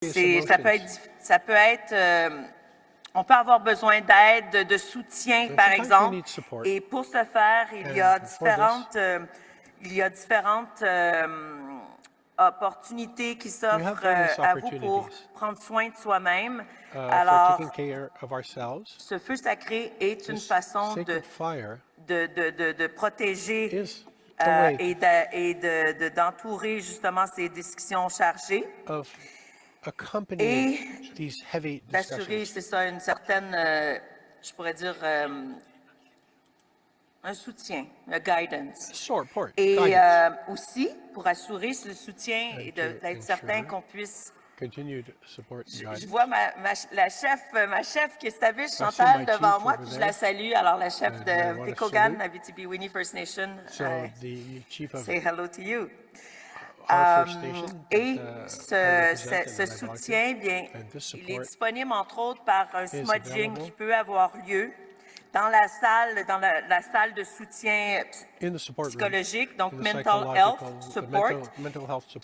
Ça peut être on peut avoir besoin d'aide, de soutien, par exemple, et pour ce faire, il y a différentes opportunités qui s'offrent à vous pour prendre soin de soi-même. Alors, ce feu sacré est une façon de protéger et d'entourer justement ces discussions chargées. Et d'assurer, c'est ça, une certaine, je pourrais dire, un soutien, un guidance. Et aussi, pour assurer ce soutien et d'être certain qu'on puisse... Je vois ma chef qui est stabilise, Chantal, devant moi, puis je la salue. Alors, la chef de Pécogan, Abitibi-Winnie First Nation, say hello to you. Et ce soutien, bien, il est disponible entre autres par un smudging qui peut avoir lieu dans la salle de soutien psychologique, donc Mental Health Support,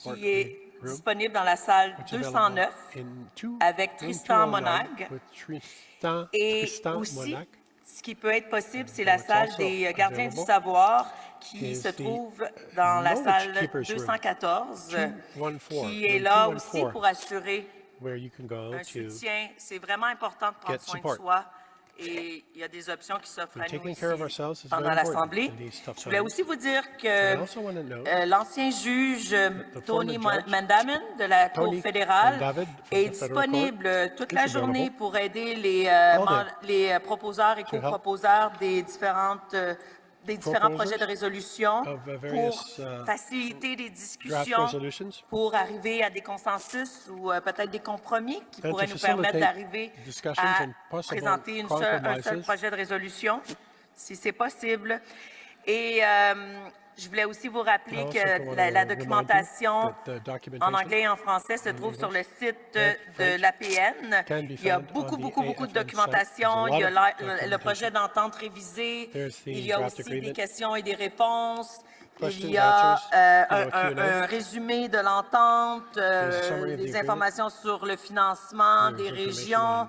qui est disponible dans la salle 209 avec Tristan Monag. Et aussi, ce qui peut être possible, c'est la salle des gardiens du savoir qui se trouve dans la salle 214, qui est là aussi pour assurer un soutien. C'est vraiment important de prendre soin de soi. Et il y a des options qui s'offrent à nous ici pendant l'Assemblée. Je voulais aussi vous dire que l'ancien juge Tony Mandamin de la Cour fédérale est disponible toute la journée pour aider les proposeurs et co-proposeurs des différents projets de résolution pour faciliter des discussions, pour arriver à des consensus ou peut-être des compromis qui pourraient nous permettre d'arriver à présenter un seul projet de résolution, si c'est possible. Et je voulais aussi vous rappeler que la documentation en anglais et en français se trouve sur le site de l'APN. Il y a beaucoup de documentation. Il y a le projet d'entente révisé. Il y a aussi des questions et des réponses. Il y a un résumé de l'entente, des informations sur le financement des régions.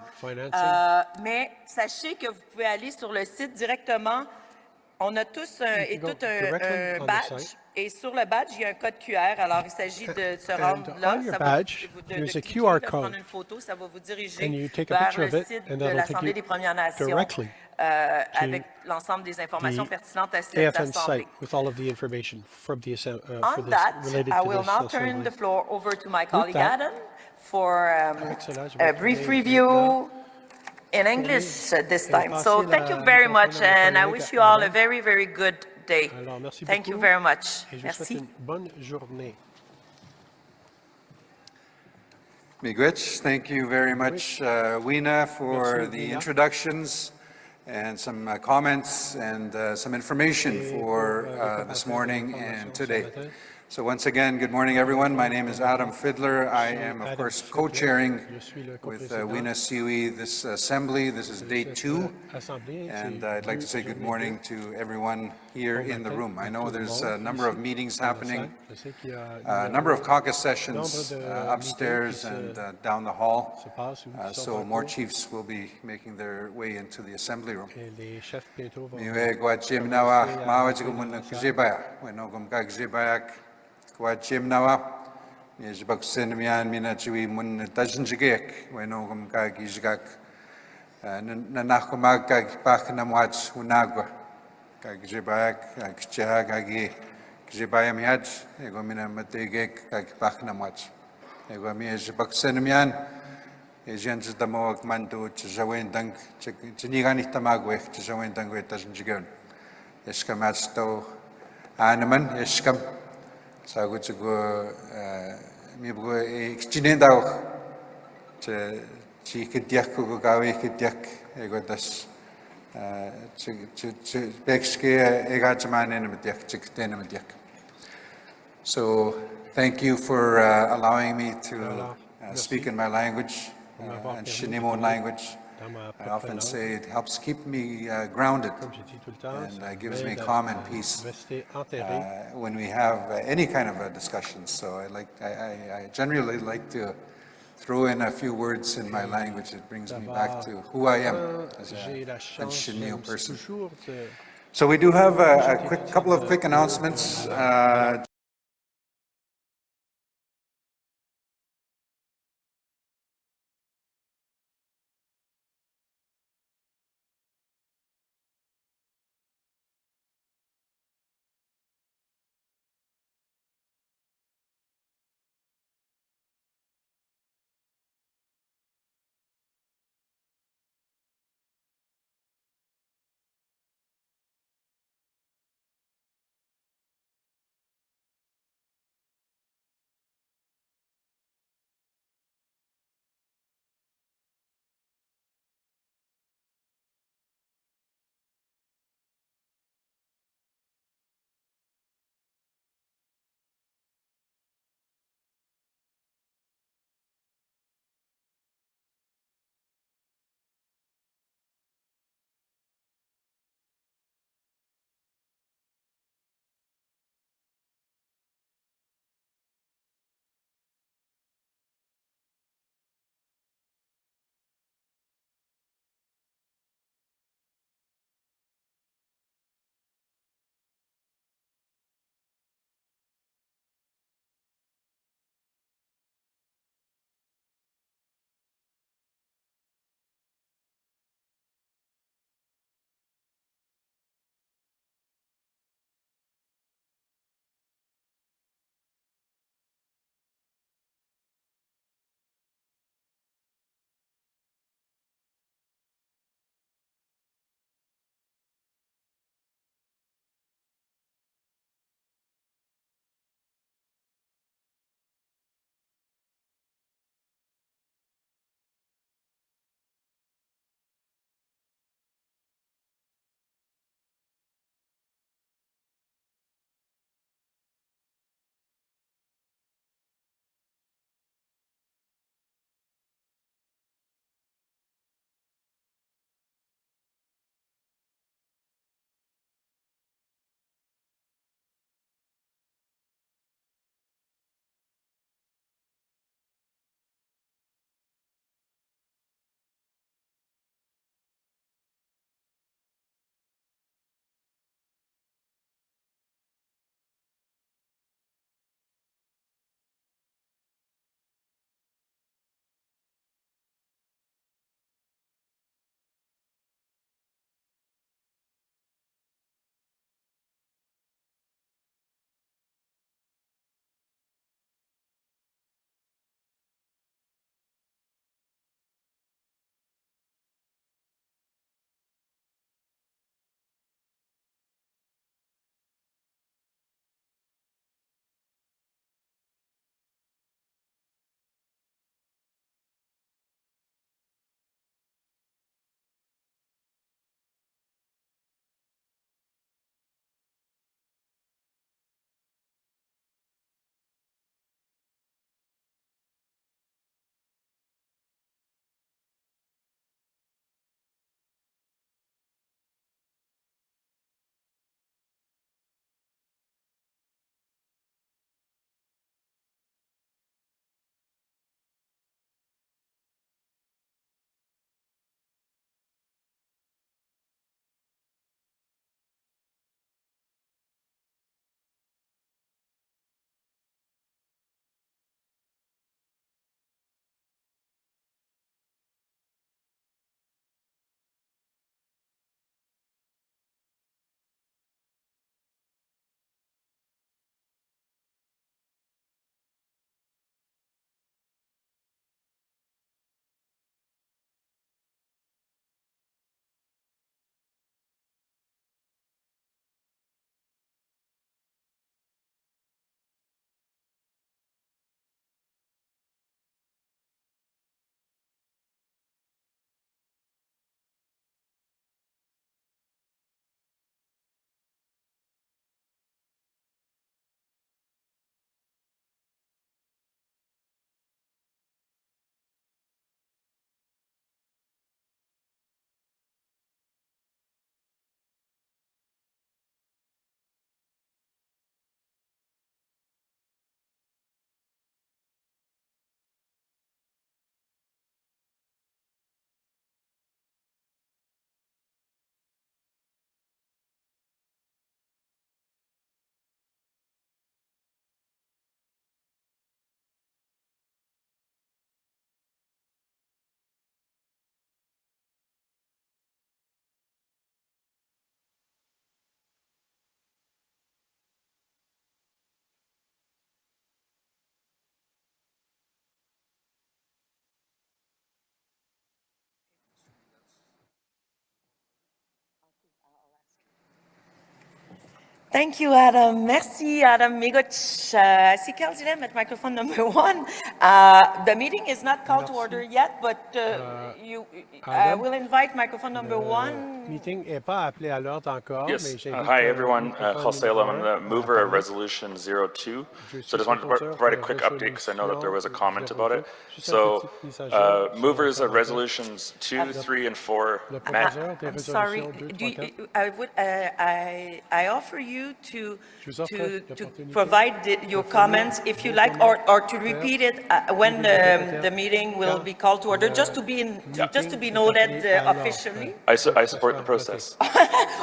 Mais sachez que vous pouvez aller sur le site directement. On a tous et toutes un badge, et sur le badge, il y a un code QR. Alors, il s'agit de se rendre là. Ça va de prendre une photo, ça va vous diriger vers le site de l'Assemblée des Premières Nations avec l'ensemble des informations pertinentes à cette Assemblée. On that, I will now turn the floor over to my colleague Adam for a brief review in English this time. So thank you very much, and I wish you all a very, very good day. Thank you very much. Merci. Bonne journée. Miigwech, thank you very much, Weena, for the introductions and some comments and some information for this morning and today. So once again, good morning, everyone. My name is Adam Fiddler. I am, of course, co-chairing with Weena Siwi this assembly. This is day 2, and I'd like to say good morning to everyone here in the room. I know there's a number of meetings happening, a number of caucus sessions upstairs and down the hall, so more chiefs will be making their way into the assembly room. Nawa, Jibaksin Mian Minachi Mun Tajinjigek, when Ogum Gagijgak, Nanakumag Paknamwach, Unagua, Gagjibak, Gagagi, Gibayam Yaj, Egomina Mategek, Paknamwach. Egomi Jibaksin Mian, Asians the Moak Mandu, Jawan Dunk, Jinigani Tamagwe, Jawan Dungwe Tajinjigan, Eskamasto, Animan, Eskam. Sago chigo mi bugo extinendao che chi kitiak ko gawe kitiak ego das che bexke egachmane nemtiak chikte nemtiak. So thank you for allowing me to speak in my language, and Shinimon language. I often say it helps keep me grounded and gives me calm and peace when we have any kind of a discussion. So I generally like to throw in a few words in my language. It brings me back to who I am as a Chinese person. So we do have a couple of quick announcements. Thank you, Adam. Merci, Adam Migoch. I see Calzinem at microphone number 1. The meeting is not called to order yet, but I will invite microphone number 1. Meeting n'est pas appelé à l'ordre encore, mais Yes. j'invite Hi, everyone. microphone Jose numéro I'm the un à mover of parler. Resolution 02. Je So I suis just wanted to proposeur provide a de quick update because I know that there was a comment about it. 02. So, Juste un petit mise à jour sur movers le of commentaire. Resolutions 2, 3, and 4 Le met. proposeur des I'm sorry. résolutions 2, Do 3, you, 4. I offer you to Je vous offre l'opportunité provide your comments if you like, or to repeat it when the meeting will be called to order, just to be noted officially. I support the process.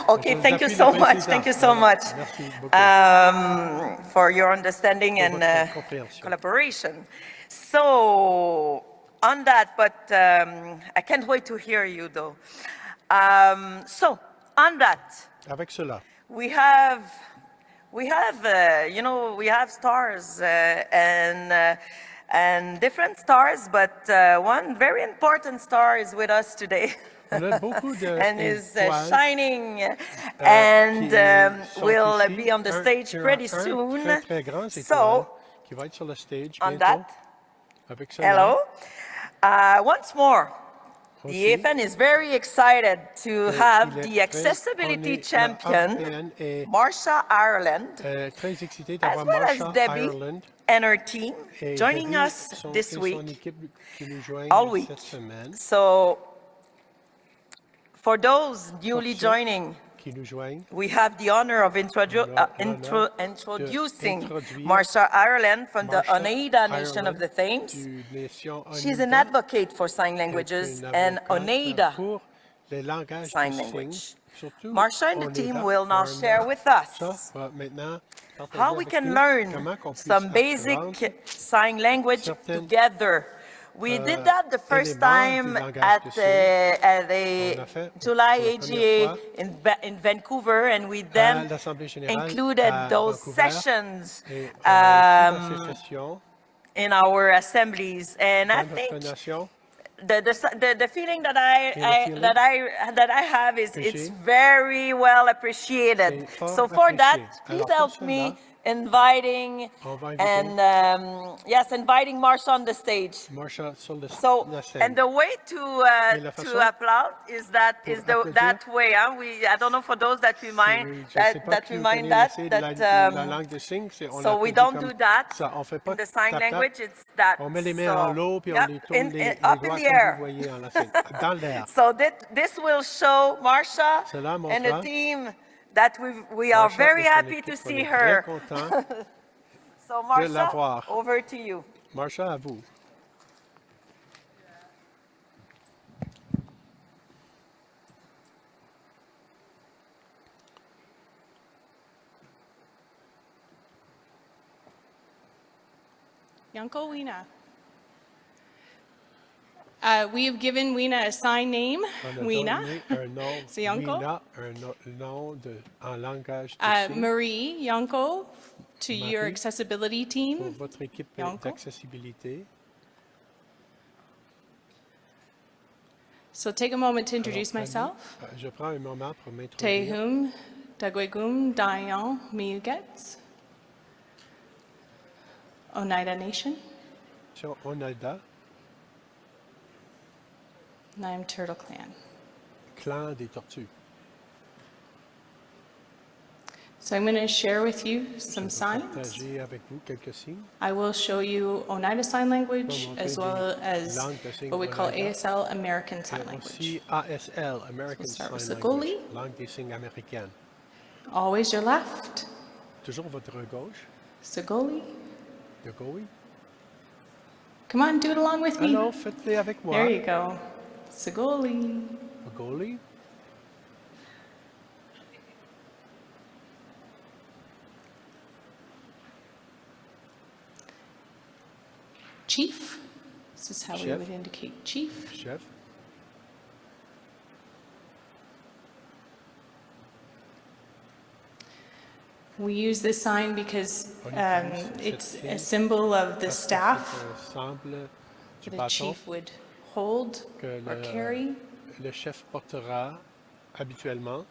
Okay, thank you so much. Thank you so much Merci beaucoup. for your understanding and votre compréhension. collaboration. So on that, but I can't wait to hear you though. So on that, Avec cela, we have stars and different stars, but one very important star is with us today. on a beaucoup de And is étoiles shining and qui sont will ici. be on the stage pretty soon. Très, très grand étoile So, qui va être sur le stage on bientôt. that, Avec cela, hello. Once more, the aussi, AFN is very excited to have il est the très- accessibility on est- champion, APTN est Marsha Ireland, très excité as d'avoir well Marsha as Debbie Ireland and her team et joining Debbie us et this son week, équipe qui nous joignent all week. cette semaine, So, for those newly ceux joining, qui nous joignent. we have the honor of introducing d'introduire Marsha Ireland from the Marsha Oneida Nation of Ireland the Thames. du Nation She's an Oneida, advocate for sign languages est une and avocate Oneida pour les langages sign de language. signes, surtout Marsha and the Oneida, team will now Oneida. share with Ça us va maintenant partager how we avec can nous learn comment qu'on puisse some apprendre basic sign language certaines, together. We did that the first time éléments du langage at de signes. at On the l'a fait July pour la première AGA fois in Vancouver, and we à then l'Assemblée générale included à those Vancouver. sessions Et on a aussi dans ces sessions in our assemblies. And I dans think notre nation the feeling that feeling I have is que it's j'ai, very well appreciated. c'est fort So for that, apprécié. please Alors pour help cela, me inviting on va inviter and inviting Marsha on the stage. Marsha sur So la scène. and the way to Et la façon applaud is that pour is applaudir, that way. Huh? I don't know for those that remind je sais pas that qui vous remind connaît that l'essai de that la langue des signes, c'est on so we l'applaudit don't comme do that ça. On fait pas in the sign tap, tap. language. It's that. On met les mains So, en l'eau puis on yeah, les tourne les up doigts in the comme air. vous voyez en la scène, dans l'air. So this will show Marsha Cela and the montrera team that we are Marsha very et son happy équipe, to on see est her. très content So de Marsha, l'avoir. over to you. Marsha, à vous. Yanko Weena. We have given Weena a sign name, On a Weena. donné un nom, C'est Yanko. Weena, nom en langage de signes Marie Yanko to your Marie, accessibility pour team. votre équipe Yanko. d'accessibilité. So take a moment to introduce Alors, myself. Je prends un moment pour m'introduire. Tehum Dagwegum Dayan Miyugets. Oneida Nation. Sur Oneida, And I'm Turtle Clan. clan des tortues. So I'm going to share with you some Je vais signs. partager avec vous quelques signes. I will show you Oneida Sign Language Pour as montrer well des as langues de signes what we call Oneida. ASL American Sign Et Language. aussi ASL, American So we'll start Sign with Language, Sagoli. langue des signes américaine. Always your left. Toujours votre gauche, Sagoli. de gauche. Come on, do it along with me. Alors, faites-les avec moi. There you go. Sagoli. Goli. Chief. This is how we Chef. would indicate chief. Chef. We use this sign because On utilise it's cette a signe symbol of the parce que staff c'est un symbole du that a bâton chief would hold que or carry. le chef portera habituellement.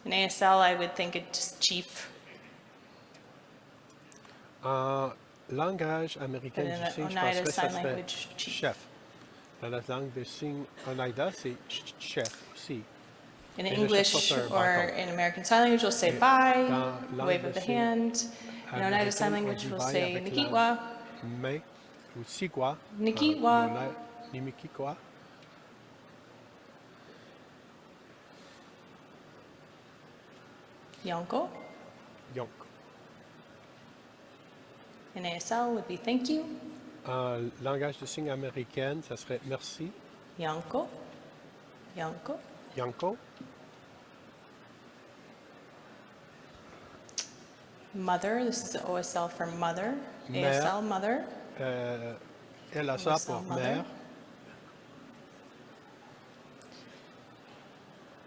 In ASL, I would think it's chief, En langage américain but in du signe, je Oneida penserais que ça Sign serait Language, chief. chef. Dans la langue de signe Oneida, c'est chef aussi. In Et le chef English porte un or bâton. in American Sign Language, we'll say bye, dans langue wave de of the signe hand. In Oneida Sign américaine, on Language, dit we'll bye say avec Nikitwa, la main ou sigwa. Nikitwa. Nimikikwa. Yonko. Yonk. In ASL would be thank you, En langage de signe américaine, ça serait merci. Yonko, Yonko. Yanko. Mother, this is the OSL for mother. Mère. ASL, mother. Elle a ça OSL, pour mother. mère.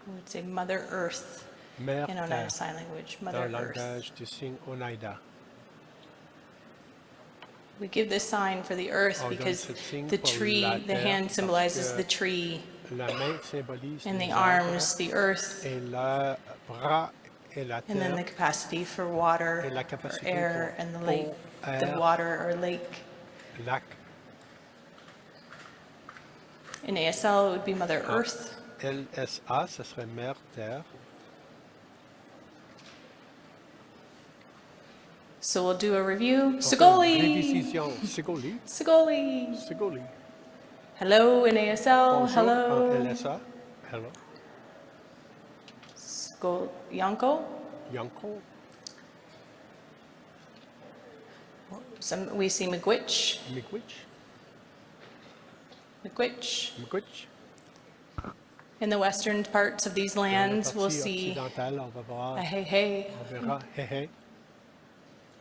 We would say Mother Earth Mère in terre. Oneida Sign Language, Dans Mother le Earth. langage du signe Oneida. We give this sign for the earth On donne because ce signe the pour tree, la the terre hand parce symbolizes que the tree, La main symbolise and the les arms, arbres the earth, et le bras et la and then the terre capacity for water et la or capacité air, pour and the eau, lake, the air, water or lake. lac. In ASL, it would be Mother Earth. LSA, ce serait mère terre. So we'll do a review. On fait une Sigoli! révision. Sigoli. Sigoli! Sigoli. Hello in ASL. Bonjour Hello. en LSA. Hello. Yanko. Yanko. We see Miigwech. Miigwech. Miigwech. Miigwech. In the western parts of these Dans la lands, we'll partie see occidentale, on va voir, a hey hey on verra, hé hé,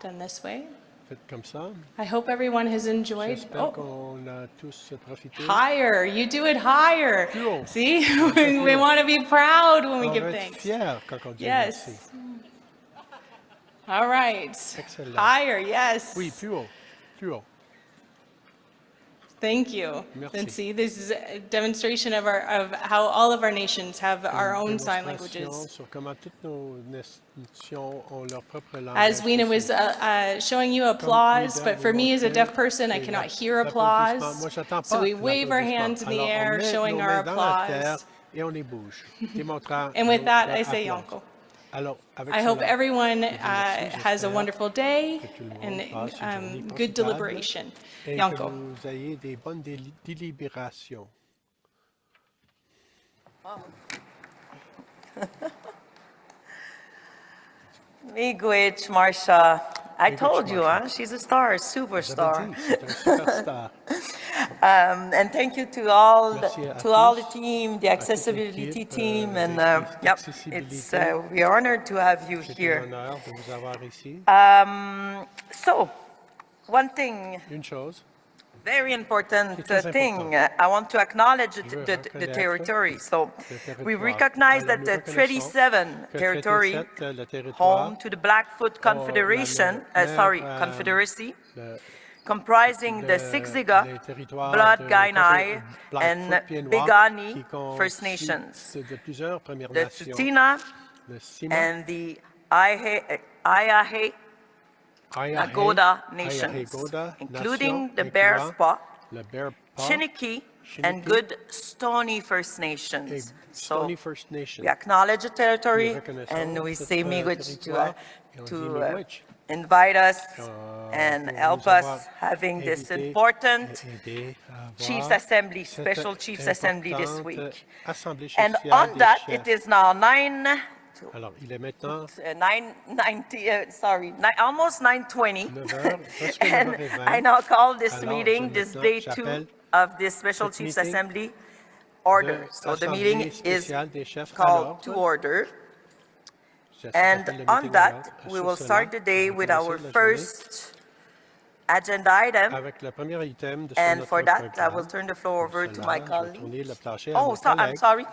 done this way. faites comme ça. I hope everyone has enjoyed. J'espère Oh, qu'on a tous profité. higher. You do it higher. Plus haut. See, Un peu we plus haut. want to be proud when we On give va être thanks. fiers quand on dit merci. Yes. All right. Excellent. Higher, yes. Oui, plus haut, plus haut. Thank you. Merci. And see, this is a demonstration of how all of our nations have our Une own sign démonstration languages. sur comment toutes nos nations ont leur propre langue. As Weena was showing you applause, but for me as a deaf person, I cannot hear applause. Moi, j'attends So pas we wave our hands in the Alors, on air, met showing nos our mains dans la terre applause. et on les bouge, démontrant And with that, I notre say applause. Yonko. Alors, avec I hope cela, everyone je vous remercie. has a J'espère wonderful day que tout le monde and passe une journée good profitable deliberation. et que Yonko. vous ayez des bonnes délibérations. Miigwech, Marsha. I Miigwech, told you, Marsha. huh? She's a star, a J'avais superstar. dit, c'est un superstar. And thank you to all Merci à to all the tous, team, the à toute accessibility l'équipe, team, and des yep, accessibilité. we are honored to have you C'est un here. honneur de vous avoir ici. So, one thing, Une chose, very important C'est très thing, important. I want to acknowledge Je veux the reconnaître territory. So, le we territoire. recognize Alors, that nous the reconnaissons 37 que territory, 37, le territoire, home to the Blackfoot Confederation, Confederacy, le, comprising the les Siksiga, territoires Blood de Gainai, and Blackfoot Pieds Noirs Begani qui First consistent Nations, de plusieurs Premières the Nations, Tsutina, le Sima, and the Ayahe Ayahe, Nagoda Ayahe nations, Goda including Nation, the Bear incluant Spa, le Bear Paw, Chiniki, and Chiniki, Good Stony First et Nations. Stony So First Nation. we acknowledge the territory Nous reconnaissons and we ce say Miigwech territoire et on dit Miigwech. invite us and Pour help nous avoir us having this invités important et aider à avoir Chiefs Assembly, cette special Chiefs Assembly this importante week. Assemblée And spéciale on des that, chefs. it is now Alors, il est maintenant almost 9:20. 9 heures, presque And 9h20. I now call this Alors, meeting, this maintenant, day j'appelle 2 of this special cette Chiefs meeting Assembly order. de So the Assemblée meeting is spéciale des chefs à called to l'ordre. order. J'appelle And le on meeting à that, l'ordre. we Sur will cela, start the day on va with commencer our la journée first agenda item. avec le premier item de sur And notre for that, I programme. will turn the floor Pour over to cela, my je vais colleague. tourner le plancher à Oh, mon so, I'm collègue. sorry.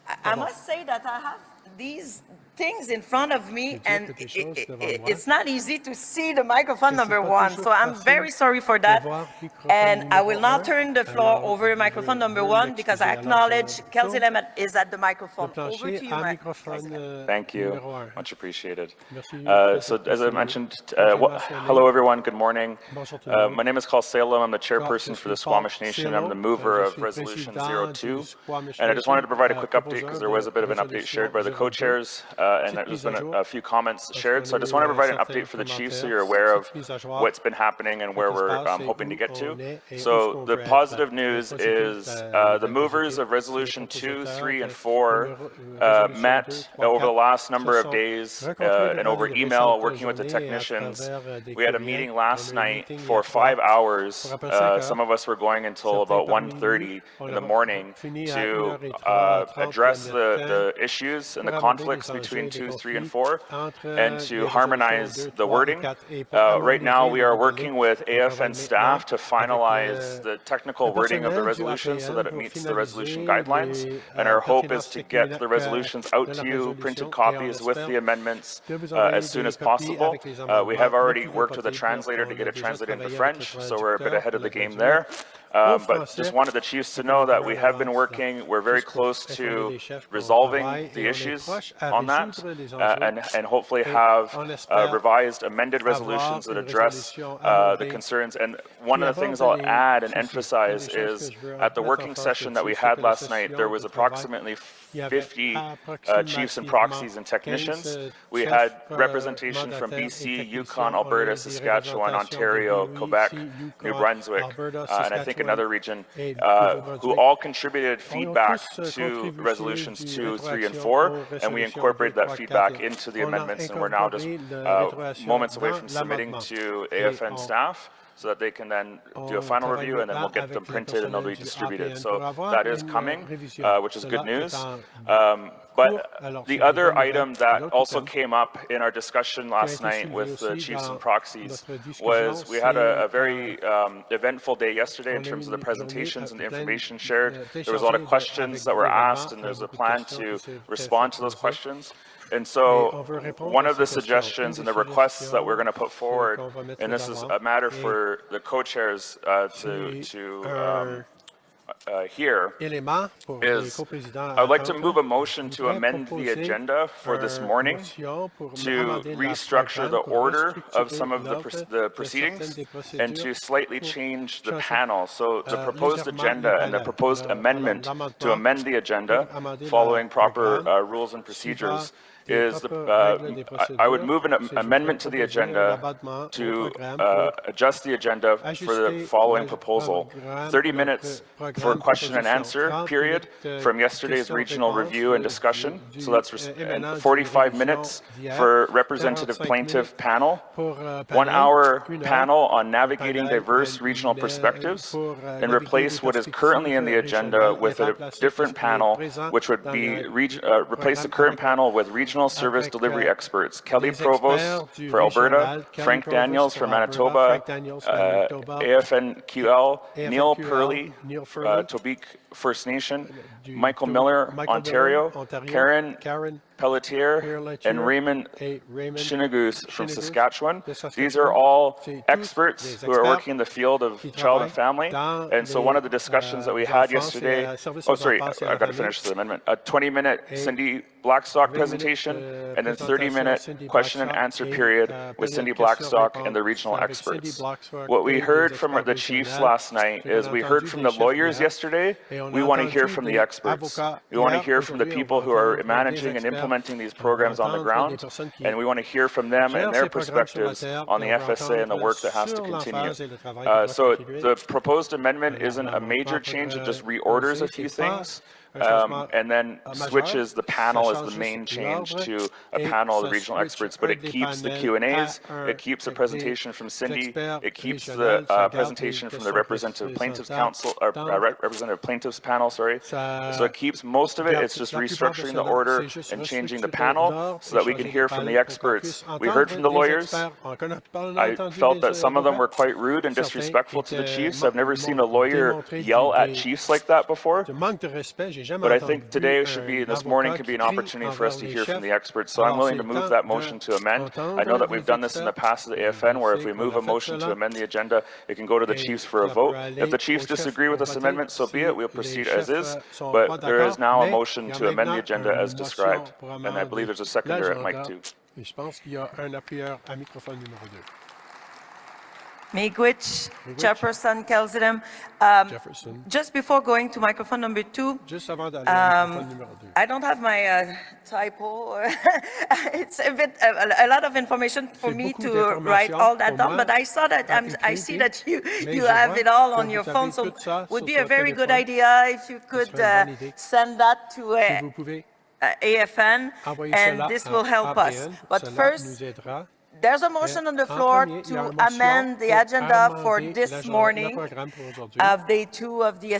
I Pardon. must say that I have these things in front of me, dire and que des choses devant moi. it's not easy to see the microphone Et c'est number pas one. toujours So I'm facile very sorry for de that. voir microphone And I numéro will now un. turn the floor Alors, over je microphone number veux one because I m'excuser. Alors, acknowledge je Kelsey tourne Lemon is at the le microphone. Over plancher to you, à Kelsey microphone Lemon. Thank you. numéro un. Much appreciated. Merci, So très as I apprécié. mentioned, Comme j'ai mentionné, hello everyone, good morning. bonjour tout le monde. My name is Carl Salem. I'm the chairperson je for the suis Paul Squamish Nation. I'm the Salem. mover Je of suis Resolution président du 02. Squamish And I just wanted to provide a Nation, quick update because there was a bit of an update shared by the Proposeur co-chairs and Petite there's mise à been jour. a few comments shared. So I just qu'on a want to eu, provide an certains update for the chiefs so commentaires, you're aware of petite mise à jour. what's been happening and where qui se we're passe et hoping to où get to. on est et où So on the veut être. positive Le news positif, is la the nouvelle movers positive, of Resolution les 2, propositeurs 3, and de 4 résolution met 2, 3, over the 4 last number se of sont days rencontrés and durant over les email, récentes working with the journées et à technicians. travers des We had a courriels. meeting On last a eu un night meeting for hier soir 5 hours. pour après 5 heures. Some of us were going until Certains about parmi 1:30 nous, on in a the morning fini à to 1h30 address le the matin issues and the pour aborder conflicts les between enjeux, les 2, 3, and conflits 4 entre and les to résolutions harmonize 2, the 3 et wording. 4 et pour Right now, harmoniser we le are wording. working with On travaille AFN staff to maintenant avec finalize the technical wording of the personnel du resolution so APN that it pour meets the resolution finaliser guidelines. les And our hope is pertinences to get the resolutions out de la to you, résolution printed et on copies with espère the amendments de vous envoyer as soon des as copies possible. avec les We amendements have le already plus worked with a possible. translator to On get a it déjà translated into travaillé avec le French, so we're a bit ahead of the traducteur game pour le there. au But français just wanted the chiefs to pour know un that peu we en have been avance, working. We're very juste pour close informer to les chefs qu'on resolving travaille the et on est issues proche à on that résoudre les enjeux and hopefully et have on espère revised, amended avoir resolutions that une address résolution the amendée concerns. And one qui of the things aborde I'll les add and soucis. Une emphasize des choses is que je veux at the mettre en working face session that we là-dessus, c'est had que la last night, there session was de travail, approximately il y avait 50 chiefs and proxies and technicians. We had representation from BC, Yukon, Alberta, Saskatchewan, Ontario, Quebec, New Brunswick, and I think another region, who all contributed feedback to resolutions 2, 3, and 4, and we incorporated that feedback into the amendments, and we're now just moments away from submitting to AFN staff so that they can then do a final review, and then we'll get them printed and they'll be distributed. So that is coming, which is good news. But the other item that also came up in our discussion last night with the chiefs and proxies was we had a very eventful day yesterday in terms of the presentations and the information shared. There was a lot of questions that were asked, and there's a plan to respond to those questions. And so one of the suggestions and the requests that we're going to put forward, and this is a matter for the co-chairs to hear, is I would like to move a motion to amend the agenda for this morning to restructure the order of some of the proceedings and to slightly change the panel. So the proposed agenda and the proposed amendment to amend the agenda following proper rules and procedures is I would move an amendment to the agenda to adjust the agenda for the following proposal. 30 minutes for question and answer period from yesterday's regional review and discussion. So that's 45 minutes for representative plaintiff panel, 1 hour panel on navigating diverse regional perspectives, and replace what is currently in the agenda with a different panel, which would be replace the current panel with regional service delivery experts, Kelly Provost for Alberta, Frank Daniels for Manitoba, AFN QL, Neil Purley, Tobique First Nation, Michael Miller, Ontario, Karen Pelletier, and Raymond Shinagoose from Saskatchewan. These are all experts who are working in the field of child and family. And so one of the discussions that we had yesterday, oh sorry, I've got to finish the amendment, a 20-minute Cindy Blackstock presentation, and then 30-minute question and answer period with Cindy Blackstock and the regional experts. What we heard from the chiefs last night is we heard from the lawyers yesterday. We want to hear from the experts. We want to hear from the people who are managing and implementing these programs on the ground, and we want to hear from them and their perspectives on the FSA and the work that has to continue. So the proposed amendment isn't a major change, it just reorders a few things. And then switches the panel as the main change to a panel of the regional experts, but it keeps the Q&As, it keeps a presentation from Cindy, it keeps the presentation from the Representative Plaintiffs Council, or Representative Plaintiffs Panel, sorry. So it keeps most of it, it's just restructuring the order and changing the panel so that we can hear from the experts. We heard from the lawyers. I felt that some of them were quite rude and disrespectful to the chiefs. I've never seen a lawyer yell at chiefs like that before. But I think today should be, this morning could be an opportunity for us to hear from the experts. So I'm willing to move that motion to amend. I know that we've done this in the past at the AFN, where if we move a motion to amend the agenda, it can go to the chiefs for a vote. If the chiefs disagree with this amendment, so be it. We'll proceed as is. But there is now a motion to amend the agenda as described. And I believe there's a seconder at mic 2. Et je pense qu'il y a un appuyeur à microphone numéro 2. Miigwech, Chairperson Kelzidem. Jefferson. Just before going to microphone number 2, Juste avant d'aller à microphone numéro 2. I don't have my typo. It's a bit a lot of information for C'est me beaucoup to d'informations write all that pour down, moi but I saw that I see écrire, that you mais you je have vois it all que on your vous phone, avez so tout ça would sur be a votre very good téléphone. idea if you could serait une bonne idée. send that to Si vous pouvez AFN, envoyer and cela this à will help us. APN, But cela first, nous aidera. there's a motion on the En floor premier, il y a une to motion amend the pour agenda for amender this le morning programme pour aujourd'hui. of day 2 of the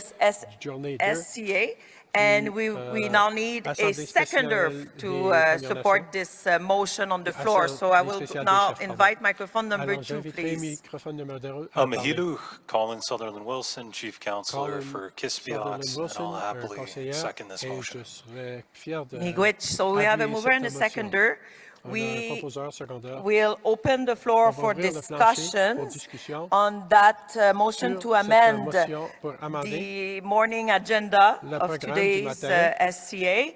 Journée 2 SCA, and we now need a Assemblée seconder spéciale to des Premières support Nations. this motion on the floor. So I will Assemblée spéciale des now chefs, invite microphone number Alors, 2, j'inviterai please. microphone numéro 2 à parler. Mahilu, Colin Sutherland Wilson, Chief Counselor Colin for Sutherland Kispiox, and Wilson, I'll happily conseillère, second this et motion. je serai fier de Miigwech, so we have a appuyer mover and a cette motion. seconder. On a un We proposeur secondaire. will open the floor On va for ouvrir le plancher pour discussions discussion on that motion sur to cette amend motion pour amender the morning agenda le of programme du today's matin. SCA.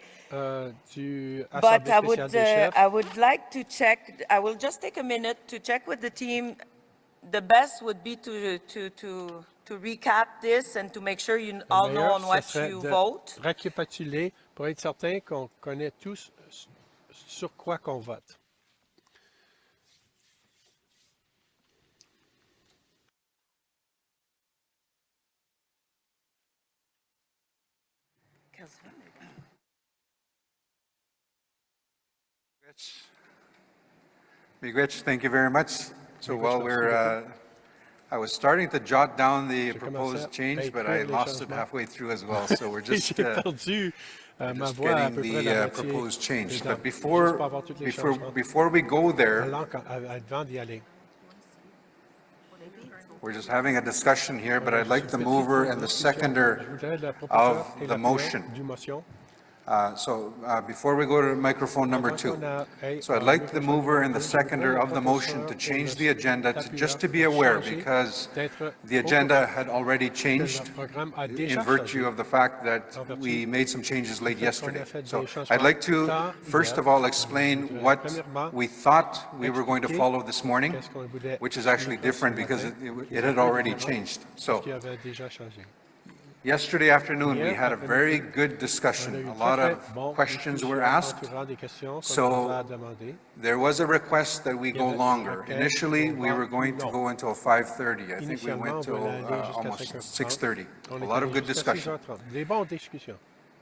Du But Assemblée spéciale des chefs. I would like to check, I will just take a minute to check with the team. The best would be to recap this and to make sure you all know Meilleur, on ce what serait you de vote. récapituler pour être certain qu'on connaît tous sur quoi qu'on vote. Miigwech, thank you very much. So while I was starting to jot down the proposed change, but I lost it halfway through as well. So we're just J'ai perdu ma just voix à getting peu près la the moitié proposed change. des But dates. Juste pour avoir tous les changements. before we go there, Avant d'y aller. we're just having a discussion here, but I'd like the mover and the Je seconder voudrais le proposeur of et the l'appuyeur motion. du motion. Before we go to microphone number 2, so I'd like the mover and the seconder of the motion to change the agenda to just to be aware, because the agenda had already changed in virtue of the fact that we made some changes late yesterday. So I'd like to, first of all, explain what we thought we were going to follow this morning, which is actually different because it had already changed. So Qui avait déjà changé. yesterday afternoon, we had a very good discussion. A lot of questions were asked. So there was a request that we go longer. Initially, we were going to go until 5:30. I think we went till almost 6:30. A lot of good discussion. Des bonnes discussions.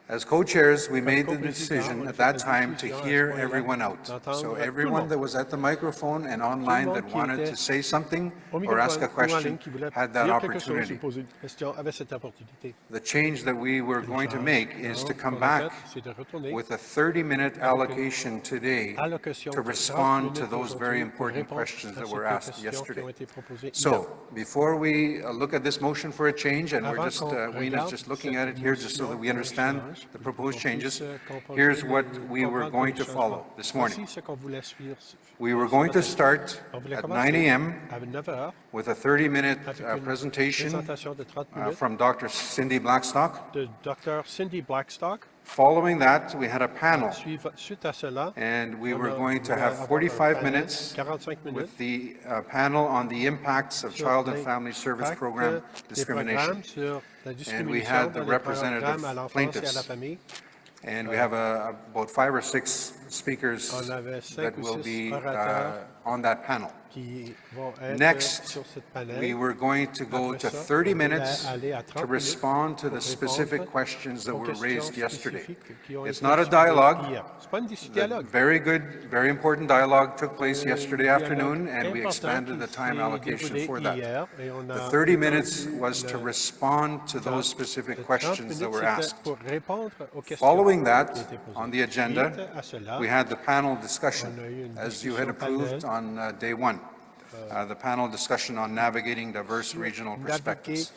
As co-chairs, we made the decision at that time to hear everyone out. So everyone that was at the microphone and online that wanted to say something or ask a question had that opportunity. The change that we were going to make is to come back with a 30-minute allocation today to respond to those very important questions that were asked yesterday. So before we look at this motion for a change, and we're just, Wiena's just looking at it here just so that we understand the proposed changes, here's what we were going to follow this morning. We were going to start at 9 a.m. with a 30-minute presentation from Dr. Cindy Blackstock. Dr. Cindy Blackstock. Following that, we had a panel, Suite à cela, and we were going to have 45 minutes with the panel on the impacts of Child and Family Service Program discrimination. And we had the representative plaintiffs. And we have about 5 or 6 speakers that will be on that panel. Next, we were going to go to 30 minutes to respond to the specific questions that were raised yesterday. It's not a dialogue. The very good, very important dialogue took place yesterday afternoon, and we expanded the time allocation for that. The 30 minutes was to respond to those specific questions that were asked. Following that, on the agenda, we had the panel discussion, as you had approved on day 1. The panel discussion on navigating diverse regional perspectives.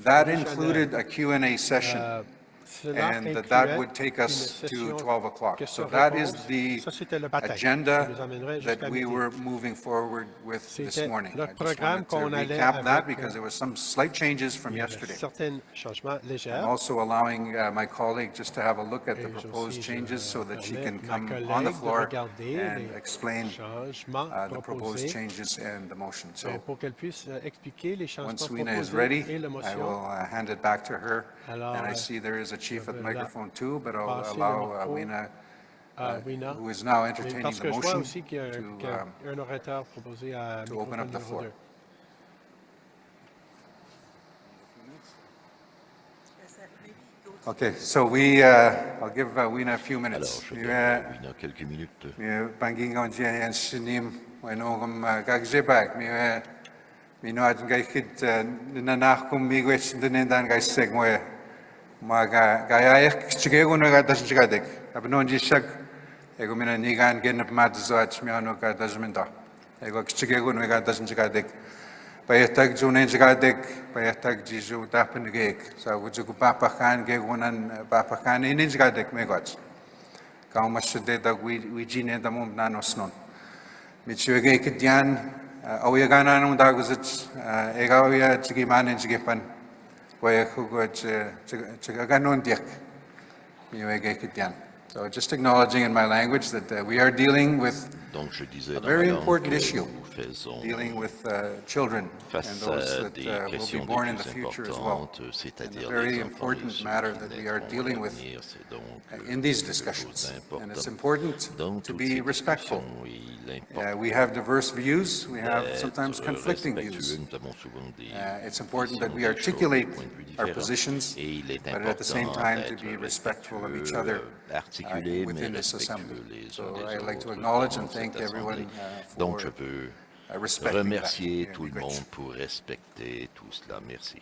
That included a Q&A session. Cela and that incluait would take us une to session 12 o'clock. question So that is réponse. the Ça, c'était le bataille qui agenda nous amènerait that jusqu'à we midi. were moving forward with this C'était morning. notre I just programme wanted to qu'on allait recap that avec, because there were some slight changes from il y avait yesterday. certains changements légers. I'm also allowing my colleague just to have a look at the Et proposed aussi, changes je so that she permets can ma come collègue on the de floor regarder and les explain changements the proposed proposés changes and the motion. So pour qu'elle puisse expliquer les changements once Wina is proposés ready, et la I motion. will hand it back to her. Alors, And I see there is a chief at the vais la microphone too, but I'll passer le allow micro Wina, Wina. who is now Mais entertaining parce the que je vois motion, aussi qu'il y a un orateur proposé à to open microphone up the numéro floor. 2. Okay, so I'll give Wina a few minutes. Alors, je donne à Wina quelques minutes. Bangingon Jan Shinim, when Ogum Gagjebak, me no ad gaikid Nanachum Migwich, the Nindan Gai Segway, Magayak, Chigagun, doesn't Chigadik. Abnon Jishak, Egumina Nigan, Gen of Madzach, Mianoka, Dazminda. Ego Chigagun, doesn't Chigadik. Bayatag Junen Jigadik, Bayatag Jiju Dapan Gake. So would you go Bapakan, Gagunan, Bapakan in Jigadik, Megots. Kaumasde da we gene da mum nanosnon. Michuge kidyan awiyagana nung daguzit egawya chigiman and chigipan. Waya kugot chigaganon diak. Miwege kidyan. So just acknowledging in my language that we are dealing with Donc, je disais a dans very ma langue important que issue, nous faisons dealing with children and face those à that des will be questions born des in the plus future as well. importantes, And a c'est-à-dire very les enfants de important ceux matter qui that we are naîtront à dealing with l'avenir. C'est donc in these quelque chose discussions. And it's d'important important dans to toutes be ces respectful. discussions. Il We have diverse views, we have est sometimes conflicting respectueux. views. Nous avons souvent des It's important that visions, we des choses, articulate des points de vue our différents. positions, Et il est but at the same important time to d'être be respectful of each respectueux, other articulé, mais within this assembly. respectueux les uns So des I'd like to autres acknowledge dans and thank cette everyone assemblée. Donc, je for veux respecting that. remercier Yeah, tout le Miigwech. monde pour respecter tout cela. Merci.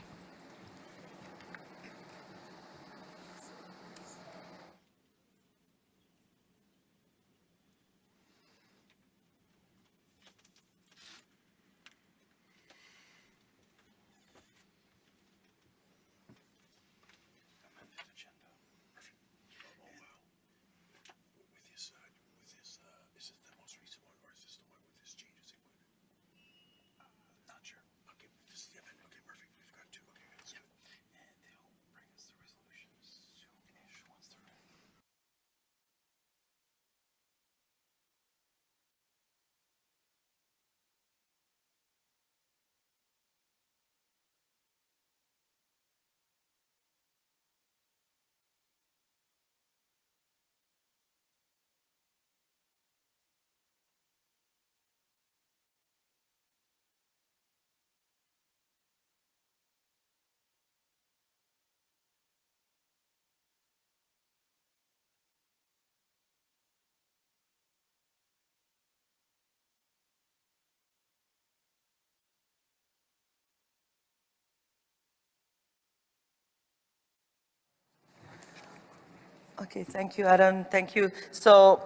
Okay, thank you, Adam. Thank you. So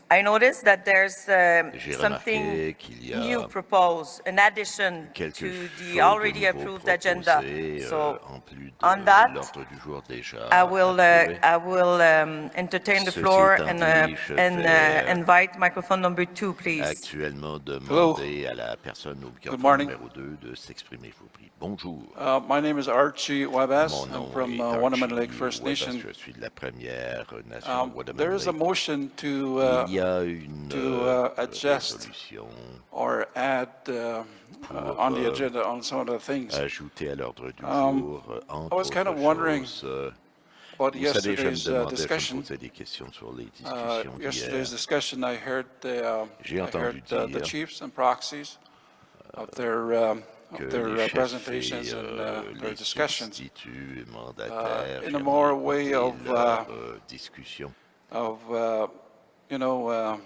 I noticed that there's J'ai something remarqué qu'il y a new proposed, an addition quelque to chose the de already nouveau approved agenda. proposé, So en plus on de that, l'ordre du jour déjà I will approuvé. entertain the Ceci floor étant and dit, je vais, invite microphone number 2, please. Actuellement, demander à la personne au microphone morning. numéro 2 de s'exprimer, je vous prie. Bonjour. My name is Archie Webas. Mon I'm nom from est Wannerman Archie Lake First Webas. Nation. Je suis de la première nation Wannerman There is a Lake. motion to Il y a une adjust résolution or add on the agenda on some of the things. ajoutée à l'ordre du jour, entre I was kind of autres wondering choses. about Vous savez, je me yesterday's demandais, je me discussion. posais des questions sur les discussions Yesterday's d'hier. discussion, I heard J'ai entendu the dire chiefs and proxies of their que of their les chefs presentations et and their les discussions substituts et mandataires in a more way of leur discussion. you know,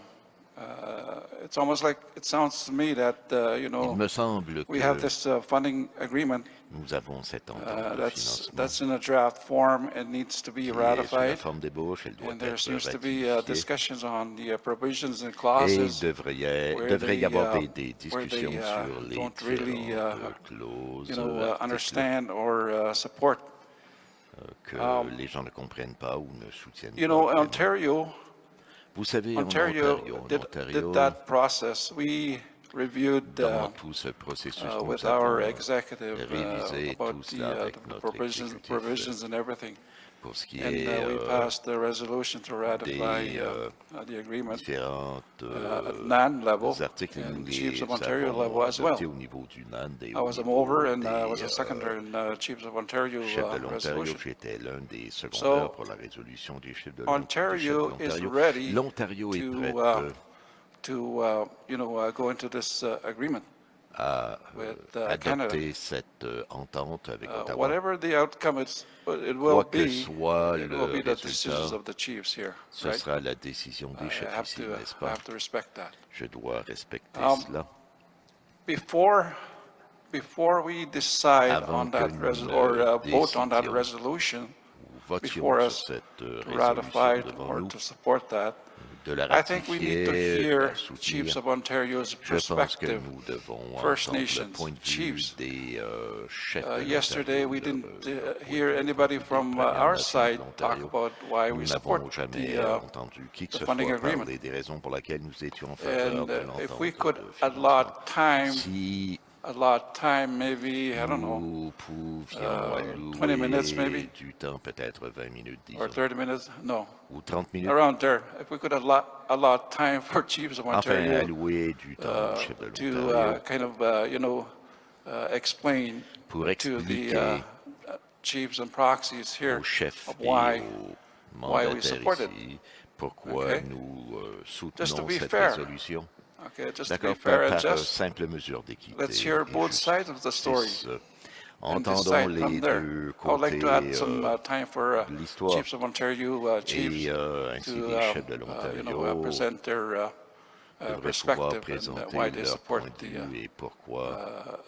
it's almost like it sounds to me that you Il know me semble we have que this funding agreement nous avons cette entente de financement that's in a draft form and needs to be qui est sous la ratified. forme d'ébauche, elle doit And there être seems to be ratifiée. discussions on the provisions and Et il clauses devrait where y avoir they, des where discussions they sur les don't really différentes clauses, you know, articles. understand or support que les gens ne comprennent pas ou ne soutiennent You pas. know, vraiment. Ontario, Vous savez, Ontario en did Ontario, that process. We reviewed dans tout ce processus, with nous our avons executive révisé about tout cela avec the notre provisions and everything. pour ce qui And est we passed the resolution to ratify des the agreement différentes at NAN level articles, nous and les Chiefs of Ontario avons level as well. adoptés au niveau du NAND et I au was a niveau mover and I des was a seconder in Chiefs of Ontario chefs de l'Ontario. resolution. J'étais l'un des So, secondaires pour la résolution des chefs de Ontario is l'Ontario. ready L'Ontario est prêt to go into this agreement à with Canada. adopter cette entente avec Ottawa. Whatever the outcome it will Quoi que be, soit it le will be the decisions résultat, of the chiefs here, ce right? sera la décision des chefs ici, n'est-ce I pas? have to respect that. Je dois respecter cela. Before we decide Avant on que that nous vote on that décidions, resolution, votions before sur us cette to résolution ratify it devant or nous, to support that, de la I think we need to ratifier, de hear la soutenir. Chiefs of Ontario's Je pense que perspective. nous devons First entendre le Nations point de vue chiefs. des chefs de Yesterday, l'Ontario, we leur didn't point hear de vue anybody des from Premières our Nations de side talk l'Ontario. about why Nous we n'avons support jamais entendu qui que the ce funding soit agreement. parler des raisons pour lesquelles nous étions en faveur And de if we l'entente could de financement. allot time, maybe, I don't know, Nous pouvions 20 minutes allouer maybe, du temps, peut-être 20 minutes, or disons, 30 minutes, no, ou 30 minutes. around there. If we could allot time for Chiefs of Enfin, Ontario allouer du temps aux chefs de to l'Ontario kind of, explain pour to the expliquer chiefs and proxies here aux chefs of et why aux we mandataires support it. ici pourquoi Okay. nous Just to soutenons be cette fair. résolution. Okay, just to be D'accord, fair and par just, simple mesure d'équité. let's hear et both juste. sides of the story. And Entendons decide from les there. deux I would like côtés to add some time for de l'histoire Chiefs of Ontario chiefs et ainsi to les chefs de l'Ontario present their devraient pouvoir perspective and présenter why they leur support point de the vue et pourquoi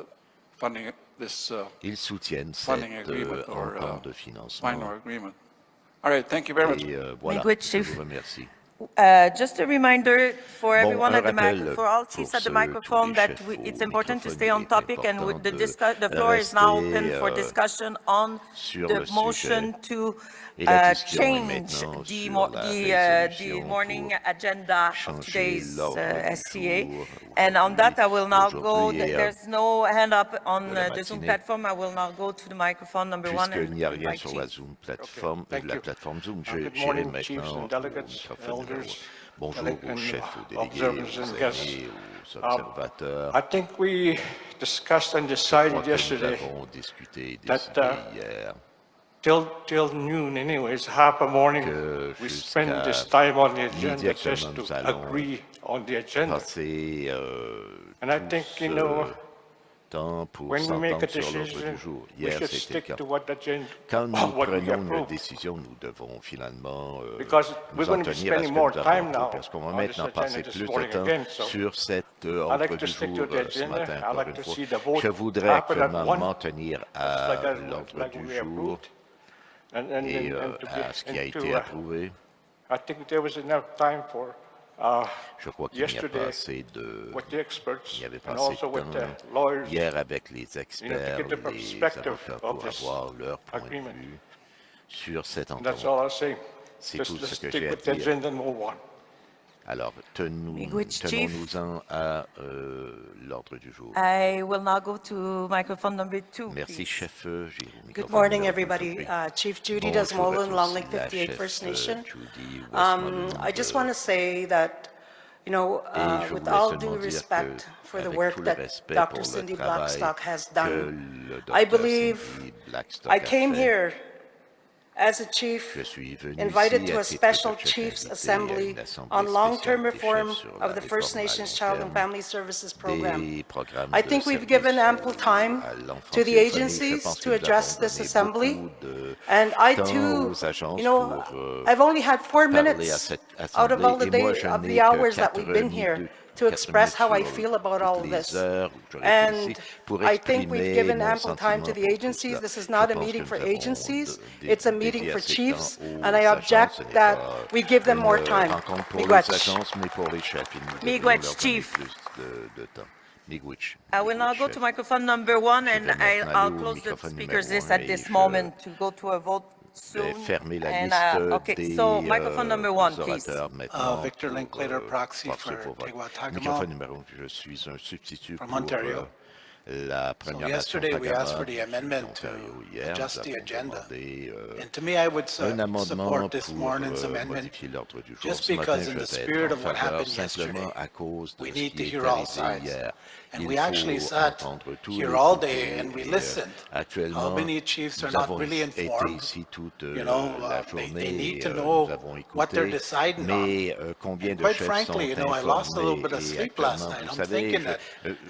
funding, this ils soutiennent funding cette agreement or entente de final financement. agreement. All right, thank you very much. Et voilà, Miigwech, je Chief. vous remercie. Just a reminder for everyone un at the rappel for all pour chiefs at the tous microphone les that chefs it's au important to microphone. stay on Il est topic and important the floor is now open for rester, discussion on sur the le motion sujet. to Et la discussion est change maintenant the, sur la the résolution morning pour agenda of changer today's l'ordre du SCA. jour And on that, I will now go, aujourd'hui et, there's no hand up on de la the Zoom matinée. platform. I will now go to the microphone number one Puisqu'il and n'y a rien invite sur Chief. la Zoom plateforme, la plateforme Zoom, Good j'irai morning, maintenant chiefs and au delegates, microphone numéro elders, un. Bonjour aux chefs, aux délégués, observers aux and guests. aînés, aux observateurs. I think we discussed and Je decided crois que nous yesterday avons discuté et that, décidé hier till noon anyways, half a morning, que we jusqu'à spend this time on the midi agenda actuellement, just nous to allons agree on the agenda. passer And I tout think, ce you know, temps pour when we make a s'entendre sur l'ordre decision, du jour. we Hier, should c'était stick le to cas. what agenda, Quand nous what we prenons une approve. décision, nous devons finalement Because nous we're en going to be tenir à ce spending que more nous time avons now appris, parce qu'on va on this maintenant passer agenda this plus de morning temps again, so sur cet I'd ordre like to du stick jour to the ce agenda. matin, I'd encore like une to fois. see the vote Je voudrais happen at actuellement one, m'en tenir just à like l'ordre like du we jour approved. And et to be- à ce qui a and to, été approuvé. I think there was enough time for Je crois qu'il n'y a yesterday pas assez de... with the experts Il n'y avait pas and assez also de with the temps lawyers hier avec les experts, get the les perspective avocats of pour this avoir leur point de agreement. vue sur cette And that's entente. all I'll say. C'est Just tout let's ce que stick j'ai à with the dire. agenda and move on. Alors, Miigwech, Chief. tenons-nous-en à l'ordre du jour. I will now go to microphone number two, Merci, please. chef. J'ai au Good microphone morning, numéro deux, everybody. s'il vous plaît. Chief Judy Bonjour à Desmolin, tous. Long Lake La 58 chef, First Nation. Judy Westmoreland, I just want to say that, you know, et je with voulais all seulement due dire respect que, for the avec work tout le that respect Dr. pour le Cindy travail Blackstock has que done, le I docteur believe Cindy Blackstock I a came fait. here as a chief, Je suis venu invited ici to à a titre special de chef Chiefs invité à Assembly une assemblée on long-term spéciale des reform chefs sur la of the First réforme à Nations long Child and terme Family Services Program. des programmes I de think we've services given ample time à l'enfance to the et aux familles. Je agencies pense que to nous address avons this donné assembly. beaucoup de And I temps too, aux agences you know, pour I've only had 4 parler à minutes cette out of all the assemblée et moi day je of n'ai the que hours that 4 we've been here minutes, to 4 express how I minutes feel sur about all toutes of les this. heures où j'aurais été And ici pour I think we've exprimer given mon ample time sentiment to the pour tout agencies. cela. This is Je not a pense meeting que for nous avons agencies. dé- It's a meeting dédié for assez de chiefs. temps aux And I agences. object Ce n'est that pas we give them more une time. rencontre pour les Miigwech. agences, mais pour les chefs. Et nous devrions Miigwech, leur donner Chief. plus de temps. Miigwech. I will now Miigwech, go chef. to microphone number one, Je and vais maintenant I'll aller au close the microphone speakers numéro list un at et this je moment to go to a vote soon. fermer la And, liste okay, des so microphone number one, please. orateurs maintenant. Victor pour, Linklater, proxy passer for au vote. Tegua-Tagamal. Microphone numéro, je suis un substitut From pour Ontario. la So première nation yesterday we asked Tagama for the du amendment to Ontario. Hier, adjust nous the avons agenda. demandé And to me, I would un amendement support this pour morning's amendment modifier l'ordre du jour. just Ce matin, because je in the vais spirit être en of what faveur happened simplement yesterday, à cause de we ce need qui to est hear all arrivé sides. hier. And Il we actually faut sat entendre tous here les all côtés day and we et, listened. How actuellement, many chiefs are nous not avons really été informed? ici toute You know, la they journée need et to nous know avons what they're écouté, deciding mais on. combien And de quite chefs frankly, sont you know, I lost a little informés bit of et sleep last actuellement, night. vous I'm savez, thinking that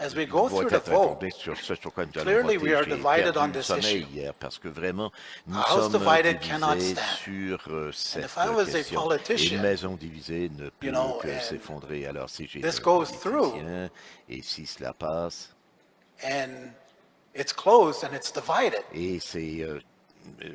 as we go dois through the être vote, informé sur ce sur quoi nous allons clearly we voter. are J'ai divided perdu on le this sommeil issue. hier parce que vraiment, nous A house sommes divided cannot divisés stand. sur cette if I was a question. Et politician, une maison divisée ne peut know, que and s'effondrer. Alors si j'ai this un goes through, politicien et si cela passe, and it's closed and it's divided, et c'est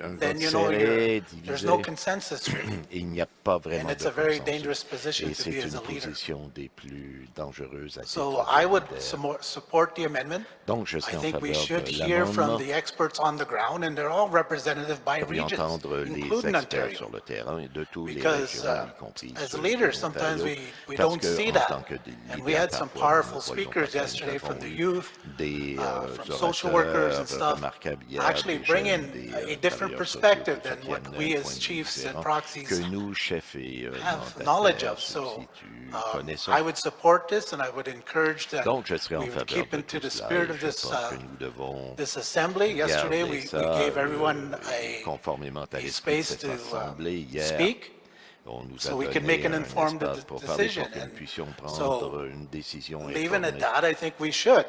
un then vote you know serré, there's divisé, no consensus really. il n'y a pas vraiment And it's de a very consensus. dangerous position Et to c'est be as une a leader. position des plus dangereuses à So titre I de would leader. support the amendment. Donc je I serai en think we faveur should de hear from l'amendement. the experts on the ground, and they're all representative by Et regions, entendre les including experts Ontario. sur le terrain et de tous les Because régions, y compris as ceux leaders, de sometimes l'Ontario, we parce don't que see en that. tant que And we leader, had some parfois, nous powerful ne voyons pas speakers ça. Nous yesterday from avons the eu youth, des from social workers and orateurs stuff, remarquables hier, actually des bring jeunes, in des a different travailleurs perspective sociaux than qui what amènent we un as point de vue chiefs and différent proxies que nous, chefs et have knowledge mandataires, of. So substituts, I would support this, and I would encourage that Donc, je serai en we would faveur keep de into tout the cela spirit et of je this pense que nous devons this assembly. Yesterday, garder we ça gave everyone conformément à a l'esprit de space cette to assemblée hier. speak, On nous a so we donné can make an un informed espace pour parler decision. pour que nous And puissions so, prendre une décision leaving informée. at that, I think we should.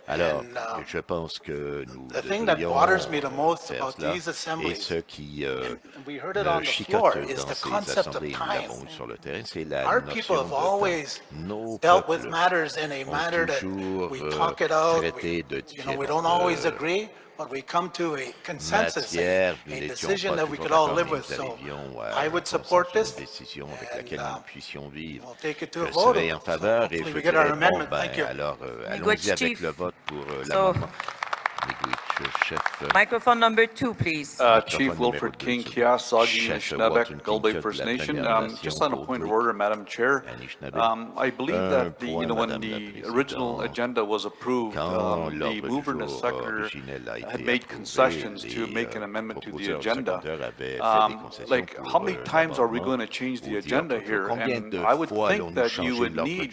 Alors, And, je pense que nous the thing that devrions bothers me the most faire about cela. these Et assemblies, ce qui and we heard it on me the floor, chicote is dans the ces concept of assemblées, nous time. l'avons eu sur le terrain, c'est la Our people notion have de temps. always Nos dealt with peuples matters in a ont manner that toujours we talk it out. traité de We don't always différentes agree, but we come to a consensus, matières. a Nous n'étions decision pas that we toujours could all d'accord, live mais with. nous So arrivions I à would un support consensus, this, une décision avec and laquelle nous puissions vivre. we'll take it to a Je vote. serai en So faveur et hopefully je we get our dirai, bon, amendment. ben, Thank you. alors Miigwech, allons-y avec Chief. le vote pour So, l'amendement. Miigwech, chef. microphone number two, please. Chief Wilfred King, Kias, Saugeen, Anishinabek, Gulbay First Nation. Just on a point of order, Madam Chair. I believe that when the original agenda was approved, the mover and the seconder had made concessions to make an amendment to the agenda. Like, how many times are we going to change the agenda here? And I would think that you would need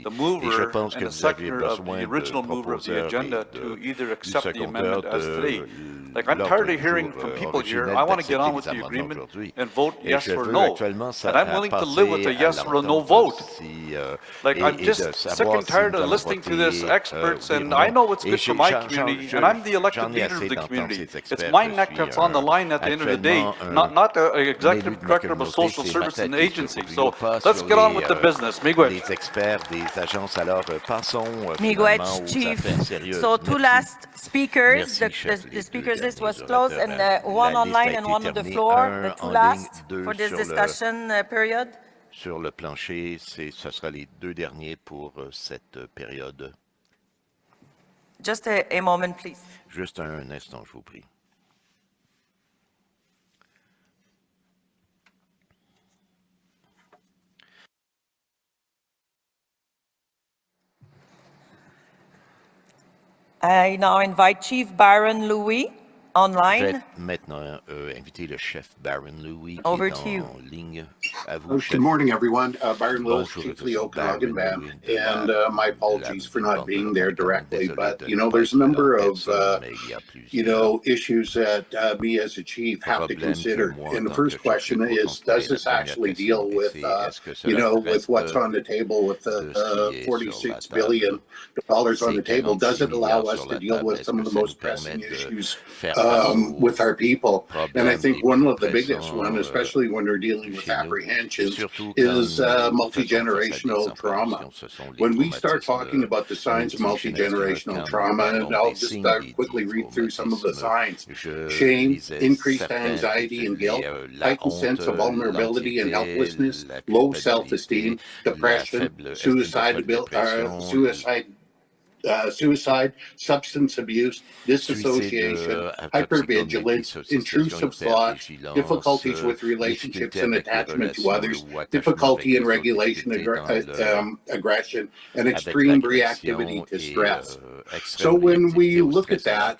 the mover and the seconder of the original mover of the agenda to either accept the amendment as today. Like, I'm tired of hearing from people here, I want to get on with the agreement and vote yes or no. And I'm willing to live with a yes or a no vote. Like, I'm just sick and tired of listening to these experts, and I know what's good for my community, and I'm the elected leader of the community. It's my neck that's on the line at the end of the day, not the executive director of a social service and agency. So let's get on with the business. Miigwech. Les experts des agences, alors passons Miigwech, finalement aux Chief. affaires sérieuses. So two Merci. last speakers. Merci, chef. The Les speakers deux list was derniers closed, orateurs, and one la liste online a and été one on the terminée. floor. Un The two en last ligne, deux for this sur le- discussion period. Sur le plancher, ce sera les deux derniers pour cette période. Just a moment, please. Juste un instant, je vous prie. I now invite Chief Byron Louis Je vais online. maintenant inviter le chef Baron Louis qui Over est to you. en ligne. À vous, chef. Good morning, everyone. Byron Lewis, Bonjour, Chief je Leo suis Byron Okanagan, Louis de and la- my de apologies la for not Banque being de there l'Ontario. directly, Désolé but, de you ne know, pas there's a être là en number of, personne, mais il y a you plusieurs know, issues that me as a chief have to problèmes que consider. moi, And the en tant first que chef, question je dois is, considérer. does this La première actually question deal est, with, est-ce que you cela know, with what's traite on the table with de ce qui est sur $46 la billion table? on the table? Does Ces it allow 46 us sur to la deal table, with est-ce some que of the ça nous most permet pressing de issues faire face aux with our people? And I problèmes think les one plus of the biggest pressants one, especially when we're dealing with chez nous, et apprehensions, surtout quand is nous faisons face à des multi-generational trauma. apprehensions, ce sont les When we start talking traumatismes about the signs of multigénérationnels, multi-generational quand nous trauma, and parlons I'll des just signes quickly dits read through some of the signs. je Shame, lisais increased certains anxiety and guilt, la heightened honte, sense of vulnerability and l'anxiété, helplessness, la low culpabilité, self-esteem, la depression, faible estime de soi, dépression, suicide suicide, substance abuse, disassociation, hypervigilance, intrusive thought, difficulties with relationships and attachment to others, difficulty in regulation, aggression, and extreme reactivity to stress. So when we look at that,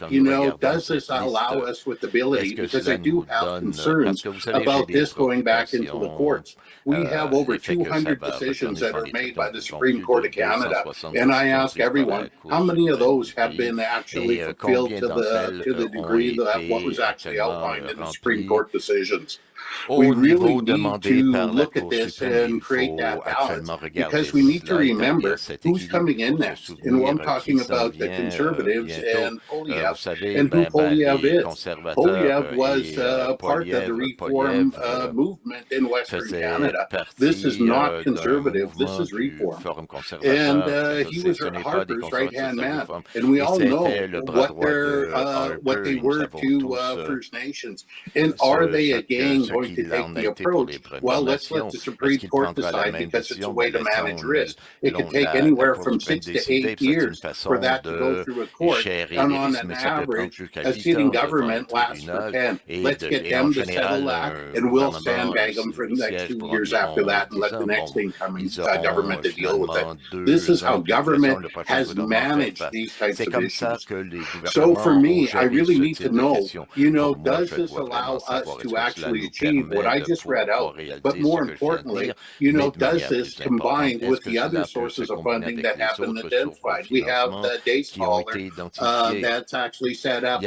does this allow us with the ability, because I do have concerns about this going back into the courts. We have over 200 decisions that are made by the Supreme Court of Canada, and I ask everyone, how many of those have been actually fulfilled to the degree that what was actually outlined in the Supreme Court decisions? We really need to look at this and create that balance, because we need to remember who's coming in next. And I'm talking about the Conservatives and Poilievre, and who Poilievre is. Poilievre was part of the Reform movement in Western Canada. This is not Conservative, this is Reform. And he was Harper's right-hand man. And we all know what they were to First Nations. And are they again going to take the approach, well, let's let the Supreme Court decide, because it's a way to manage risk. It can take anywhere from 6 to 8 years for that to go through a court, and on an average, a sitting government lasts for 10. Let's get them to settle that, and we'll sandbag them for the next 2 years after that, and let the next incoming government to deal with it. This is how government has managed these types of issues. So for me, I really need to know, does this allow us to actually achieve what I just read out, but more importantly, does this combined with the other sources of funding that have been identified? We have the day scholar that's actually set up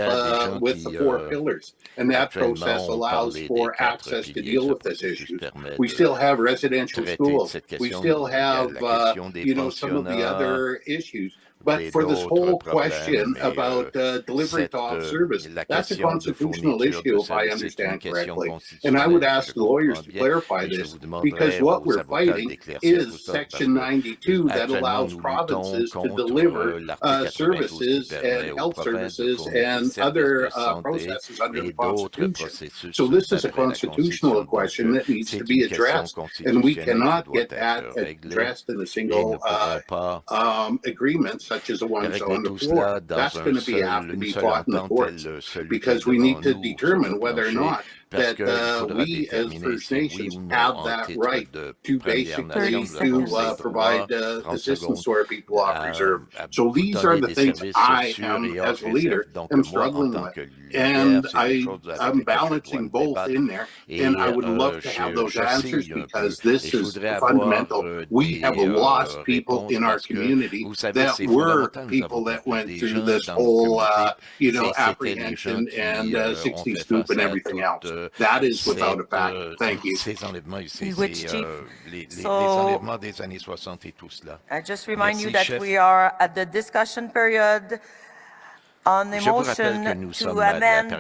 with the 4 pillars, and that process allows for access to deal with this issue. We still have residential schools. We still have, some of the other issues. But for this whole question about delivery to off service, that's a constitutional issue, if I understand correctly. And I would ask the lawyers to clarify this, because what we're fighting is Section 92 that allows provinces to deliver services and health services and other processes under the Constitution. So this is a constitutional question that needs to be addressed, and we cannot get that addressed in a single agreement, such as the ones on the floor. That's going to have to be fought in the courts, because we need to determine whether or not that we as First Nations have that right to basically to provide assistance to our people off reserve. So these are the things I am, as a leader, am struggling with. And I'm balancing both in there, and I would love to have those answers, because this is fundamental. We have lost people in our community that were people that went through this whole, apprehension and 60 scoop and everything else. That is without a fact. Thank you. Which, Chief? So, I just remind you that we are at the discussion period on the motion to amend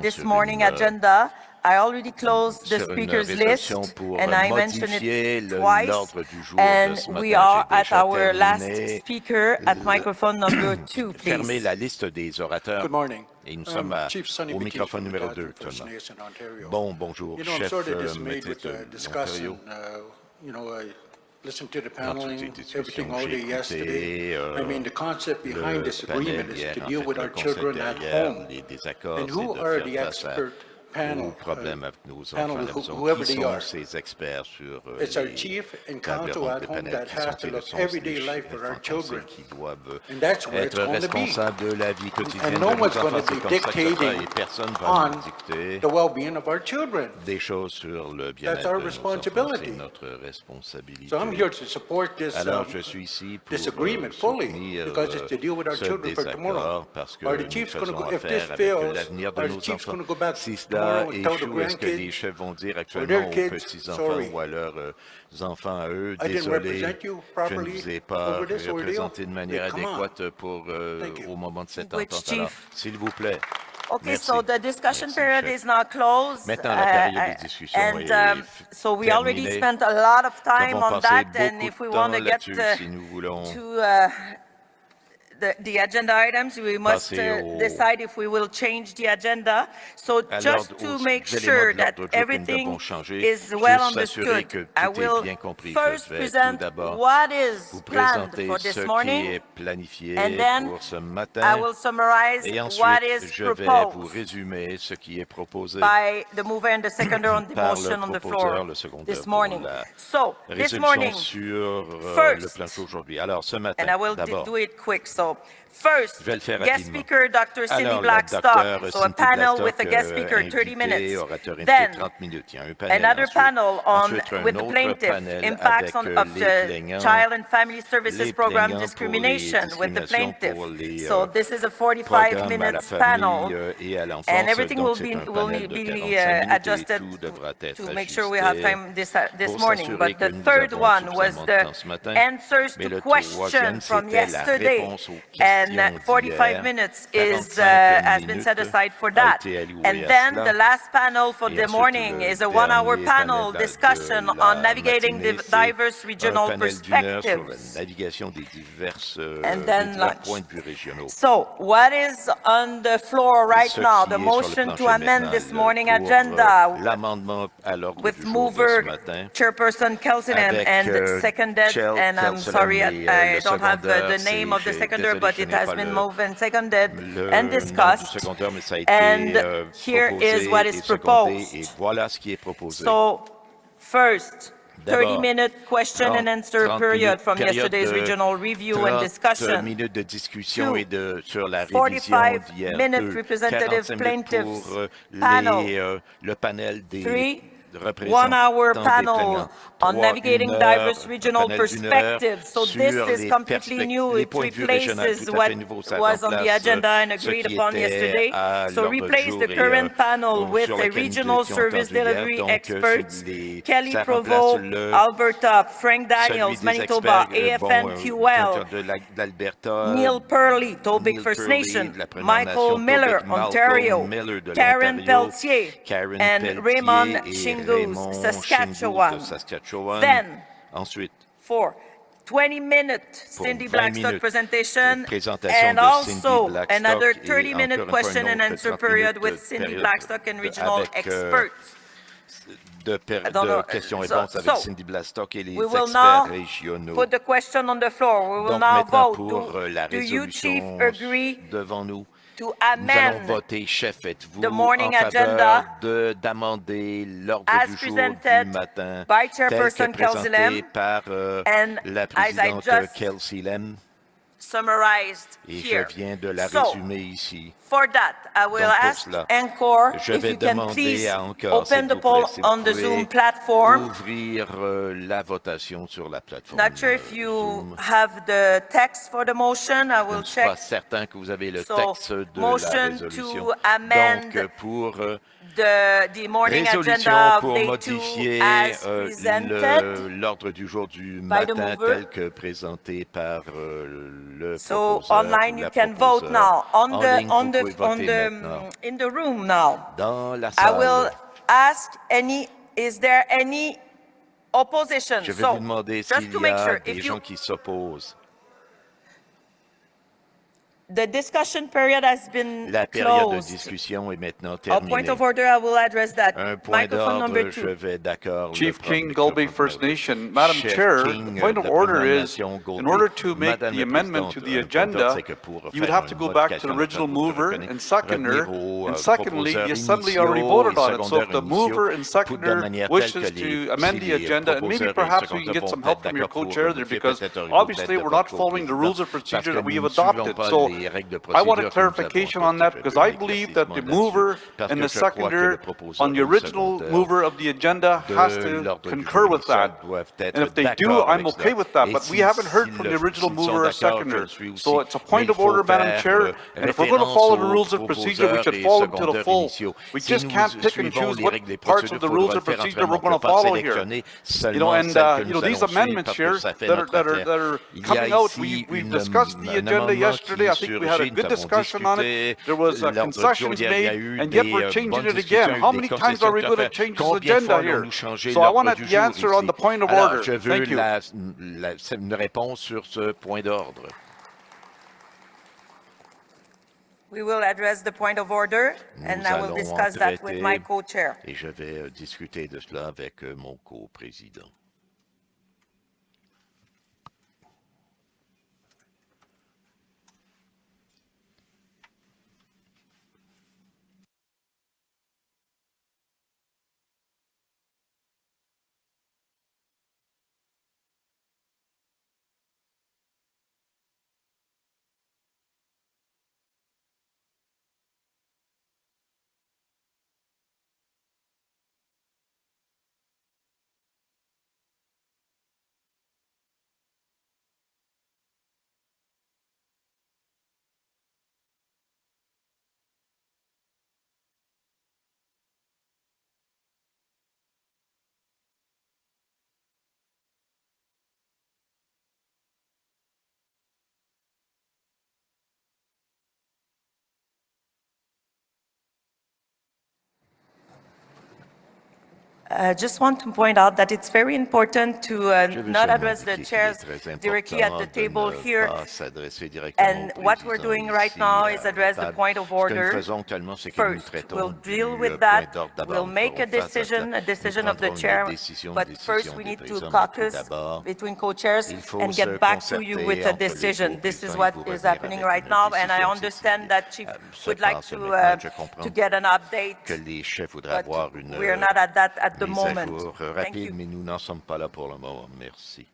this morning agenda. I already closed the speakers list, and I mentioned it twice, and we are at our last speaker at microphone number 2, please. Good morning. Et nous sommes Chief Sonny au microphone numéro 2 actuellement. Bon, bonjour, chef maître d'Ontario. I listened to the paneling, everything all day yesterday. I mean, the concept behind this agreement is to deal with our children at home. And who are the expert panel, whoever they are? It's our chief and council at home that has to look everyday life for our children. And that's where it's going to be. And no one's going to be dictating on the well-being of our children. That's our responsibility. So I'm here to support this agreement fully, because it's to deal with our children for tomorrow. Are the chiefs going to go, if this fails, are the chiefs going to go back tomorrow and tell the grandkids or their kids, sorry, I didn't represent you properly over this ordeal? Come on. Which, Chief? Okay, so the discussion period is now closed, and so we already spent a lot of time on that, and if we want to get to the agenda items. We must decide if we will change the agenda. So just to make sure that everything is well understood, I will first present what is planned for this morning, and then I will summarize what is proposed by the mover and the seconder on the motion on the floor this morning. So this morning, first, and I will do it quick. So first, guest speaker Dr. Cindy Blackstock, so a panel with a guest speaker, 30 minutes. Then another panel with the plaintiff, impacts of the Child and Family Services Program discrimination with the plaintiff. So this is a 45-minute panel, and everything will be adjusted to make sure we have time this morning. But the third one was the answers to questions from yesterday, and 45 minutes has been set aside for that. And then the last panel for the morning is a 1-hour panel discussion on navigating the diverse regional perspectives. And then lunch. So what is on the floor right now? The motion to amend this morning agenda with mover Chairperson Kelsinam and seconded, and I'm sorry I don't have the name of the seconder, but it has been moved and seconded and discussed, and here is what is proposed. So first, 30-minute question and answer period from yesterday's regional review and discussion. 45-minute representative plaintiffs panel. 3, 1-hour panel on navigating diverse regional perspectives. So this is completely new. It replaces what was on the agenda and agreed upon yesterday. So replace the current panel with the regional service delivery experts, Kelly Provo, Alberta, Frank Daniels, Manitoba, AFN QL, Neil Purley, Tobic First Nation, Michael Miller, Ontario, Karen Pelletier, and Raymond Shingus, Saskatchewan. Then, for 20-minute Cindy Blackstock presentation, and also another 30-minute question and answer period with Cindy Blackstock and regional experts. de questions-réponses avec Cindy Blackstock et les experts régionaux. Put the question on the floor. We will now vote. Do you, Chief, agree devant nous? To Nous allons amend voter, chef, êtes-vous the morning en agenda d'amender l'ordre as du jour presented du matin by tel Chairperson que présenté Kelsilem, par and la as I présidente just Kelsilem? summarized Et here. je viens de la So, résumer ici. for that, I will Donc, pour ask cela, Encore je if vais you can demander please à Encore, open s'il the vous poll plaît, si on vous the pouvez Zoom platform. ouvrir la votation sur la plateforme. Not sure if you Zoom. have the text for the motion. I Je will ne suis pas check. certain que vous avez le So, texte de la motion résolution. to amend Donc, pour the morning résolution agenda of pour day 2 modifier as presented. l'ordre du jour du by the matin mover. tel que présenté par le So proposeur, online ou you la can vote proposeur. now En ligne, vous pouvez voter maintenant. in the room now. Dans la I salle, will ask is there any opposition? je vais So vous demander just s'il to y make a sure, des if gens you qui s'opposent. the discussion period has been La période de closed. discussion est maintenant A terminée. point of order, I will address that. Un point Microphone d'ordre, number je 2. vais d'accord. Chief le King, prendre- Gulbey First Nation. Madam Chef Chair, King, the point of de la order Première is, Nation, Gulbey. in order to make Madame the la amendment to Présidente, the un point d'ordre, agenda, c'est que pour you would faire have to une go back to the modification, original vous mover reconnaissez, and seconder, revenir au, and secondly, the proposeurs Assembly already initiaux voted on it. So if the secondaires mover and initiaux, pour de seconder manière wishes telle que les- to amend si the les agenda, and maybe proposeurs et perhaps we can get secondeurs some vont help être from your d'accord pour co-chair there, modifier because peut-être une obviously lettre we're de not votre following the rules of parce procedure que that we nous have ne suivons adopted. pas So les règles de I want a procédure que nous avons clarification on that, adoptées. because Je veux I un believe that the éclaircissement mover là-dessus, parce and que the je crois que le seconder proposeur on the et le original secondeur mover of the agenda has de to l'ordre du concur jour with initial that. doivent être And if they do, d'accord I'm avec okay cela. with that, Et but we si- haven't heard s'ils from le- the original s'ils sont mover or d'accord, seconder. je suis aussi. So it's a Mais point il of faut order, Madam faire, Chair, and if we're going to référence follow the aux rules of procedure, we should proposeurs et follow them to the secondaires full. initiaux. We Si just nous can't pick and suivons choose les what règles des parts procédures, of the faudra rules le of faire procedure entièrement. we're On going ne to peut pas follow here. sélectionner You know, seulement and celles que you know, nous these allons suivre amendments parce here que ça fait that are, notre that are, affaire. that are Il y a coming out, ici we've une- discussed the un agenda amendement yesterday. I qui think we had a surgit. good Nous avons discussion on it. discuté There was l'ordre du jour. concessions Il y a made, eu and yet des we're changing bonnes it discussions, again. eu How des many times are we concessions going to à faire. change this Combien de fois agenda here? allons-nous changer So I want l'ordre du the jour answer on ici? the point of Alors, order. je veux Thank you. une réponse sur ce point d'ordre. We will address the point of order, and Nous I will allons en discuss that with my traiter co-chair. et je vais discuter de cela avec mon co-président. I just want to point out that it's very important to Je veux not seulement address the indiquer qu'il est chairs très directly at the important de table ne here. pas s'adresser directement And au what we're président doing right ici now à is la address the table. point of Ce que nous order. faisons actuellement, c'est que nous First, traitons we'll du deal with point that. d'ordre. D'abord, We'll nous make a ferons face à decision, cela. a Nous decision of the prendrons chair. une décision But first, we des need to présidents. Mais tout caucus d'abord, between co-chairs il faut and se get back to you with concerter a entre les decision. This is co-présidents et what vous is revenir happening avec right une now, and I décision. understand that Chief Se would like passe maintenant. Je to comprends get an update, que les chefs voudraient but avoir une we are not at that at the mise à moment. jour Thank rapide, you. mais nous n'en sommes pas là pour le moment. Merci.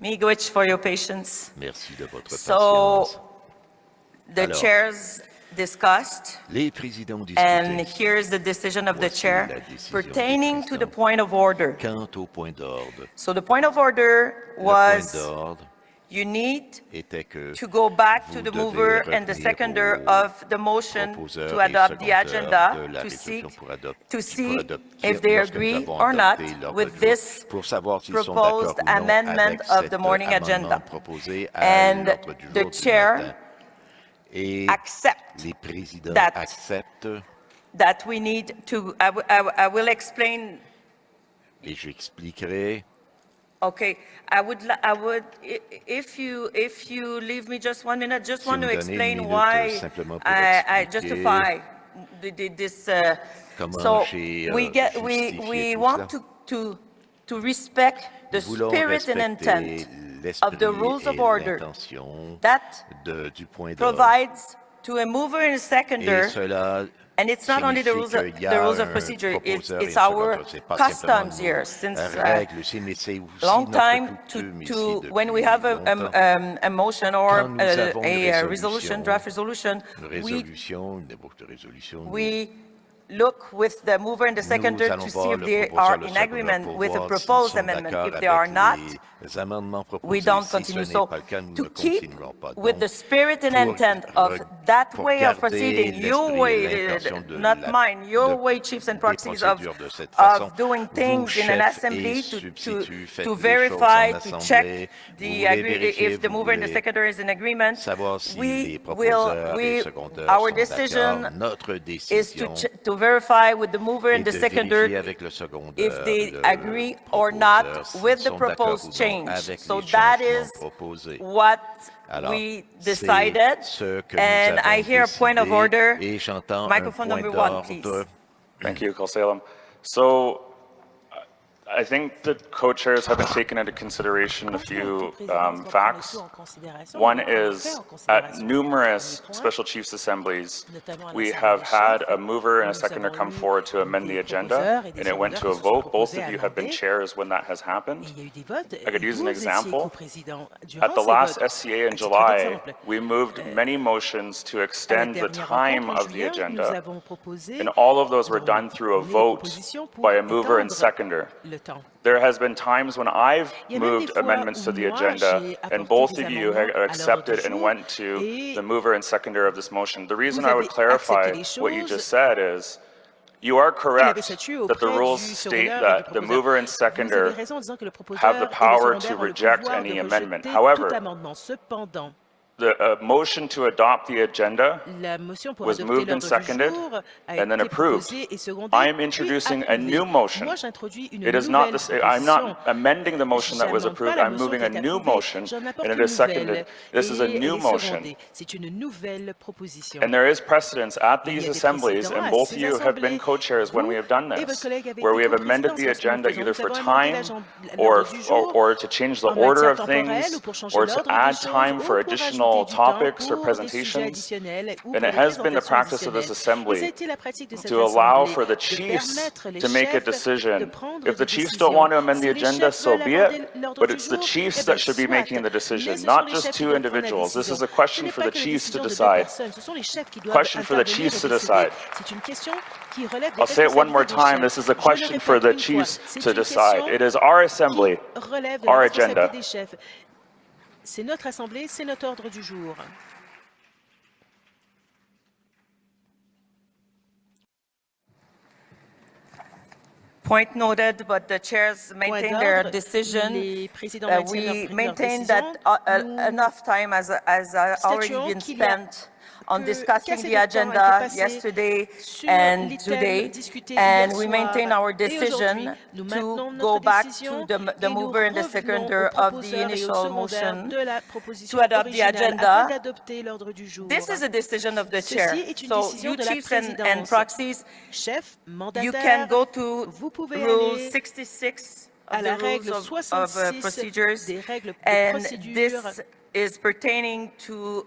Miigwech for your patience. Merci de votre So, patience. the Alors, chairs discussed, les présidents and discutaient. here's the decision of the Voici chair la décision pertaining des to the présidents. point of order. Quant au point d'ordre, So the point of order le point was d'ordre you need était que to go back vous to the devez mover and the revenir seconder au of the motion proposeur to et adopt the secondeur agenda de la to see résolution pour if adopter they lorsque nous agree avons or not adopté l'ordre with du jour, this pour savoir s'ils sont d'accord proposed ou non amendment avec of cet the morning amendement agenda. proposé à And l'ordre du the jour du chair matin. Et accept les présidents that- acceptent, that we need to, I will explain. et j'expliquerai. Okay, if you leave me just 1 minute, just Si want vous to me donnez une explain minute, why simplement pour I expliquer justify this. comment So j'ai we justifié tout want cela. to respect the Nous voulons spirit and respecter intent of the rules l'esprit of et order l'intention that du point d'ordre. provides to a mover and a Et seconder. cela And it's not only the rules signifie qu'il y a of un procedure, proposeur et it's un our secondeur. C'est pas simplement customs nos here since règles ici, mais c'est aussi long notre time coutume ici to depuis when we have longtemps. a motion or Quand nous avons une a resolution, draft resolution, une résolution, une évoque de résolution, we look with the mover and the seconder nous allons to see voir if le they proposeur, are le in secondeur agreement pour with the voir s'ils proposed sont amendment. d'accord If they are avec not, les amendements proposés. we don't Si continue. ce So n'est pas le cas, nous to ne keep continuerons pas. with the Donc, spirit and pour intent of that pour way of garder proceeding, your l'esprit et way, l'intention de not la- mine, your de- way, chiefs and des proxies, of procédures de cette façon, doing vous, things in an chefs assembly et substituts, faites to les verify, choses en to assemblée, check vous voulez vérifier, if the vous mover and the voulez seconder is in agreement. savoir si les We proposeurs et will, secondeurs our sont decision d'accord. Notre is décision to verify with the mover est and the de seconder vérifier avec le secondeur, if they le agree or not proposeur, s'ils with the sont d'accord proposed ou non change. avec So les that changements is proposés. what Alors, we c'est decided. ce que And nous avons I hear a point of décidé, order. et j'entends un Microphone point number one, please. d'ordre. Thank you, Salem. So I think the co-chairs have been taken into consideration a few facts. One is at numerous special chiefs assemblies, we have had a mover and a seconder come forward to amend the agenda, and it went to a vote. Both of you have been chairs when that has happened. I could use an example. At the last SCA in July, we moved many motions to extend the time of the agenda, and all of those were done through a vote by a mover and seconder. There has been times when I've moved amendments to the agenda, and both of you have accepted and went to the mover and seconder of this motion. The reason I would clarify what you just said is, you are correct that the rules state that the mover and seconder have the power to reject any amendment. However, the motion to adopt the agenda was moved and seconded and then approved. I am introducing a new motion. It is not this, I'm not amending the motion that was approved. I'm moving a new motion and it is seconded. This is a new motion. And there is precedence at these assemblies, and both of you have been co-chairs when we have done this, where we have amended the agenda either for time or to change the order of things or to add time for additional topics or presentations, and it has been the practice of this assembly to allow for the chiefs to make a decision. If the chiefs don't want to amend the agenda, so be it, but it's the chiefs that should be making the decision, not just two individuals. This is a question for the chiefs to decide. Question for the chiefs to decide. I'll say it one more time. This is a question for the chiefs to decide. It is our assembly, our agenda. C'est notre assemblée, c'est notre ordre du jour. Point noted, but the chairs maintain their decision. We maintain that enough time has already been spent on discussing the agenda yesterday and today, and we maintain our decision to go back to the mover and the seconder of the initial motion to adopt the agenda. This is a decision of the chair. So you chiefs and proxies, you can go to Rule 66 of the rules of procedures, and this is pertaining to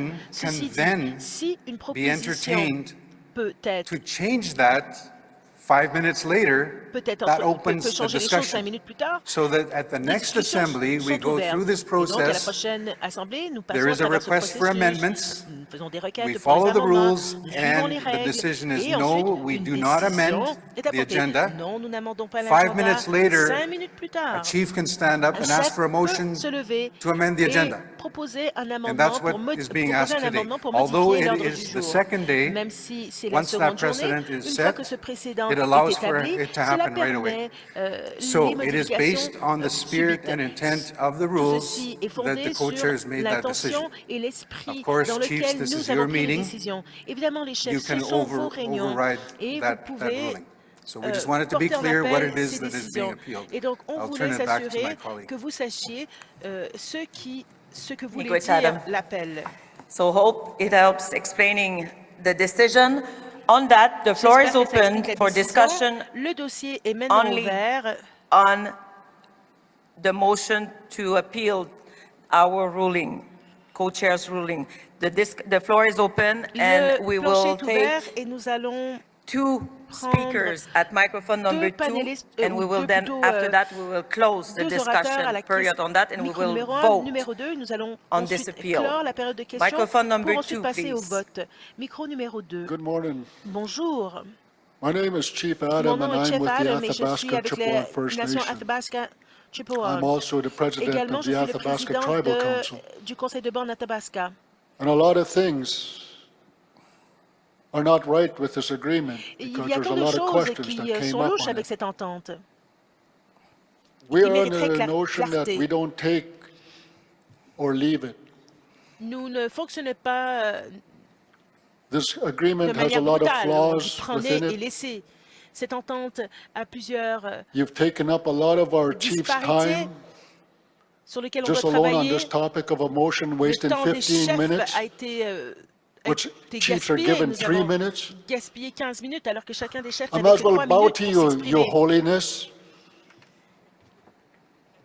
motion can Ceci then dit, si une be proposition entertained peut être to change that 5 minutes later, peut-être that peut opens the changer les choses 5 discussion. minutes plus tard. So that at the Les next discussions assembly, we sont go ouvertes. through this Et donc, à la process. prochaine assemblée, nous passons There à is a travers ce request for processus. amendments. Nous faisons des requêtes We pour les follow the amendements. rules, Nous suivons and les the règles. decision is Et no, ensuite, we une do not amend décision est the apportée. agenda. Non, nous n'amendons pas 5 l'agenda. minutes later, 5 minutes plus a tard, chief can stand up un and ask chef for a motion peut se lever to amend the et agenda. proposer un And amendement that's pour, what is being proposer asked un today. amendement pour Although modifier it l'ordre du is the jour. second day, Même si c'est la once that seconde journée, precedent is une fois set, que ce précédent it est allows for établi, it to cela happen right away. permet So les it is modifications based on the spirit subites. and intent of the Tout rules ceci est that fondé the sur co-chairs made that decision. l'intention et l'esprit Of course, dans chiefs, lequel this nous is avons your pris les meeting. décisions. Évidemment, les chefs, You ce can sont vos réunions override et that vous pouvez ruling. So we just wanted to be porter en clear what appel it is ces that is being décisions. appealed. Et donc, on I'll voulait turn it back to my s'assurer colleague. que vous sachiez ce que voulait Miigwech dire Adam. l'appel. So hope it helps explaining the decision. On that, the floor is J'espère que ça open explique la for décision. discussion Le dossier est maintenant only ouvert on the motion to appeal our ruling, co-chair's ruling. The floor is open and we Le plancher will est ouvert take et nous allons 2 speakers at microphone number 2, panélistes, and we will deux then, plutôt, after that, we will close the 2 orateurs à discussion la period on that, and we micro will numéro 1, vote. numéro 2. Nous allons on this ensuite appeal. clore la période de questions Microphone number pour ensuite 2, passer au please. vote. Micro numéro 2. Good morning. Bonjour. My name is Chief Mon Adam, nom and est I'm Chef with the Adam et je suis Athabasca avec Chippewa la First nation Nation. Athabasca Chippewa. I'm also the president Également, of je the suis le Athabasca président Tribal Council. du conseil de borne Athabasca. And a lot of things are not right with this agreement Il because y a there's a tant de lot of choses questions qui that came sont up louches on avec it. cette entente. We are mériterait under the notion that clarté. we don't take or leave it. Nous ne fonctionnons pas This de agreement has a manière lot of brutale. Vous flaws prenez within et it. laissez. Cette entente a plusieurs You've taken up a lot of our chief's disparités time sur lesquelles on just doit alone on travailler. this topic of a motion, Le wasting temps des 15 chefs minutes, a été which été chiefs are gaspillé. given Nous 3 avons minutes. gaspillé 15 minutes alors que chacun des chefs I n'avait might que as well 3 bow minutes to pour you, s'exprimer. Your Holiness,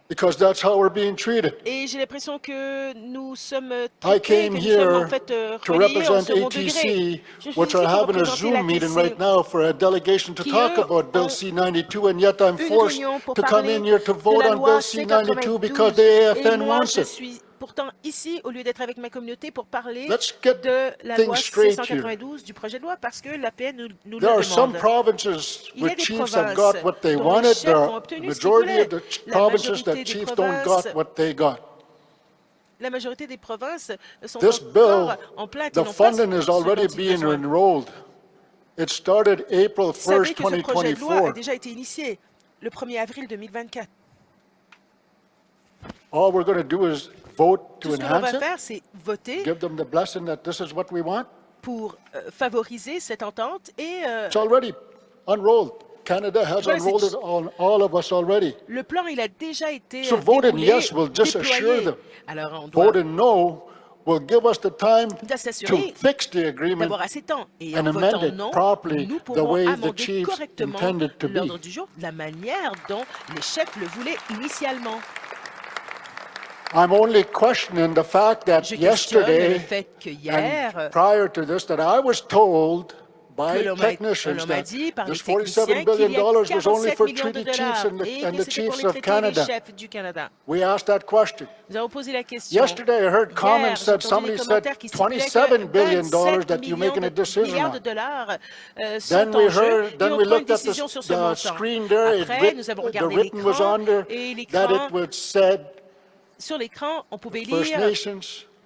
because that's how we're being treated. Et j'ai l'impression que nous sommes I traités, came que nous sommes en here fait to reliés au represent second degré. ATC, Je suis which ici are pour having a représenter Zoom meeting right l'ATC, now for a delegation to qui, talk eux, about Bill ont C-92, and yet I'm une forced réunion pour to come parler in here to de vote la on loi Bill C-92 because C-92. the Et AFN moi, wants je it. suis pourtant ici au lieu d'être avec ma communauté pour parler Let's get de la things loi straight here. C-192 du projet de loi parce que l'APN nous There le are some demande. provinces Il y a where des chiefs have provinces got what they dont les wanted. chefs There ont are obtenu ce qu'ils majority of voulaient. the La provinces majorité that des chiefs don't provinces got what they got. La majorité des provinces sont This encore bill, en plainte et the n'ont pas funding is ce dont already ils being besoin. enrolled. It started April Vous savez 1st, que ce projet de loi a 2024. déjà été initié le 1er avril 2024. All we're going to do is vote to Tout ce que l'on enhance va it, faire, c'est voter give them the blessing that this is what we want. pour favoriser cette entente et It's already unrolled. Canada has Voilà, c'est- unrolled it on all of us already. le plan, il a déjà été So voting déroulé, yes will just assure déployé. them. Alors, on doit Voting no will give us the time s'assurer to fix the agreement d'avoir assez de temps. Et en and amend votant it non, properly nous the pourrons way the amender chiefs correctement intended to be. l'ordre du jour de la manière dont les chefs le voulaient initialement. I'm only questioning the fact that Je questionne le yesterday fait que hier, and prior to this that I was told by que l'on m'a technicians that dit par les this techniciens $47 qu'il billion y a was only 47 for millions de treaty chiefs dollars and et the que c'était pour chiefs les of traités des Canada. chefs du Canada. We asked that question. Nous avons posé la question. Yesterday I heard Hier, comments j'ai that entendu somebody des said commentaires qui stipulaient que $27 billion 27 that you're making a decision milliards de on. dollars sont Then en we jeu heard, et then on we prend une looked at décision sur ce the montant. screen there. Après, nous avons The regardé written was l'écran under et that l'écran, it was said sur l'écran, on pouvait First lire Nations,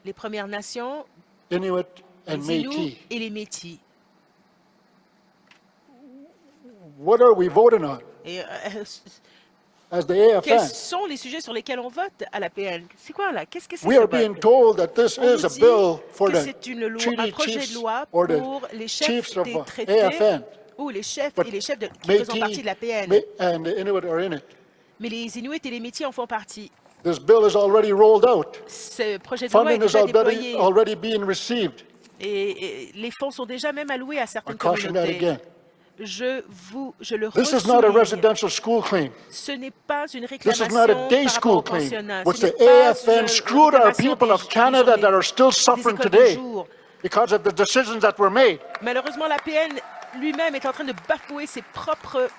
les Premières Nations, Inuit, and les Inuits Métis. et les Métis. What are we voting on Et, as the quels AFN? sont les sujets sur lesquels on vote à l'APN? C'est quoi là? Qu'est-ce que c'est We ce are vote? being told that this On is nous a dit bill for que the c'est une loi, un treaty projet chiefs de loi or the pour les chefs chiefs of des traités AFN. ou les chefs But et les chefs qui faisant partie de l'APN. and the Inuit are in it. Mais les Inuits et les Métis en font partie. This bill is already rolled out. Ce projet de loi est Funding is déjà déployé already being received. et les fonds sont déjà même alloués à I certaines caution that communautés. again. Je le This is not a ressouligne. residential school claim. Ce n'est pas une This is réclamation not a day par school rapport au claim, pensionnat. which Ce n'est the pas AFN une screwed our réclamation people of des Canada journées- that are still des suffering écoles de today jour. because of the decisions that were made. Malheureusement, l'APN lui-même est en train de bafouer ses propres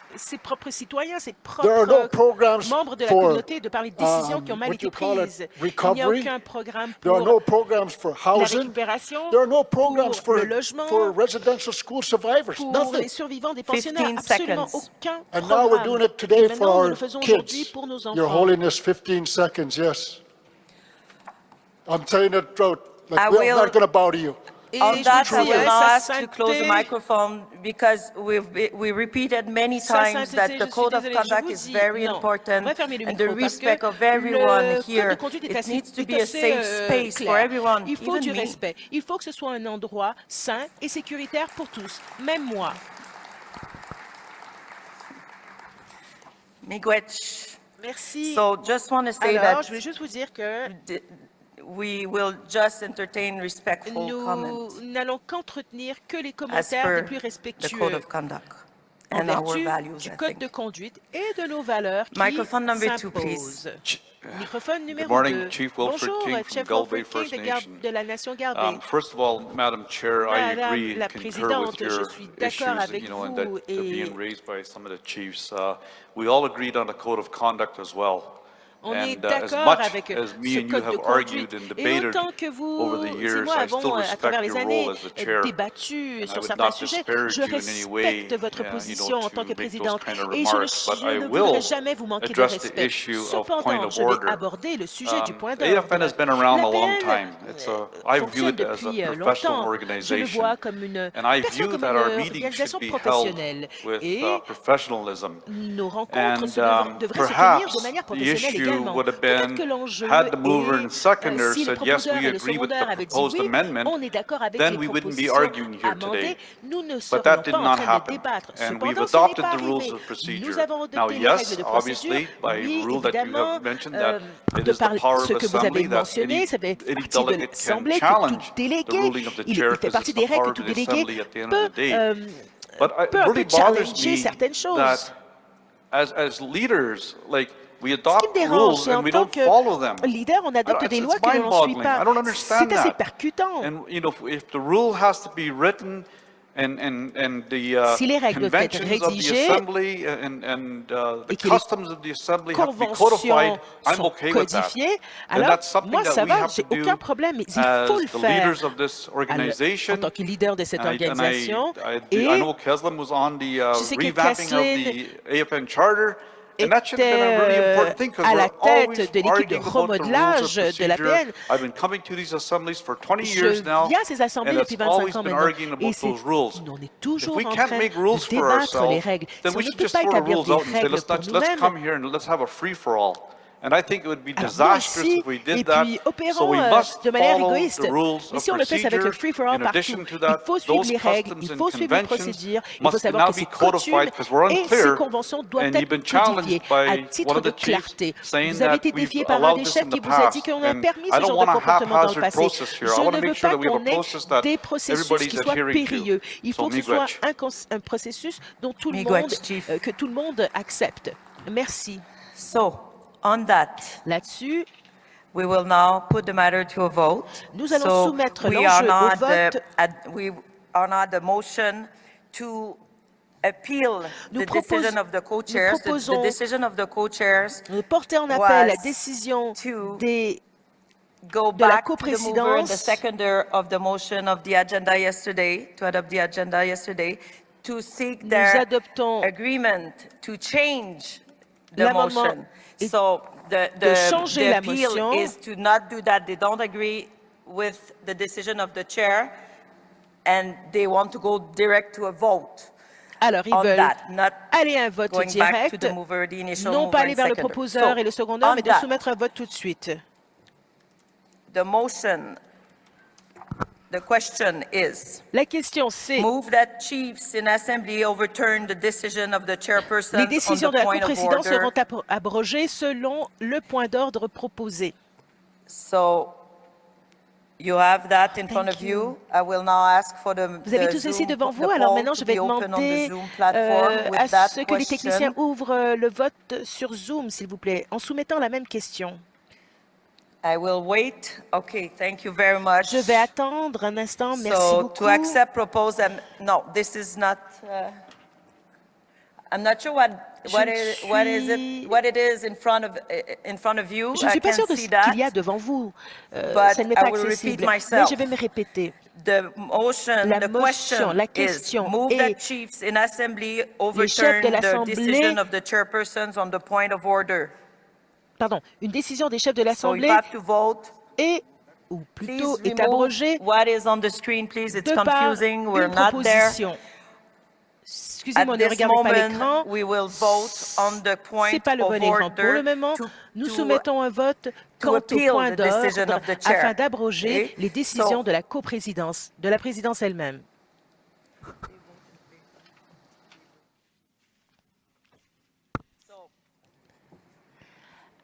citoyens, ses There are no propres programs membres de la for, communauté de par les décisions qui ont mal what été you call it, prises. Il n'y a recovery. aucun programme There are pour no programs for la housing. récupération, There are no programs pour le for logement, residential school survivors. pour Nothing. les survivants des pensionnats. 15 Absolument seconds. aucun And now we're doing programme. it today Et for maintenant, nous our le faisons aujourd'hui kids. pour nos Your enfants. Holiness, 15 seconds, yes. I'm telling it out. Like, I we're will- not going to bow to you. Et On je that, vous I dis, will now sa ask to close the sainteté, microphone because we repeated many Sa times sainteté, that je the suis code of désolée, je conduct vous is dis, very non. important On va fermer le and the micro parce respect que of everyone le code here. de conduite est It assez, needs to est be a assez, safe space for clair. everyone, Il faut even du me. respect. Il faut que ce soit un endroit sain et sécuritaire pour tous, même moi. Miigwech. Merci. So just want to say Alors, that je voulais juste vous dire que we will just entertain respectful comments nous n'allons qu'entretenir que les as commentaires per des plus the code respectueux of conduct en and our vertu values, du I code think. de conduite et de nos valeurs qui Microphone number 2, please. s'imposent. Microphone numéro morning, 2. Chief Wilfred Bonjour, King from Chef Galway Wilfred King First de, Nation. de la nation Garbey. First of all, Madam Chair, I Madame agree, la concur with Présidente, je your suis issues, d'accord avec and that vous are et being raised by some of the chiefs. We all agreed on a code of conduct as well. on est And as d'accord much avec as me ce and you code de have argued conduite. and Et debated autant que over the vous et years, moi I avons, still à travers respect les your années, role as the chair. débattu And I sur would certains not sujets, disparage je you in any way, respecte votre to position en tant que make those présidente kind of et je remarks, but I ne will voudrais jamais vous manquer de address the respect. issue of point Cependant, of je vais order. aborder le sujet du point d'ordre. AFN has been around a long L'APN time. I view fonctionne it as a depuis professional longtemps. Je le organization. vois comme une And I personne view comme that une our meetings organisation should be held professionnelle with et professionalism. nos rencontres And devraient se tenir de perhaps manière the professionnelle issue également. would have Peut-être been, que l'enjeu had the mover and est, seconder si le said, yes, proposeur we et le agree with the secondeur avaient dit proposed oui, amendment, on est d'accord avec then les we wouldn't be propositions arguing here amendées, today. nous ne But serions that did pas en not train de happen. débattre. And we've Cependant, ce n'est adopted pas the rules arrivé. of procedure. Nous avons Now, adopté les yes, règles de procédure. obviously, by Oui, rule that you évidemment, have mentioned, that it de is par the power ce of que vous assembly avez that mentionné, ça fait any partie de delegate can l'Assemblée que tout challenge the délégué, ruling of the il chair fait because partie it's des the règles power que of tout the délégué assembly at the end peut, of the day. But it peut un really peu bothers challenger me certaines choses. that as leaders, like, we Ce qui adopt me dérange, rules c'est en and we tant don't que follow them. leader, on adopte des It's lois que l'on ne suit mind-boggling. pas. I don't understand C'est assez that. percutant. And if the rule has to be written and the Si les règles doivent être conventions of the rédigées assembly and the et que les customs of the assembly have to be conventions codified, I'm sont okay with that. codifiées, And alors that's something moi that ça we va, have j'ai to do aucun problème, mais il faut as le the faire leaders of this organization. en tant que leader de cette And organisation. I Et know Keslam was on the je sais que revamping of Kesslin the AFN charter. And that should have been a really important thing because à la we're always tête de l'équipe de arguing about the rules remodelage of de l'APN. procedure. I've been coming to these assemblies for 20 Je years now, viens à ces assemblées and depuis it's 25 always ans been maintenant. arguing Et about those rules. on est If toujours we en can't train make rules de for débattre les ourselves, règles. then Si on we ne should peut just pas throw the établir rules des out and say, règles pour let's come nous-mêmes, here and let's have a free-for-all. And I think it would be alors moi disastrous aussi, if we et did that. puis So opérons we must de manière follow égoïste. the rules Mais of si on le fait avec le procedure. free-for-all In partout, addition to il that, faut suivre those les règles, customs il and faut suivre les conventions procédures, il faut must savoir now que be ces coutumes codified because we're et ces unclear. conventions doivent And you've être been codifiées challenged by à one titre of de the chiefs clarté. saying Vous avez that été we've défié par un allowed des this chefs in qui the vous a dit past. qu'on a And permis I ce don't genre de want a comportement dans le haphazard passé. process here. I Je want ne to veux make sure pas that we have a qu'on ait process that des processus everybody's qui soient adhering to. périlleux. Il So faut que ce soit miigwech. un processus dont tout le Miigwech, monde, Chief. que tout le monde accepte. Merci. So, on that, Là-dessus, we will now put the matter to a vote. nous allons So soumettre we are l'enjeu au not vote. we are not the motion to appeal Nous the decision of the co-chairs. The proposons decision of the co-chairs de porter en appel la was décision to des go de la back to the mover and the coprésidence seconder of the motion of the agenda yesterday, to adopt the agenda yesterday, to seek Nous their adoptons agreement to change the l'amendement motion. et So de the changer la appeal motion. is to not do that. They don't agree with the decision of the chair, and they want to go direct to a vote. Alors, ils on veulent that, not aller à un vote going back to direct, the mover, the initial non mover pas aller and vers le seconder. proposeur So, et le secondeur, on mais de that, soumettre un vote tout de suite. the motion, the question is, La question, c'est move that chiefs in assembly overturn the decision of the chairperson les on décisions the de la point of coprésidence seront order. abrogées selon le point d'ordre proposé. So you have that in front of you. I will now ask for the Vous avez the tout ceci Zoom- devant the vous, alors poll maintenant to je vais be open on the demander Zoom platform with à that ce que les techniciens question. ouvrent le vote sur Zoom, s'il vous plaît, en soumettant la même question. I will wait. Okay, thank you very much. Je vais attendre un instant. Merci So beaucoup. to accept propose, no, this is not. I'm not sure what it is in front of you. Je ne I suis pas can sûre de see ce qu'il y a that. devant vous. But Ça ne m'est I pas will repeat accessible. Mais myself. je vais me répéter. The motion, La the motion, question la is question move est that chiefs in assembly les chefs de overturn the l'Assemblée, decision of the chairpersons on the point of order. pardon, une décision des chefs de So you l'Assemblée have to vote. est, ou plutôt Please est remove abrogée what is on the screen, please. It's de par confusing. We're une not there. proposition. Excusez-moi, At ne this regardez pas moment, l'écran. we will vote on the Ce point n'est pas le of bon écran. Pour le order moment, nous to soumettons un vote quant au appeal point the decision d'ordre of the chair. afin d'abroger Okay? les décisions So- de la coprésidence, de la présidence elle-même.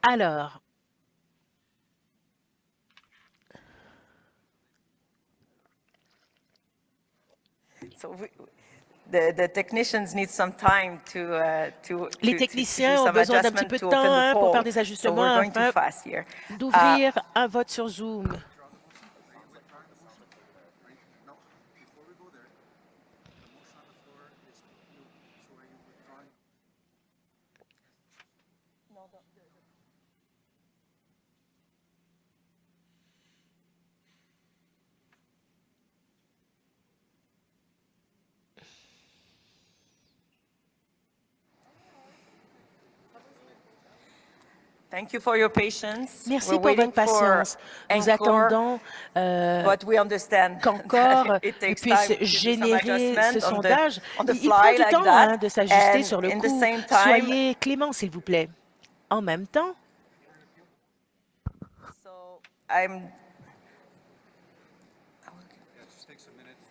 Alors, So the technicians need some time les techniciens ont besoin d'un petit peu de temps pour faire des ajustements afin d'ouvrir un vote sur Zoom. Thank you for your patience. Merci We're pour waiting votre patience. for Nous encore, attendons but we understand qu'encore that it takes puisse time to do some générer ce adjustment sondage. on the Il prend fly du like temps that. de s'ajuster And sur le in the coup. same time, Soyez clément, s'il vous plaît. En même temps,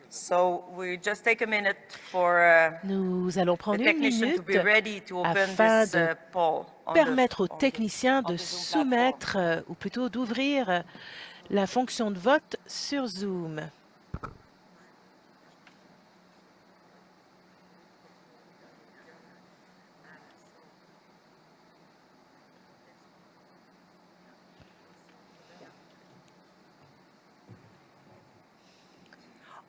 So we just take a minute for nous allons the prendre une technician to minute be ready to open afin this de poll on permettre aux the techniciens de Zoom platform. soumettre, ou plutôt d'ouvrir la fonction de vote sur Zoom.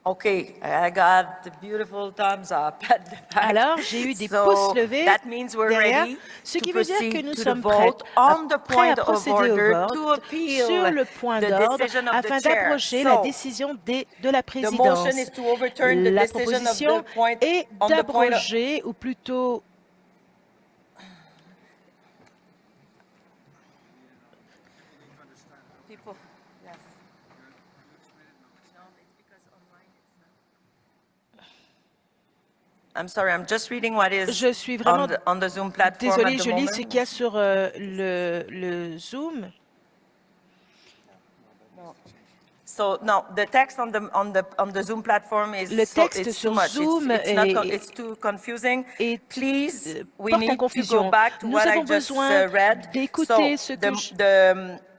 Okay, I got the beautiful thumbs up at the back. Alors, j'ai eu des So pouces levés that means we're derrière, ready ce to qui veut dire que proceed nous to the sommes prêts vote on the prêts à point of procéder au order to vote appeal sur le point the d'ordre decision of afin the chair. d'abroger la So décision de la the motion présidence. is to overturn the La decision of proposition the point est on the point of d'abroger, ou plutôt people. Yes. I'm sorry, I'm just reading what is je suis vraiment on the Zoom platform désolée, at the je lis moment. ce qu'il y a sur le Zoom. So no, the text on the Zoom platform is Le texte it's sur too much. Zoom It's too confusing. Please, we porte en need to confusion. go back to Nous what I avons just besoin read. d'écouter So ce que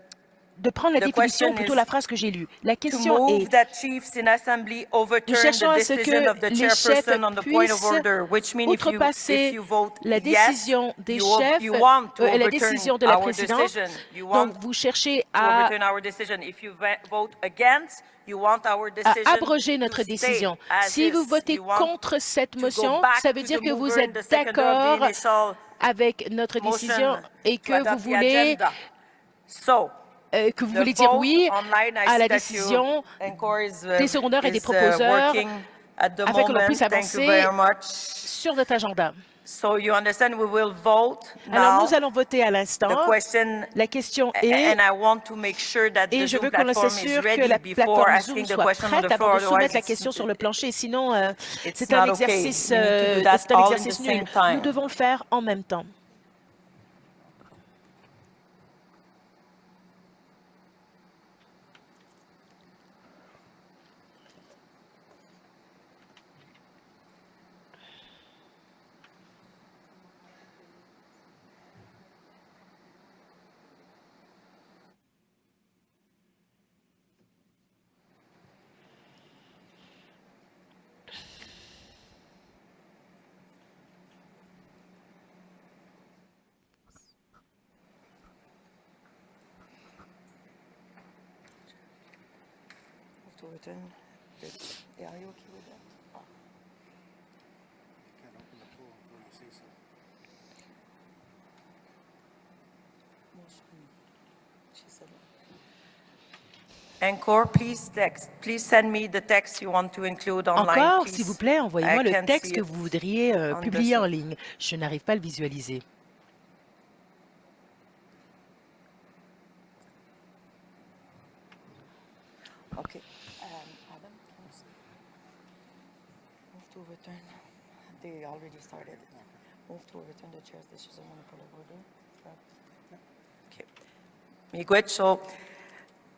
de prendre la the définition, question ou plutôt is la phrase que j'ai lue. La to question move est, that chiefs in assembly nous overturn cherchons the à ce decision of que the les chefs chairperson on the point of puissent order, which means if outrepasser you vote la yes, décision des chefs, you want to la overturn décision de la our présidence. decision. You want Donc, vous cherchez to à overturn our decision. If you vote against, you want our decision abroger notre to stay décision. as Si vous is. votez You want contre cette to go motion, back ça veut to dire the que vous mover and êtes the seconder of the d'accord initial avec notre décision motion et to que adopt vous the voulez agenda. So, que vous the voulez dire vote oui online, I à see la that décision des secondaires et des is proposeurs working at the afin que l'on moment. puisse Thank you avancer very much. sur notre agenda. So you understand, we will vote Alors, now. nous allons voter à l'instant. The question, La question est, and I want to make sure that et the je Zoom veux qu'on platform is s'assure que ready la before plateforme asking Zoom the soit question on the prête floor. avant de soumettre la Otherwise, question sur le plancher. Sinon, it's c'est un not okay. exercice, We need to do that c'est un all in the exercice same nul. time. Nous devons le faire en même temps. to return. Are you okay with that? Encore, please send me the text you want to include online, Encore, please. s'il vous plaît, envoyez-moi I le can't texte see que it vous voudriez on the publier en Zoom. ligne. Je n'arrive pas à le visualiser. Okay. Adam, move to overturn. They already started. Move to overturn the chair's decision on the point of order. Okay. Miigwech, so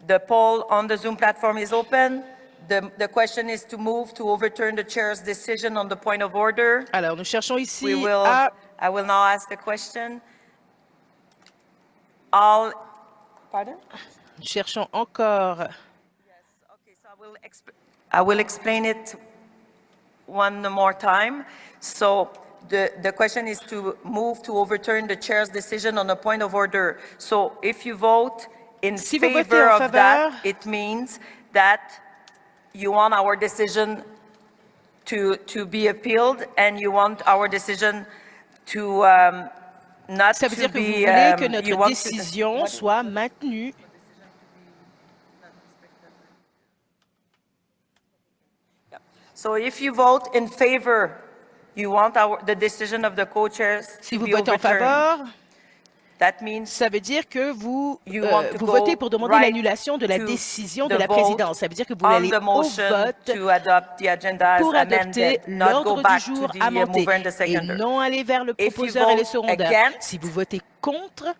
the poll on the Zoom platform is open. The question is to move to overturn the chair's decision on the point of order. Alors, nous cherchons ici I will now ask the question. All, pardon? Nous cherchons encore. Okay, so I will explain it one more time. So the question is to move to overturn the chair's decision on a point of order. So if you vote in Si vous votez favor en of that, it means that you want our decision to be appealed and you want our decision to not Ça veut to dire que vous be, voulez que you notre want décision soit maintenue. So if you vote in favor, you want the decision of the co-chairs Si to vous be votez en overturned. faveur, That means ça veut dire que vous want to go votez pour demander right l'annulation de la to décision the de la vote présidence. Ça veut dire que vous on allez the au motion vote to adopt the agenda as pour adopter amended, not go l'ordre du back jour to the amendé mover and the et seconder. non aller vers le If you proposeur et le vote secondeur. against, Si vous votez contre,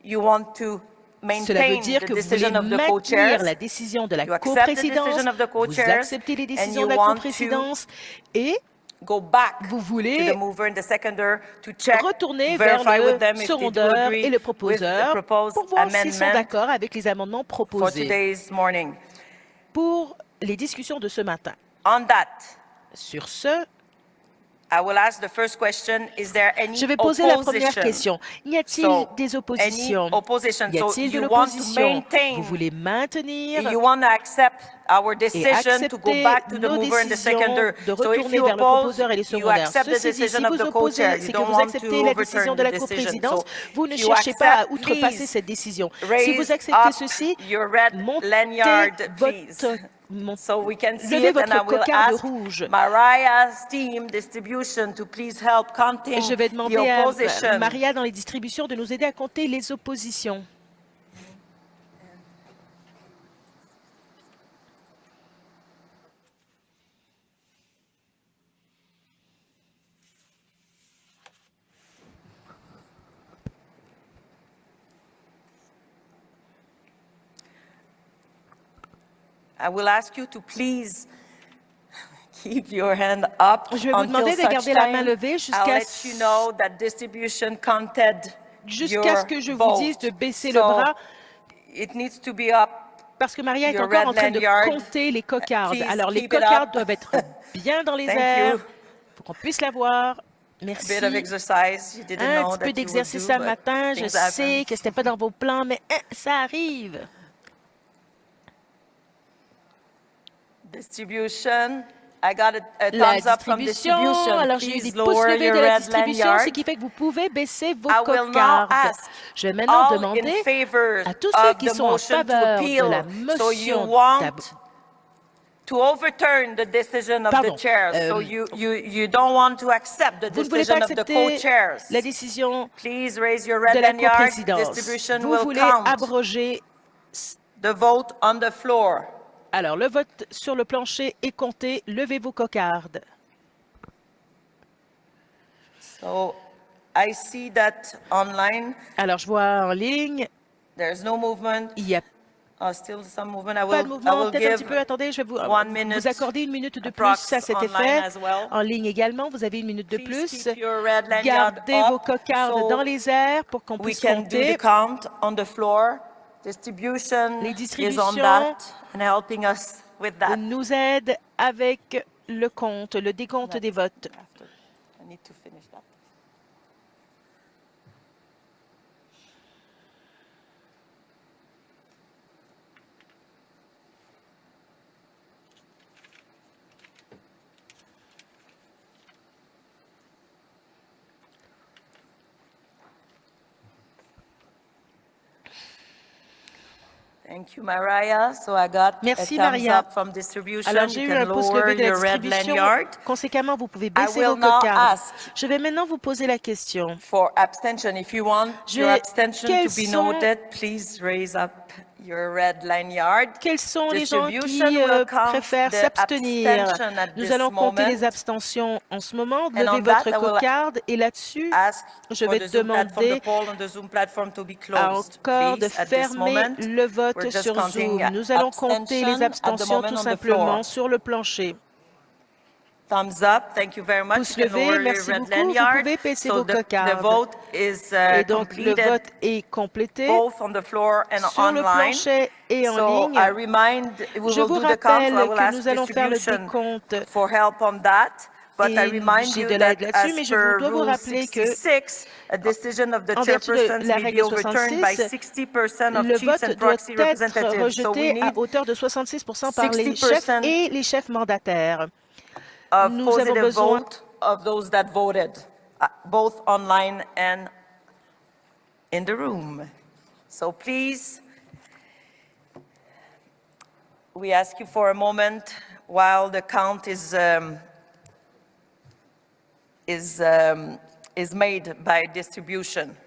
you want to cela veut maintain dire the que vous voulez decision of the maintenir co-chairs, la décision de la you accept the coprésidence, decision of the vous co-chairs, acceptez les and décisions you de la want coprésidence et go back vous to voulez the mover and the seconder to check, retourner to vers verify le with them if they do secondeur agree et le with the proposeur proposed pour voir s'ils sont amendment d'accord avec les amendements for proposés today's morning. pour les discussions de ce matin. On that, Sur ce, I will ask the first question, is there any je vais poser la première opposition? question. Y a-t-il So, des oppositions? any opposition? Y a-t-il de So you want to l'opposition? maintain, Vous voulez maintenir you want to accept our et decision to go accepter back to the nos mover and the décisions seconder. de So if retourner you vers le oppose, proposeur et les you secondaires. accept the Ceci dit, decision si of vous the opposez, co-chair. c'est You que don't vous want acceptez to la décision overturn de the la decision. coprésidence. So Vous ne if you cherchez pas à accept, outrepasser please cette décision. Si raise vous acceptez up ceci, your red montez lanyard, please. So we can see levez it, and I votre will cocarde ask rouge. Mariah's team distribution to please help counting Je vais the demander à opposition. Maria dans les distributions de nous aider à compter les oppositions. I will ask you to please keep your hand up Je vais vous until demander de such garder la main time. levée I'll jusqu'à let you know that distribution counted jusqu'à ce que je vous your dise de vote. baisser le So, bras, it needs to be up. parce que Maria est Your encore red en train de lanyard. compter les cocardes. Please Alors, les keep it cocardes up. doivent être bien dans les Thank airs you. pour qu'on puisse la voir. A Merci. bit of exercise. You didn't Un know petit peu that you would d'exercice do, ce but matin. Je things sais happen. que ce n'était pas dans vos plans, mais ça arrive. Distribution. I got a La thumbs up from distribution, distribution. alors j'ai eu des Please pouces lower levés your de la red distribution, lanyard. ce qui fait que vous pouvez baisser vos I will now cocardes. ask Je vais maintenant all demander in favor à tous ceux of qui the sont en motion to faveur de la appeal. So you motion want to overturn the decision of Pardon, the chairs. So you don't want to accept the vous ne voulez pas decision of the accepter co-chairs. la décision Please raise your de red la lanyard. coprésidence. Distribution Vous will voulez count abroger. the vote on the floor. Alors, le vote sur le plancher est compté. Levez vos cocardes. So I see that online. Alors, je vois en ligne, There's no movement. il n'y a Still some movement. pas de I mouvement. will Peut-être un petit give peu. Attendez, je vais vous minute accorder une minute de plus approx à cet online effet. as well. En ligne également, vous avez une minute de Please plus. keep your red lanyard Gardez up vos cocardes so dans les airs pour qu'on we puisse can do compter. the count on the floor. Distribution Les is on distributions that and helping us with that. nous aident avec le compte, le décompte des votes. I need to finish that. Thank you, Mariah. So I got Merci, a thumbs Maria. up from distribution. Alors, You j'ai eu can un pouce lower levé de la your red distribution. lanyard. Conséquemment, vous pouvez I baisser will vos now cocardes. ask Je vais maintenant vous poser la question. for abstention. If you want your abstention to be noted, please raise up your red lanyard. Quels sont les gens qui Distribution will count préfèrent the s'abstenir? abstention at Nous this allons compter moment. les abstentions en ce moment. And Levez on that, votre I will cocarde et là-dessus, Ask je for vais the Zoom platform, demander the poll on the Zoom platform to be closed. encore de Please, at this fermer moment, le vote we're just sur counting Zoom. Nous allons compter les abstention at the abstentions moment tout on the simplement floor. sur le plancher. Thumbs up. Thank you very much. Pouce You can levé, lower your merci red beaucoup. Vous lanyard. pouvez baisser So vos the cocardes. vote is Et donc, le completed vote est complété both on the floor and sur le online. plancher et en So ligne. I remind, we Je will vous do the count. So I rappelle will que ask nous allons faire le distribution décompte for help on that. But I et remind j'ai you de that l'aide là-dessus, as mais je per dois vous Rule rappeler que 66, a decision of the en vertu de chairpersons la may be règle overturned by 66, 60% of le chiefs vote and doit proxy être representatives. So we rejeté à need hauteur de 66% par les chefs 60% et les chefs mandataires. of Nous avons positive besoin vote of those that voted, both online and in the room. So please, we ask you for a moment while the count is made by distribution.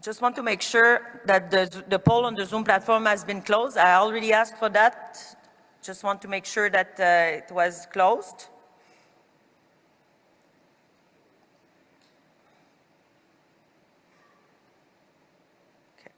Just want to make sure that the poll on the Zoom platform has been closed. I already asked for that. Just want to make sure that it was closed. Okay.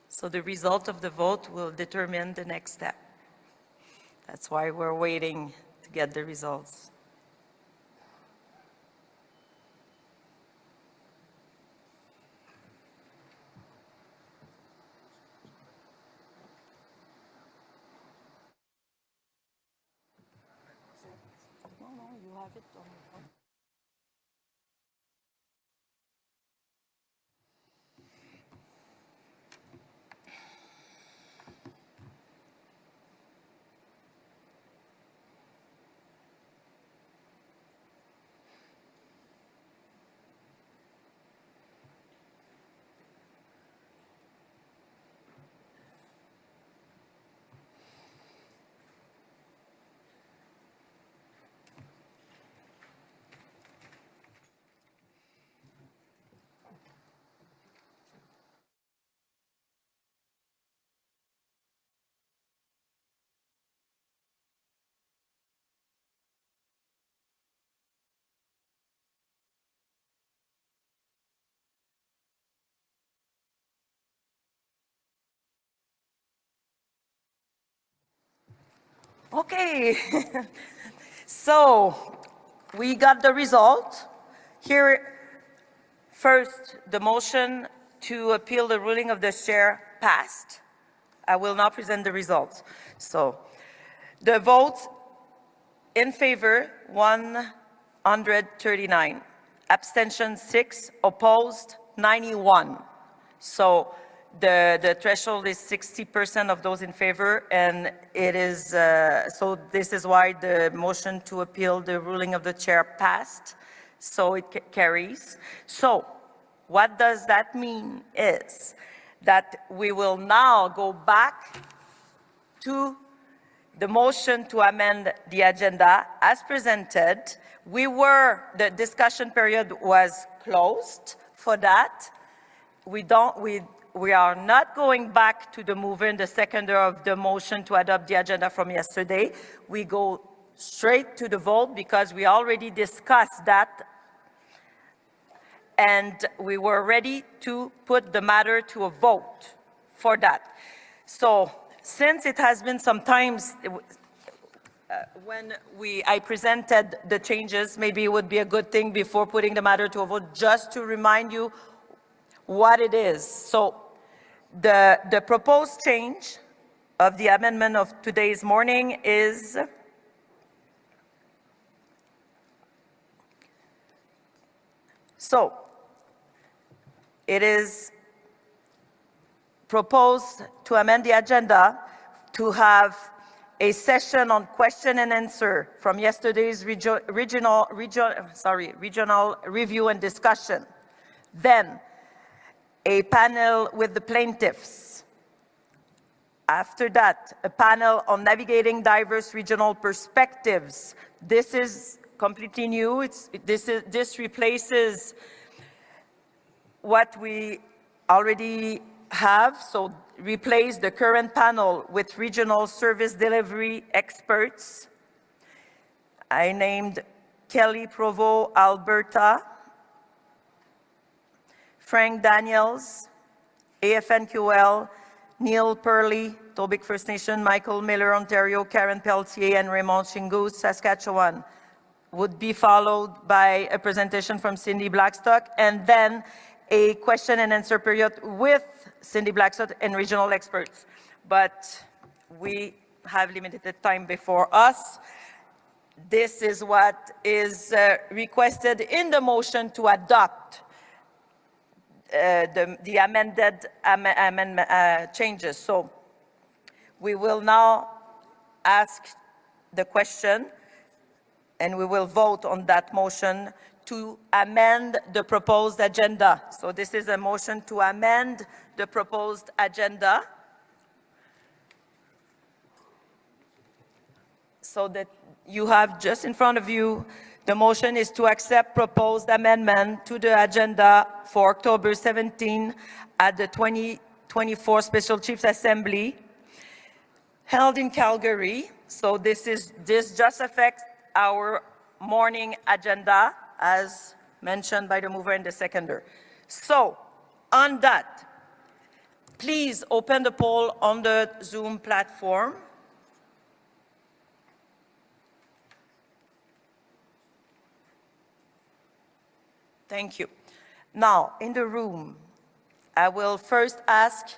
So the result of the vote will determine the next step. That's why we're waiting to get the results. No, you have it on your phone. Okay, so we got the result. Here, first, the motion to appeal the ruling of the chair passed. I will now present the results. So, the votes in favor, 139. Abstention 6, opposed 91. So, the threshold is 60% of those in favor, and it is, so this is why the motion to appeal the ruling of the chair passed, so it carries. So what does that mean is that we will now go back to the motion to amend the agenda as presented. The discussion period was closed for that. We are not going back to the mover and the seconder of the motion to adopt the agenda from yesterday. We go straight to the vote because we already discussed that and we were ready to put the matter to a vote for that. So since it has been some time when I presented the changes, maybe it would be a good thing before putting the matter to a vote just to remind you what it is. So the proposed change of the amendment of today's morning is it is proposed to amend the agenda to have a session on question and answer from yesterday's regional review and discussion. Then a panel with the plaintiffs. After that, a panel on navigating diverse regional perspectives. This is completely new. This replaces what we already have. So replace the current panel with regional service delivery experts. I named Kelly Provo, Alberta, Frank Daniels, AFN QL, Neil Purley, Tobic First Nation, Michael Miller, Ontario, Karen Pelletier, and Raymond Chingus, Saskatchewan. Would be followed by a presentation from Cindy Blackstock, and then a question and answer period with Cindy Blackstock and regional experts. But we have limited time before us. This is what is requested in the motion to adopt the amended changes. So we will now ask the question and we will vote on that motion to amend the proposed agenda. So this is a motion to amend the proposed agenda so that you have just in front of you, the motion is to accept proposed amendment to the agenda for October 17 at the 2024 Special Chiefs Assembly held in Calgary. So this just affects our morning agenda as mentioned by the mover and the seconder. So on that, please open the poll on the Zoom platform. Thank you. Now, in the room, I will first ask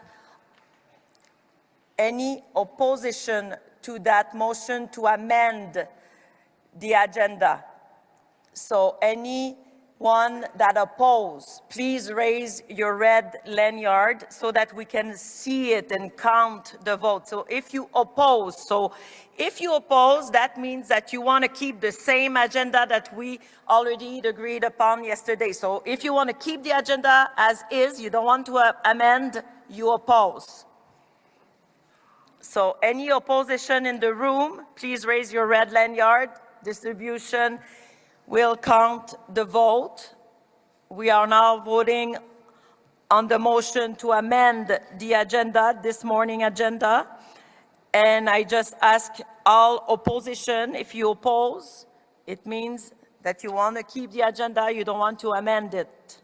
any opposition to that motion to amend the agenda. So anyone that opposes, please raise your red lanyard so that we can see it and count the vote. So if you oppose, that means that you want to keep the same agenda that we already agreed upon yesterday. So if you want to keep the agenda as is, you don't want to amend, you oppose. So any opposition in the room, please raise your red lanyard. Distribution will count the vote. We are now voting on the motion to amend the agenda, this morning agenda. And I just ask all opposition, if you oppose, it means that you want to keep the agenda, you don't want to amend it.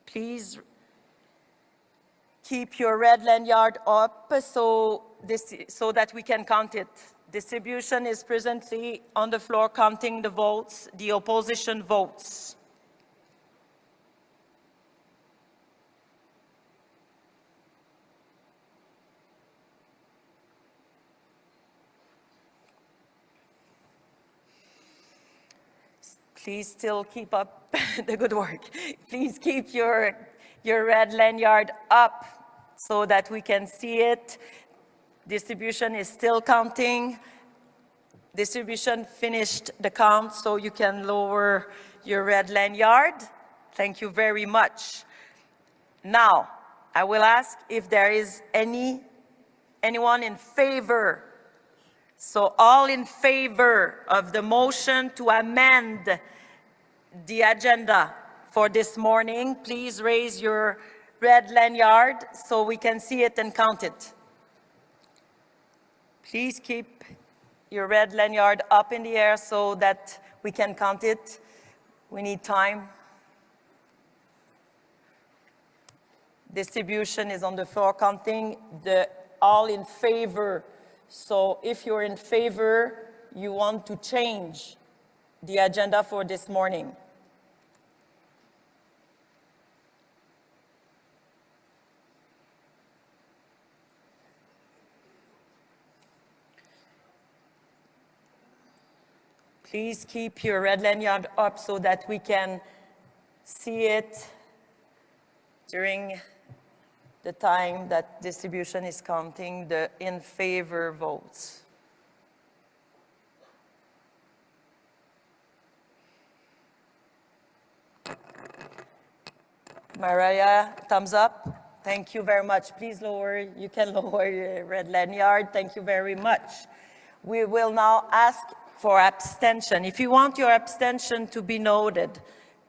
Please keep your red lanyard up so that we can count it. Distribution is presently on the floor counting the votes, the opposition votes. Please still keep up the good work. Please keep your your red lanyard up so that we can see it. Distribution is still counting. Distribution finished the count, so you can lower your red lanyard. Thank you very much. Now, I will ask if there is anyone in favor. So all in favor of the motion to amend the agenda for this morning, please raise your red lanyard so we can see it and count it. Please keep your red lanyard up in the air so that we can count it. We need time. Distribution is on the floor counting the all in favor. So if you're in favor, you want to change the agenda for this morning. Please keep your red lanyard up so that we can see it during the time that distribution is counting the in favor votes. Mariah, thumbs up. Thank you very much. Please lower, you can lower your red lanyard. Thank you very much. We will now ask for abstention. If you want your abstention to be noted,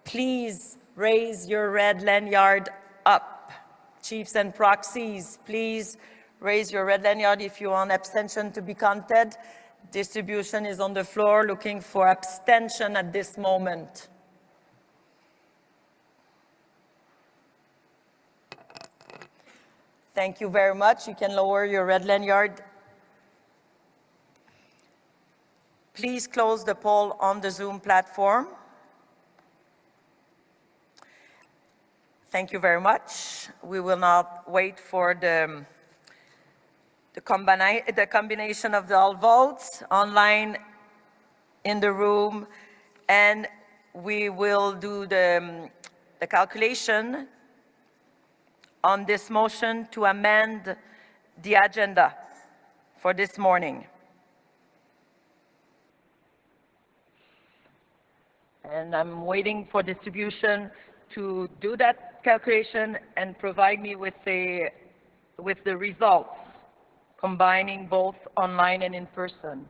please raise your red lanyard up. Chiefs and proxies, please raise your red lanyard if you want abstention to be counted. Distribution is on the floor looking for abstention at this moment. Thank you very much. You can lower your red lanyard. Please close the poll on the Zoom platform. Thank you very much. We will now wait for the combination of all votes online in the room, and we will do the calculation on this motion to amend the agenda for this morning. And I'm waiting for distribution to do that calculation and provide me with the results, combining both online and in person.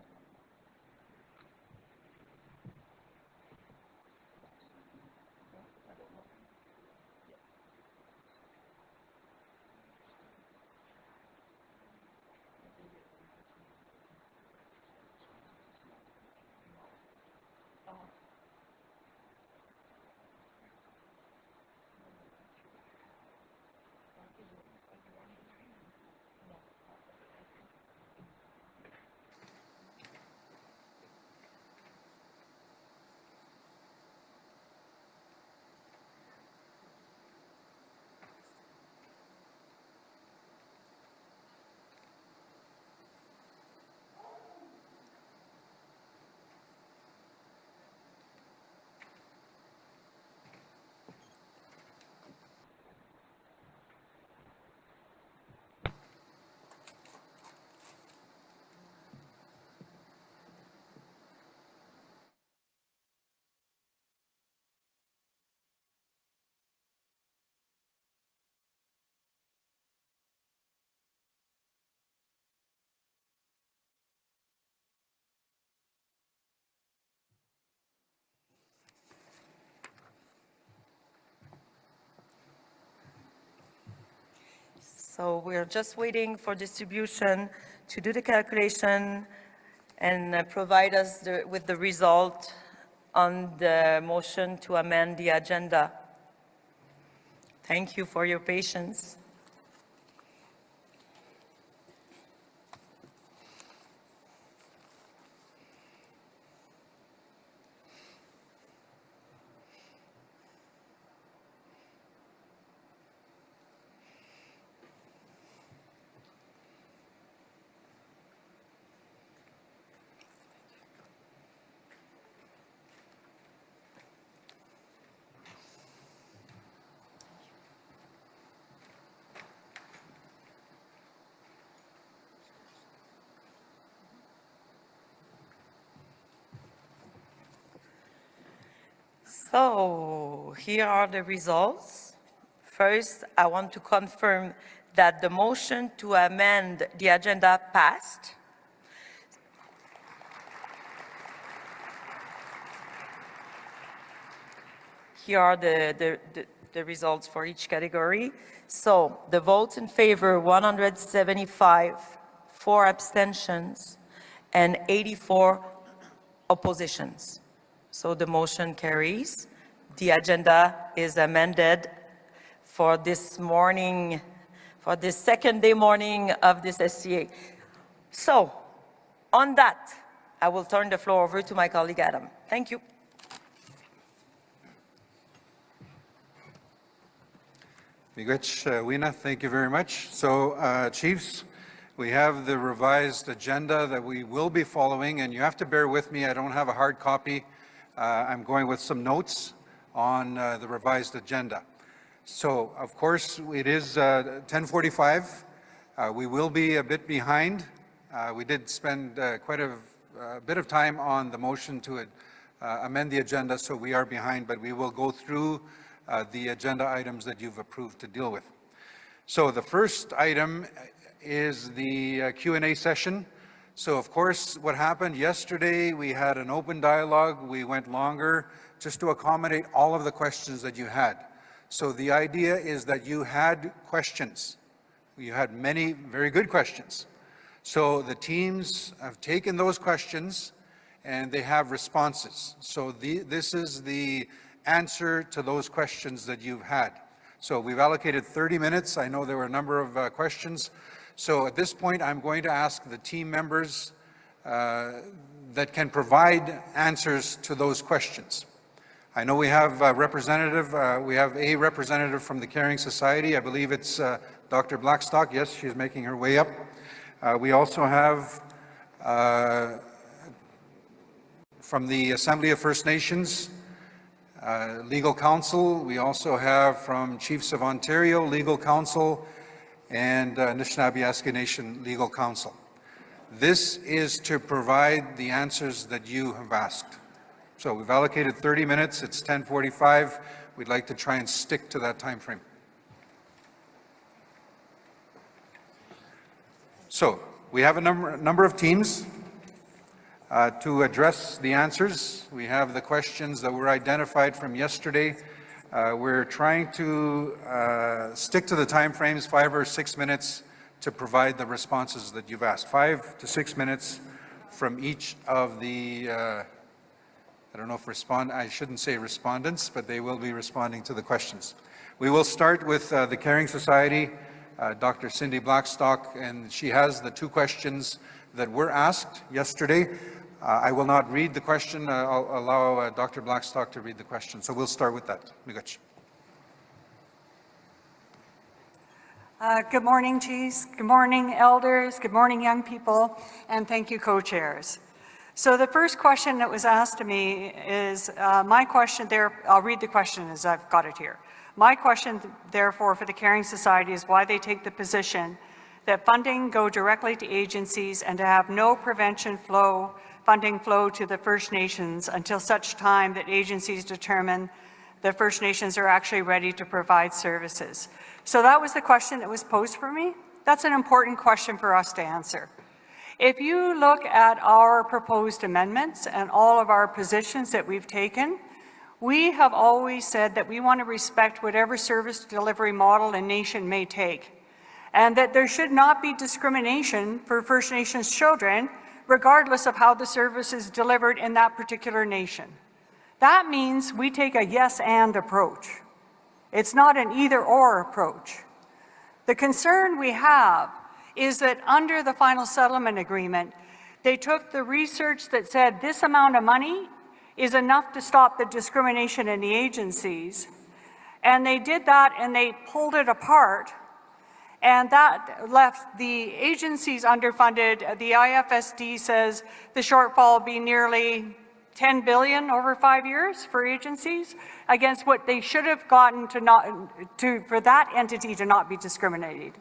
So we're just waiting for distribution to do the calculation and provide us with the result on the motion to amend the agenda. Thank you for your patience. So here are the results. First, I want to confirm that the motion to amend the agenda passed. Here are the results for each category. So the votes in favor, 175, 4 abstentions, and 84 oppositions. So the motion carries. The agenda is amended for this morning, for this second day morning of this SCA. So on that, I will turn the floor over to my colleague Adam. Thank you. Miigwech, Weena, thank you very much. So, Chiefs, we have the revised agenda that we will be following, and you have to bear with me. I don't have a hard copy. I'm going with some notes on the revised agenda. So, of course, it is 10:45. We will be a bit behind. We did spend quite a bit of time on the motion to amend the agenda, so we are behind, but we will go through the agenda items that you've approved to deal with. So the first item is the Q&A session. So of course, what happened yesterday, we had an open dialogue. We went longer just to accommodate all of the questions that you had. So the idea is that you had questions. You had many very good questions. So the teams have taken those questions and they have responses. So this is the answer to those questions that you've had. So we've allocated 30 minutes. I know there were a number of questions. So at this point, I'm going to ask the team members that can provide answers to those questions. I know we have a representative from the Caring Society. I believe it's Dr. Blackstock. Yes, she's making her way up. We also have from the Assembly of First Nations, Legal Counsel. We also have from Chiefs of Ontario, Legal Counsel, and Anishinaabe Nation Legal Counsel. This is to provide the answers that you have asked. So we've allocated 30 minutes. It's 10:45. We'd like to try and stick to that time frame. So we have a number of teams to address the answers. We have the questions that were identified from yesterday. We're trying to stick to the time frames, 5 or 6 minutes, to provide the responses that you've asked. 5 to 6 minutes from each of the, I don't know if I shouldn't say respondents, but they will be responding to the questions. We will start with the Caring Society, Dr. Cindy Blackstock, and she has the 2 questions that were asked yesterday. I will not read the question. I'll allow Dr. Blackstock to read the question. So we'll start with that. Miigwech. Good morning, Chiefs. Good morning, elders. Good morning, young people. And thank you, co-chairs. So the first question that was asked to me is, my question there, I'll read the question as I've got it here. My question, therefore, for the Caring Society is why they take the position that funding go directly to agencies and to have no funding flow to the First Nations until such time that agencies determine the First Nations are actually ready to provide services. So that was the question that was posed for me. That's an important question for us to answer. If you look at our proposed amendments and all of our positions that we've taken, we have always said that we want to respect whatever service delivery model a nation may take, and that there should not be discrimination for First Nations children regardless of how the service is delivered in that particular nation. That means we take a yes-and approach. It's not an either-or approach. The concern we have is that under the final settlement agreement, they took the research that said this amount of money is enough to stop the discrimination in the agencies, and they did that and they pulled it apart. And that left the agencies underfunded. The IFSD says the shortfall will be nearly $10 billion over 5 years for agencies against what they should have gotten for that entity to not be discriminated.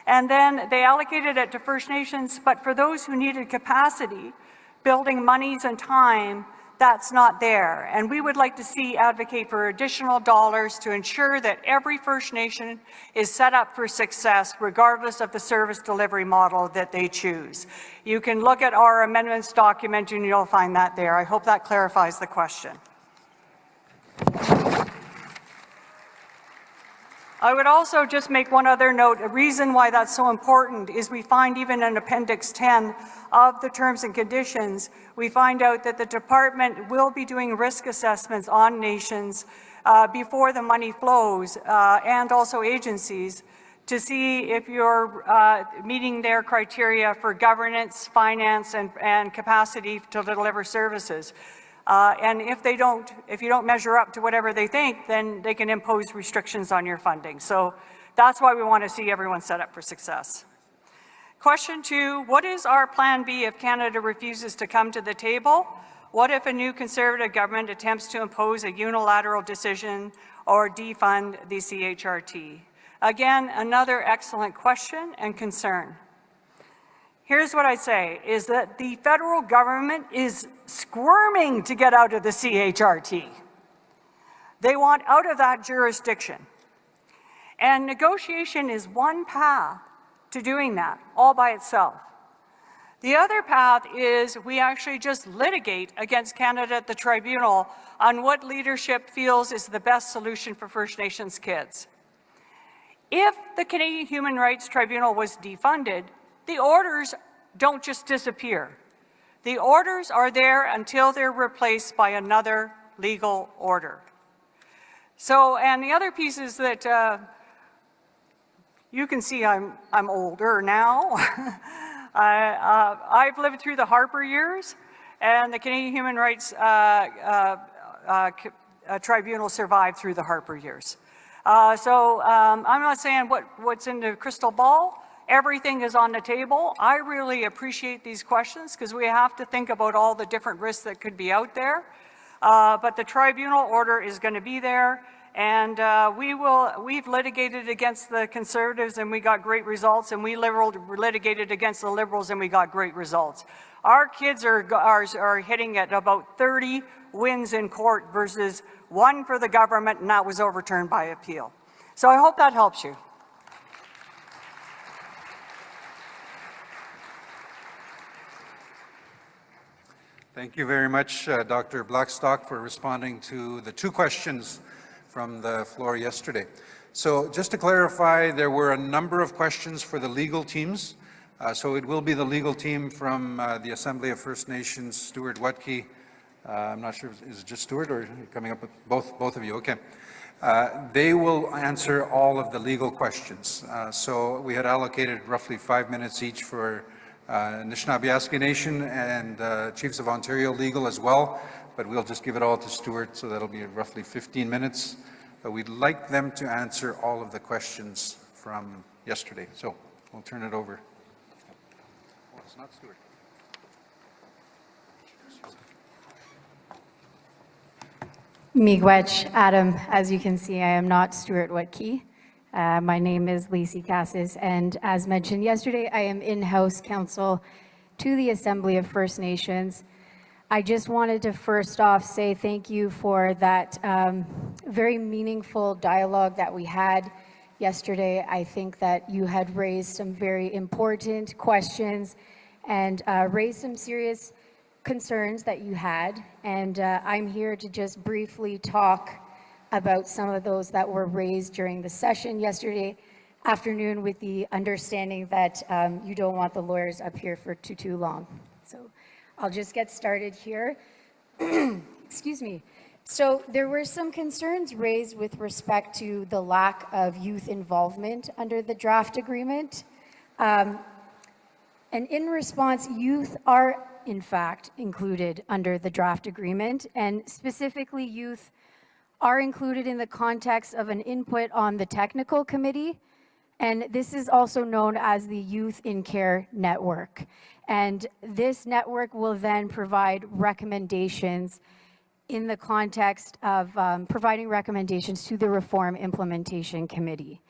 And then they allocated it to First Nations, but for those who needed capacity, building monies and time, that's not there. And we would like to see advocate for additional dollars to ensure that every First Nation is set up for success regardless of the service delivery model that they choose. You can look at our amendments document and you'll find that there. I hope that clarifies the question. I would also just make one other note. A reason why that's so important is we find even in Appendix 10 of the terms and conditions, we find out that the department will be doing risk assessments on nations before the money flows and also agencies to see if you're meeting their criteria for governance, finance, and capacity to deliver services. And if you don't measure up to whatever they think, then they can impose restrictions on your funding. So that's why we want to see everyone set up for success. Question 2, what is our plan B if Canada refuses to come to the table? What if a new Conservative government attempts to impose a unilateral decision or defund the CHRT? Again, another excellent question and concern. Here's what I'd say, is that the federal government is squirming to get out of the CHRT. They want out of that jurisdiction. And negotiation is one path to doing that, all by itself. The other path is we actually just litigate against Canada at the tribunal on what leadership feels is the best solution for First Nations kids. If the Canadian Human Rights Tribunal was defunded, the orders don't just disappear. The orders are there until they're replaced by another legal order. So, and the other piece is that you can see I'm older now. I've lived through the Harper years, and the Canadian Human Rights Tribunal survived through the Harper years. So I'm not saying what's in the crystal ball. Everything is on the table. I really appreciate these questions because we have to think about all the different risks that could be out there. But the tribunal order is going to be there, and we've litigated against the Conservatives and we got great results, and we litigated against the Liberals and we got great results. Our kids are hitting at about 30 wins in court versus 1 for the government, and that was overturned by appeal. So I hope that helps you. Thank you very much, Dr. Blackstock, for responding to the 2 questions from the floor yesterday. So just to clarify, there were a number of questions for the legal teams. So it will be the legal team from the Assembly of First Nations, Stuart Wutke. I'm not sure, is it just Stuart or coming up with both of you? Okay. They will answer all of the legal questions. So we had allocated roughly 5 minutes each for Anishinaabe Nation and Chiefs of Ontario Legal as well, but we'll just give it all to Stuart, so that'll be roughly 15 minutes. But we'd like them to answer all of the questions from yesterday. So we'll turn it over. Oh, it's not Stuart. Miigwech, Adam, as you can see, I am not Stuart Wutke. My name is Lacey Cassis, and as mentioned yesterday, I am in-house counsel to the Assembly of First Nations. I just wanted to first off say thank you for that very meaningful dialogue that we had yesterday. I think that you had raised some very important questions and raised some serious concerns that you had, and I'm here to just briefly talk about some of those that were raised during the session yesterday afternoon, with the understanding that you don't want the lawyers up here for too long. So I'll just get started here. Excuse me. So there were some concerns raised with respect to the lack of youth involvement under the draft agreement. And in response, youth are in fact included under the draft agreement, and specifically youth are included in the context of an input on the technical committee, and this is also known as the Youth in Care Network. And this network will then provide recommendations in the context of providing recommendations to the Reform Implementation Committee.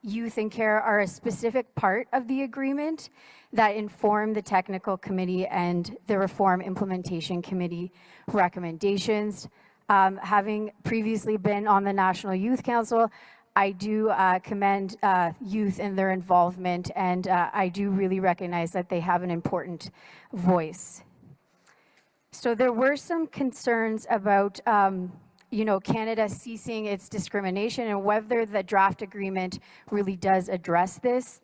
youth and care are a specific part of the agreement that inform the technical committee and the reform implementation committee recommendations. Having previously been on the National Youth Council, I do commend youth and their involvement, and I do really recognize that they have an important voice. So there were some concerns about Canada ceasing its discrimination and whether the draft agreement really does address this.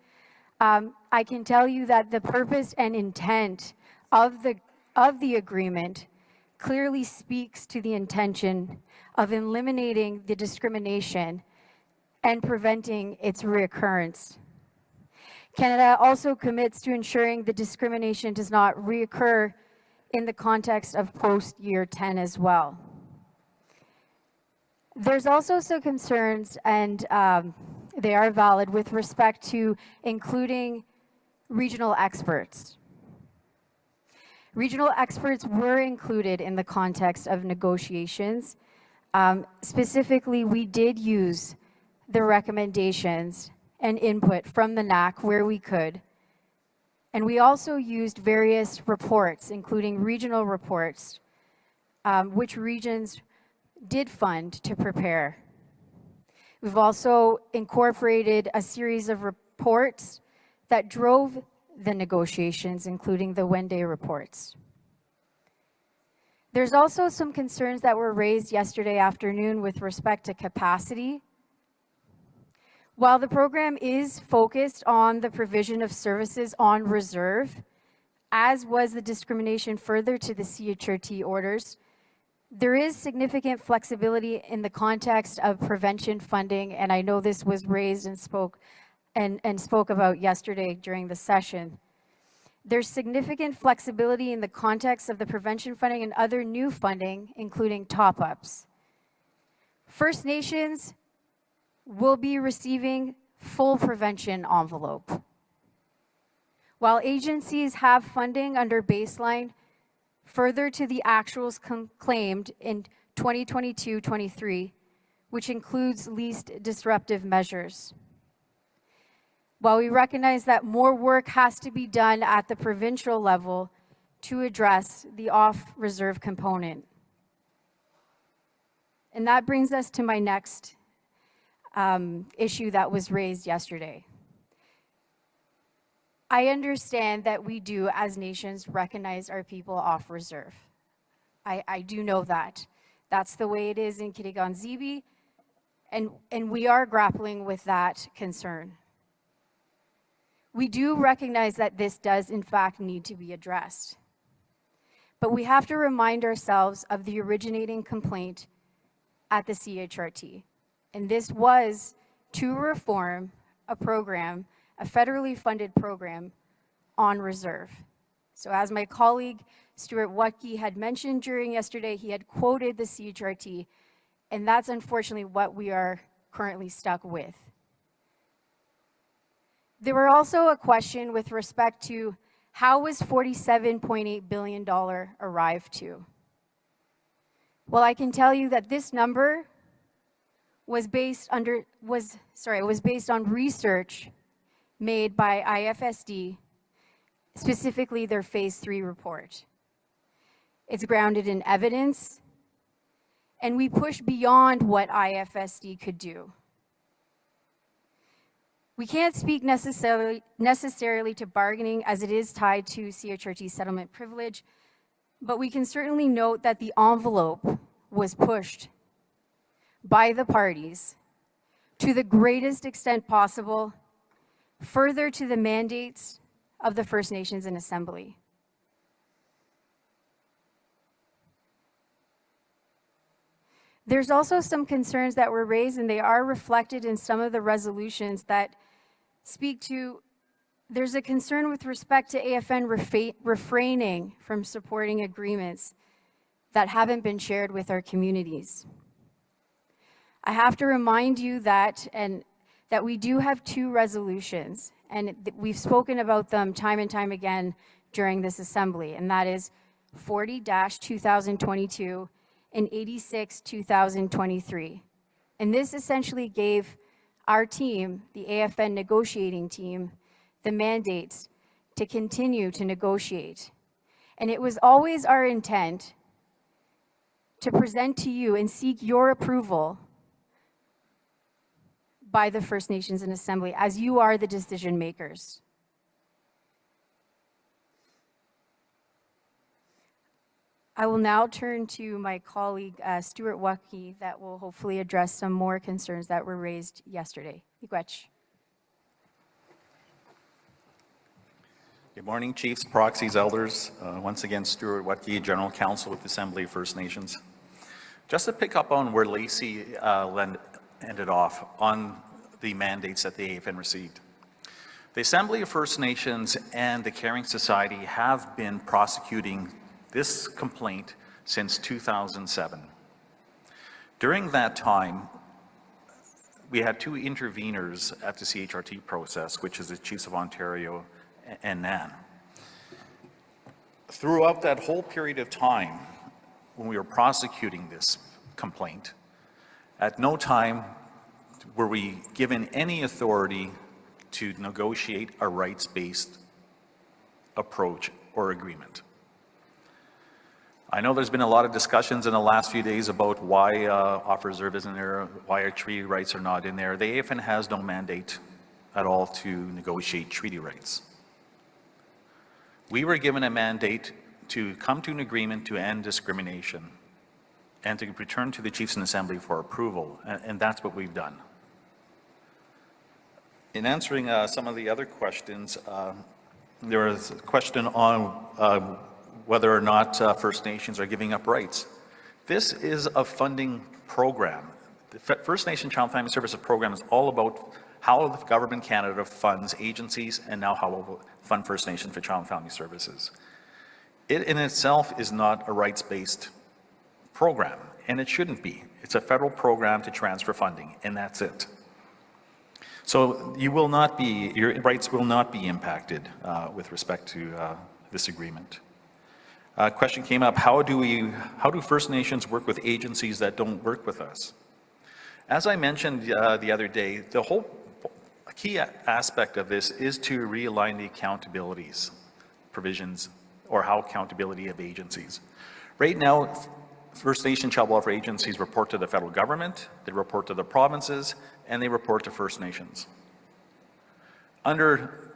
I can tell you that the purpose and intent of the agreement clearly speaks to the intention of eliminating the discrimination and preventing its reoccurrence. Canada also commits to ensuring the discrimination does not reoccur in the context of post-year 10 as well. There's also some concerns, and they are valid, with respect to including regional experts. Regional experts were included in the context of negotiations. Specifically, we did use the recommendations and input from the NAC where we could. And we also used various reports, including regional reports, which regions did fund to prepare. We've also incorporated a series of reports that drove the negotiations, including the Wenday reports. There's also some concerns that were raised yesterday afternoon with respect to capacity. While the program is focused on the provision of services on reserve, as was the discrimination further to the CHRT orders, there is significant flexibility in the context of prevention funding, and I know this was raised and spoke about yesterday during the session. There's significant flexibility in the context of the prevention funding and other new funding, including top-ups. First Nations will be receiving full prevention envelope, while agencies have funding under baseline further to the actuals claimed in 2022-23, which includes least disruptive measures. While we recognize that more work has to be done at the provincial level to address the off-reserve component. And that brings us to my next issue that was raised yesterday. I understand that we do, as nations, recognize our people off reserve. I do know that. That's the way it is in Kitigan-Zibi, and we are grappling with that concern. We do recognize that this does, in fact, need to be addressed. But we have to remind ourselves of the originating complaint at the CHRT. And this was to reform a program, a federally funded program on reserve. So as my colleague Stuart Watke had mentioned during yesterday, he had quoted the CHRT, and that's unfortunately what we are currently stuck with. There were also a question with respect to how was $47.8 billion arrived to? Well, I can tell you that this number was based on research made by IFSD, specifically their Phase 3 report. It's grounded in evidence, and we push beyond what IFSD could do. We can't speak necessarily to bargaining, as it is tied to CHRT settlement privilege, but we can certainly note that the envelope was pushed by the parties to the greatest extent possible, further to the mandates of the First Nations and Assembly. There's also some concerns that were raised, and they are reflected in some of the resolutions that speak to, there's a concern with respect to AFN refraining from supporting agreements that haven't been shared with our communities. I have to remind you that we do have two resolutions, and we've spoken about them time and time again during this assembly, and that is 40-2022 and 86-2023. And this essentially gave our team, the AFN negotiating team, the mandates to continue to negotiate. And it was always our intent to present to you and seek your approval by the First Nations in Assembly, as you are the decision makers. I will now turn to my colleague, Stuart Wackey, that will hopefully address some more concerns that were raised yesterday. Miigwech. Good morning, Chiefs, Proxies, Elders. Once again, Stuart Wackey, General Counsel with the Assembly of First Nations. Just to pick up on where Lacey ended off on the mandates that the AFN received. The Assembly of First Nations and the Caring Society have been prosecuting this complaint since 2007. During that time, we had two interveners at the CHRT process, which is the Chiefs of Ontario and NAN. Throughout that whole period of time, when we were prosecuting this complaint, at no time were we given any authority to negotiate a rights-based approach or agreement. I know there's been a lot of discussions in the last few days about why off-reserve isn't there, why our treaty rights are not in there. The AFN has no mandate at all to negotiate treaty rights. We were given a mandate to come to an agreement to end discrimination and to return to the Chiefs and Assembly for approval, and that's what we've done. In answering some of the other questions, there was a question on whether or not First Nations are giving up rights. This is a funding program. The First Nation Child Family Services program is all about how the Government Canada funds agencies and now how we'll fund First Nations for Child and Family Services. It in itself is not a rights-based program, and it shouldn't be. It's a federal program to transfer funding, and that's it. So you will not be, your rights will not be impacted with respect to this agreement. Question came up, how do First Nations work with agencies that don't work with us? As I mentioned the other day, the whole key aspect of this is to realign the accountabilities provisions or how accountability of agencies. Right now, First Nation child welfare agencies report to the federal government, they report to the provinces, and they report to First Nations. Under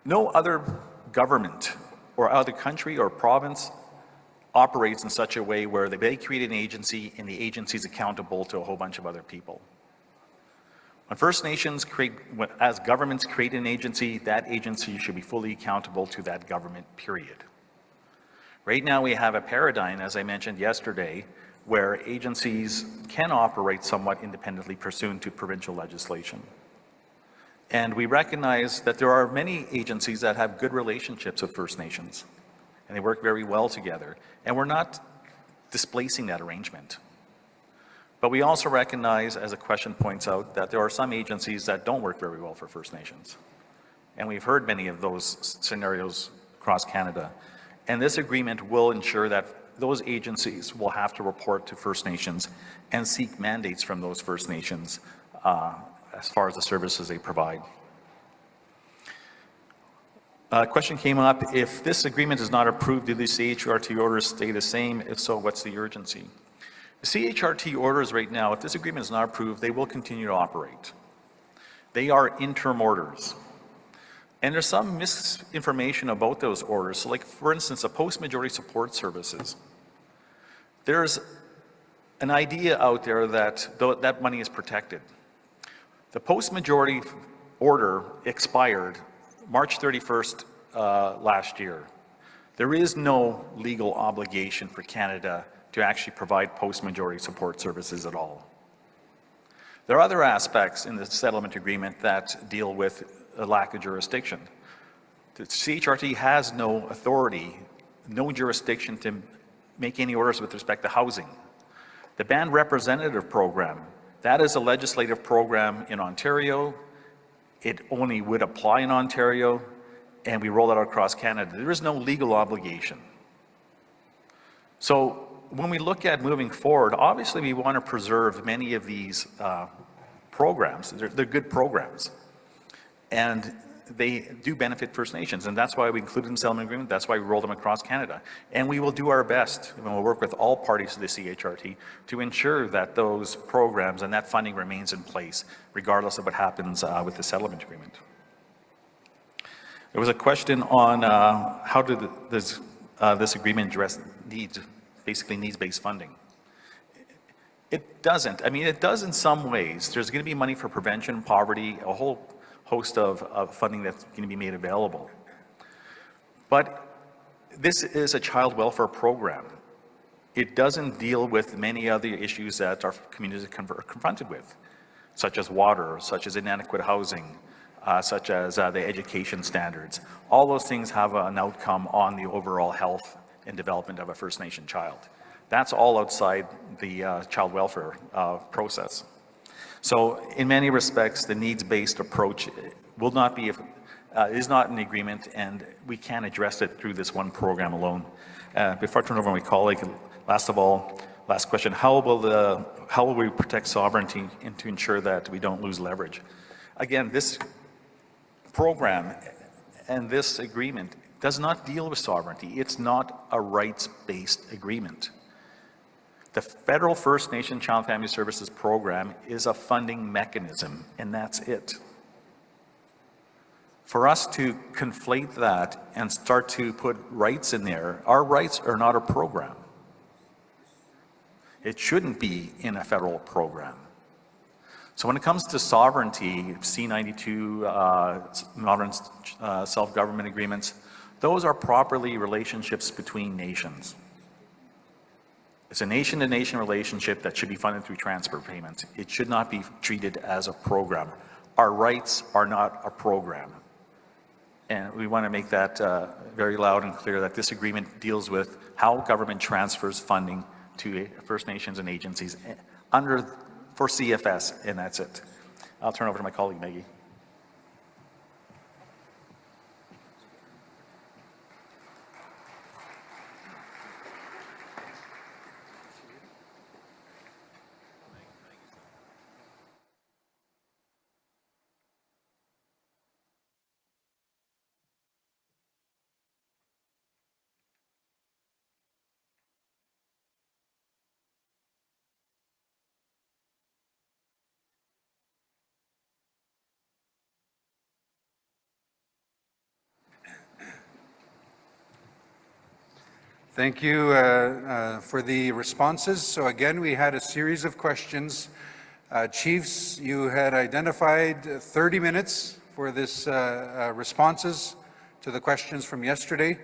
no other government or other country or province operates in such a way where they create an agency and the agency is accountable to a whole bunch of other people. When First Nations as governments create an agency, that agency should be fully accountable to that government, period. Right now we have a paradigm, as I mentioned yesterday, where agencies can operate somewhat independently pursuant to provincial legislation. And we recognize that there are many agencies that have good relationships with First Nations, and they work very well together. And we're not displacing that arrangement. But we also recognize, as a question points out, that there are some agencies that don't work very well for First Nations. And we've heard many of those scenarios across Canada. And this agreement will ensure that those agencies will have to report to First Nations and seek mandates from those First Nations as far as the services they provide. A question came up, if this agreement is not approved, do the CHRT orders stay the same? If so, what's the urgency? The CHRT orders right now, if this agreement is not approved, they will continue to operate. They are interim orders. And there's some misinformation about those orders. So like, for instance, the post-majority support services. There's an idea out there that that money is protected. The post-majority order expired March 31st last year. There is no legal obligation for Canada to actually provide post-majority support services at all. There are other aspects in the settlement agreement that deal with a lack of jurisdiction. The CHRT has no authority, no jurisdiction to make any orders with respect to housing. The band representative program, that is a legislative program in Ontario. It only would apply in Ontario, and we roll it out across Canada. There is no legal obligation. So when we look at moving forward, obviously we want to preserve many of these programs, they're good programs. And they do benefit First Nations, and that's why we included them in the settlement agreement. That's why we rolled them across Canada. And we will do our best, and we'll work with all parties to the CHRT to ensure that those programs and that funding remains in place, regardless of what happens with the settlement agreement. There was a question on how does this agreement address needs, basically needs-based funding. It doesn't. I mean, it does in some ways. There's going to be money for prevention, poverty, a whole host of funding that's going to be made available. But this is a child welfare program. It doesn't deal with many other issues that our communities are confronted with, such as water, such as inadequate housing, such as the education standards. All those things have an outcome on the overall health and development of a First Nation child. That's all outside the child welfare process. So in many respects, the needs-based approach will not be, is not in the agreement, and we can't address it through this one program alone. Before I turn over to my colleague, last question, how will we protect sovereignty and to ensure that we don't lose leverage? Again, this program and this agreement does not deal with sovereignty. It's not a rights-based agreement. The Federal First Nation Child Family Services Program is a funding mechanism, and that's it. For us to conflate that and start to put rights in there, our rights are not a program. It shouldn't be in a federal program. So when it comes to sovereignty, C-92, modern self-government agreements, those are properly relationships between nations. It's a nation-to-nation relationship that should be funded through transfer payments. It should not be treated as a program. Our rights are not a program. And we want to make that very loud and clear that this agreement deals with how government transfers funding to First Nations and agencies for CFS, and that's it. I'll turn over to my colleague, Maggie. Thank you for the responses. So again, we had a series of questions. Chiefs, you had identified 30 minutes for this responses to the questions from yesterday.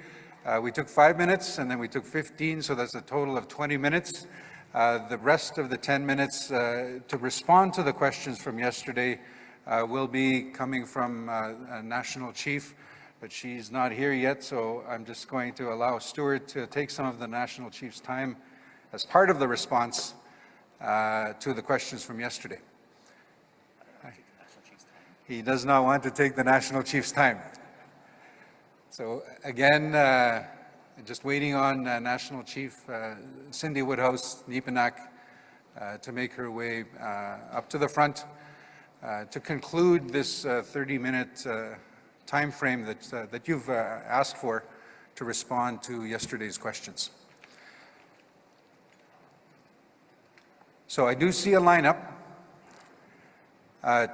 We took 5 minutes and then we took 15, so that's a total of 20 minutes. The rest of the 10 minutes to respond to the questions from yesterday will be coming from a National Chief, but she's not here yet, so I'm just going to allow Stuart to take some of the National Chief's time as part of the response to the questions from yesterday. He does not want to take the National Chief's time. So again, just waiting on National Chief Cindy Woodhouse, Nipanak, to make her way up to the front to conclude this 30-minute time frame that you've asked for to respond to yesterday's questions. So I do see a lineup.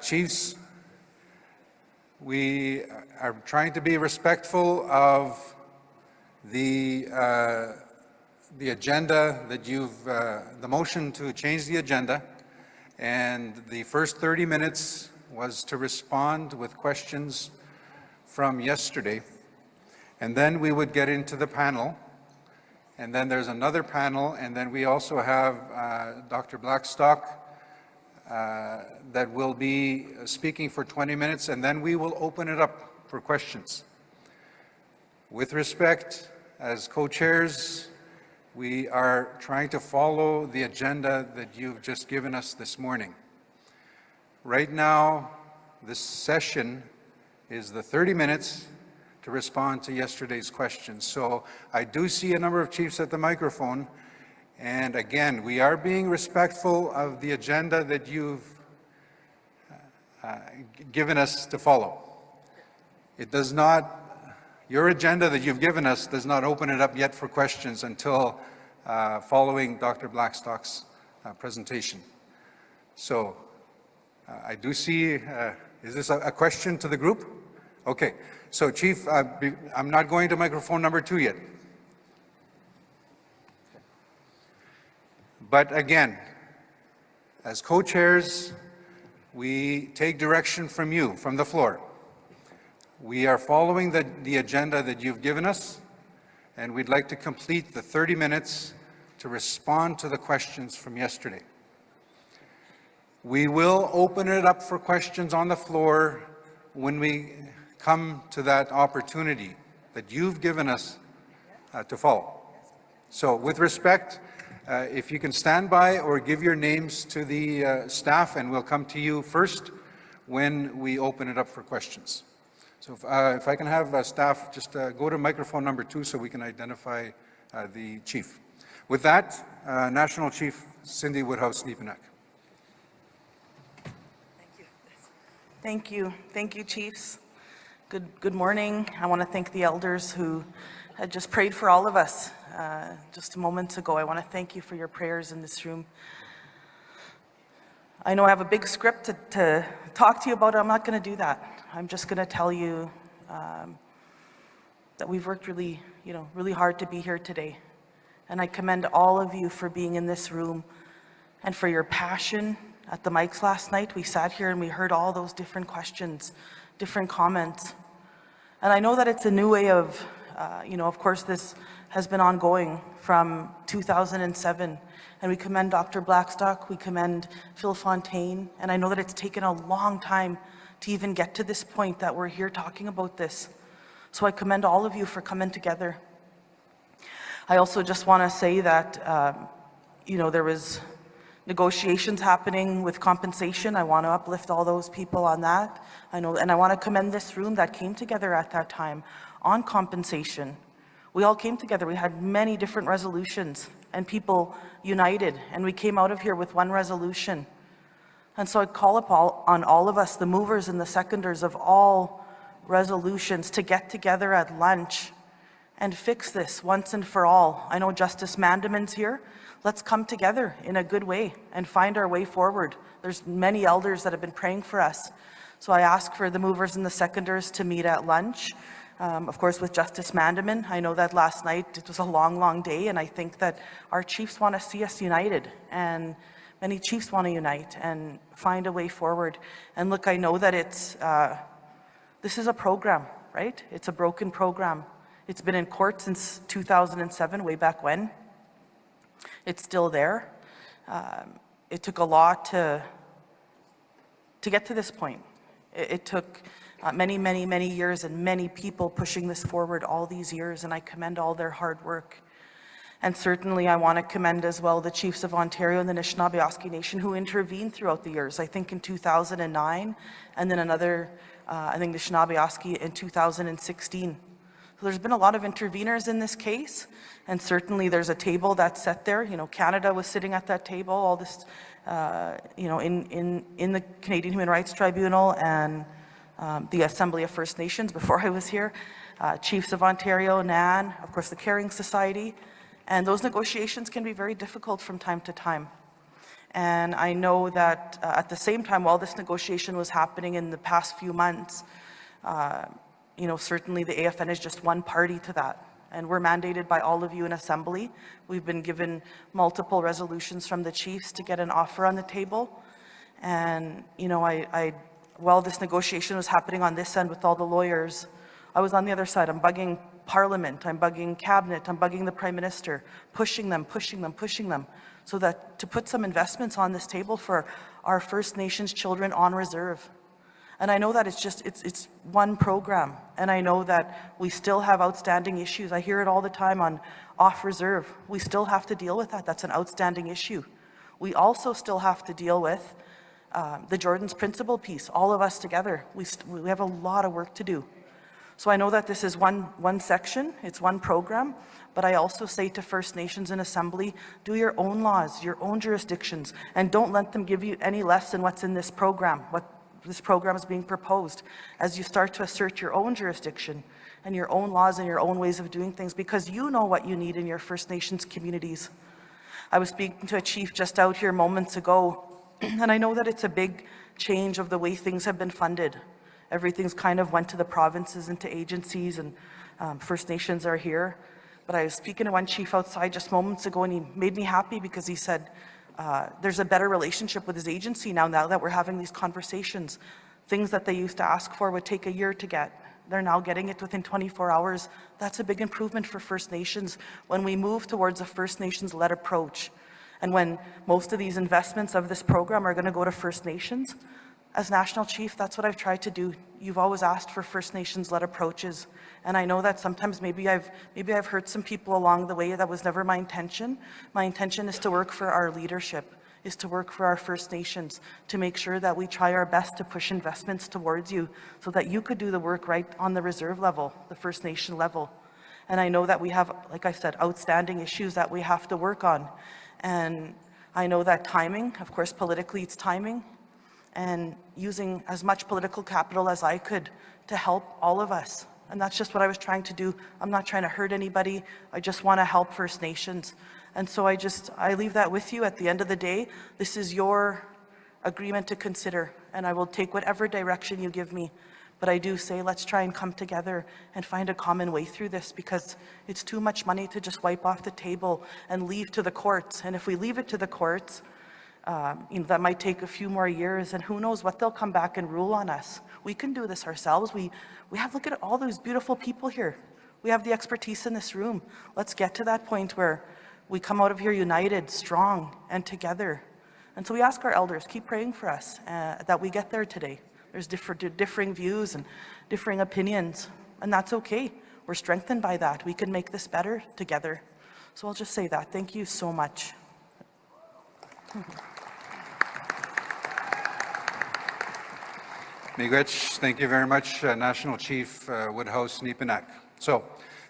Chiefs, we are trying to be respectful of the agenda that the motion to change the agenda, and the first 30 minutes was to respond with questions from yesterday, and then we would get into the panel, and then there's another panel, and then we also have Dr. Blackstock that will be speaking for 20 minutes, and then we will open it up for questions. With respect, as co-chairs, we are trying to follow the agenda that you've just given us this morning. Right now, this session is the 30 minutes to respond to yesterday's questions. So I do see a number of chiefs at the microphone, and again, we are being respectful of the agenda that you've given us to follow. It does not, your agenda that you've given us does not open it up yet for questions until following Dr. Blackstock's presentation. So I do see, is this a question to the group? Okay, so Chief, I'm not going to microphone number 2 yet. But again, as co-chairs, we take direction from you, from the floor. We are following the agenda that you've given us, and we'd like to complete the 30 minutes to respond to the questions from yesterday. We will open it up for questions on the floor when we come to that opportunity that you've given us to follow. So with respect, if you can stand by or give your names to the staff, and we'll come to you first when we open it up for questions. So if I can have staff just go to microphone number 2 so we can identify the chief. With that, National Chief Cindy Woodhouse-Nepenak. Thank you. Thank you, Chiefs. Good morning. I want to thank the elders who had just prayed for all of us just a moment ago. I want to thank you for your prayers in this room. I know I have a big script to talk to you about. I'm not going to do that. I'm just going to tell you that we've worked really hard to be here today. And I commend all of you for being in this room and for your passion. At the mics last night, we sat here and we heard all those different questions, different comments. And I know that it's a new way of, of course, this has been ongoing from 2007. And we commend Dr. Blackstock, we commend Phil Fontaine, and I know that it's taken a long time to even get to this point that we're here talking about this. So I commend all of you for coming together. I also just want to say that, there was negotiations happening with compensation. I want to uplift all those people on that. I know, and I want to commend this room that came together at that time on compensation. We all came together. We had many different resolutions and people united, and we came out of here with one resolution. And so I call on all of us, the movers and the seconders of all resolutions, to get together at lunch and fix this once and for all. I know Justice Mandamin's here. Let's come together in a good way and find our way forward. There's many elders that have been praying for us. So I ask for the movers and the seconders to meet at lunch, of course with Justice Mandamin. I know that last night it was a long, long day, and I think that our chiefs want to see us united, and many chiefs want to unite and find a way forward. And look, I know that this is a program, right? It's a broken program. It's been in court since 2007, way back when. It's still there. It took a lot to get to this point. It took many, many, many years and many people pushing this forward all these years, and I commend all their hard work. And certainly I want to commend as well the chiefs of Ontario and the Anishinaabe Nation who intervened throughout the years. I think in 2009, and then another, I think the Anishinaabe in 2016. So there's been a lot of interveners in this case, and certainly there's a table that's set there. Canada was sitting at that table, all this, in the Canadian Human Rights Tribunal and the Assembly of First Nations before I was here, Chiefs of Ontario, NAN, of course the Caring Society, and those negotiations can be very difficult from time to time. And I know that at the same time, while this negotiation was happening in the past few months, certainly the AFN is just one party to that. And we're mandated by all of you in Assembly. We've been given multiple resolutions from the chiefs to get an offer on the table. And, while this negotiation was happening on this end with all the lawyers, I was on the other side. I'm bugging Parliament, I'm bugging Cabinet, I'm bugging the Prime Minister, pushing them, so that to put some investments on this table for our First Nations children on reserve. And I know that it's one program, and I know that we still have outstanding issues. I hear it all the time on off reserve. We still have to deal with that. That's an outstanding issue. We also still have to deal with the Jordan's Principle piece, all of us together. We have a lot of work to do. So I know that this is one section, it's one program, but I also say to First Nations in Assembly, do your own laws, your own jurisdictions, and don't let them give you any less than what's in this program, what this program is being proposed, as you start to assert your own jurisdiction and your own laws and your own ways of doing things, because you know what you need in your First Nations communities. I was speaking to a chief just out here moments ago, and I know that it's a big change of the way things have been funded. Everything's kind of went to the provinces and to agencies, and First Nations are here. But I was speaking to one chief outside just moments ago, and he made me happy because he said there's a better relationship with his agency now that we're having these conversations. Things that they used to ask for would take a year to get. They're now getting it within 24 hours. That's a big improvement for First Nations when we move towards a First Nations-led approach. And when most of these investments of this program are going to go to First Nations, as National Chief, that's what I've tried to do. You've always asked for First Nations-led approaches. And I know that sometimes maybe I've hurt some people along the way. That was never my intention. My intention is to work for our leadership, is to work for our First Nations, to make sure that we try our best to push investments towards you so that you could do the work right on the reserve level, the First Nation level. And I know that we have, like I said, outstanding issues that we have to work on. And I know that timing, of course, politically it's timing, and using as much political capital as I could to help all of us. And that's just what I was trying to do. I'm not trying to hurt anybody. I just want to help First Nations. And so I leave that with you. At the end of the day, this is your agreement to consider, and I will take whatever direction you give me. But I do say, let's try and come together and find a common way through this, because it's too much money to just wipe off the table and leave to the courts. And if we leave it to the courts, that might take a few more years, and who knows what they'll come back and rule on us. We can do this ourselves. We have, look at all those beautiful people here. We have the expertise in this room. Let's get to that point where we come out of here united, strong, and together. And so we ask our elders, keep praying for us, that we get there today. There's differing views and differing opinions, and that's okay. We're strengthened by that. We can make this better together. So I'll just say that. Thank you so much. Miigwech, thank you very much, National Chief Woodhouse Nipinak. So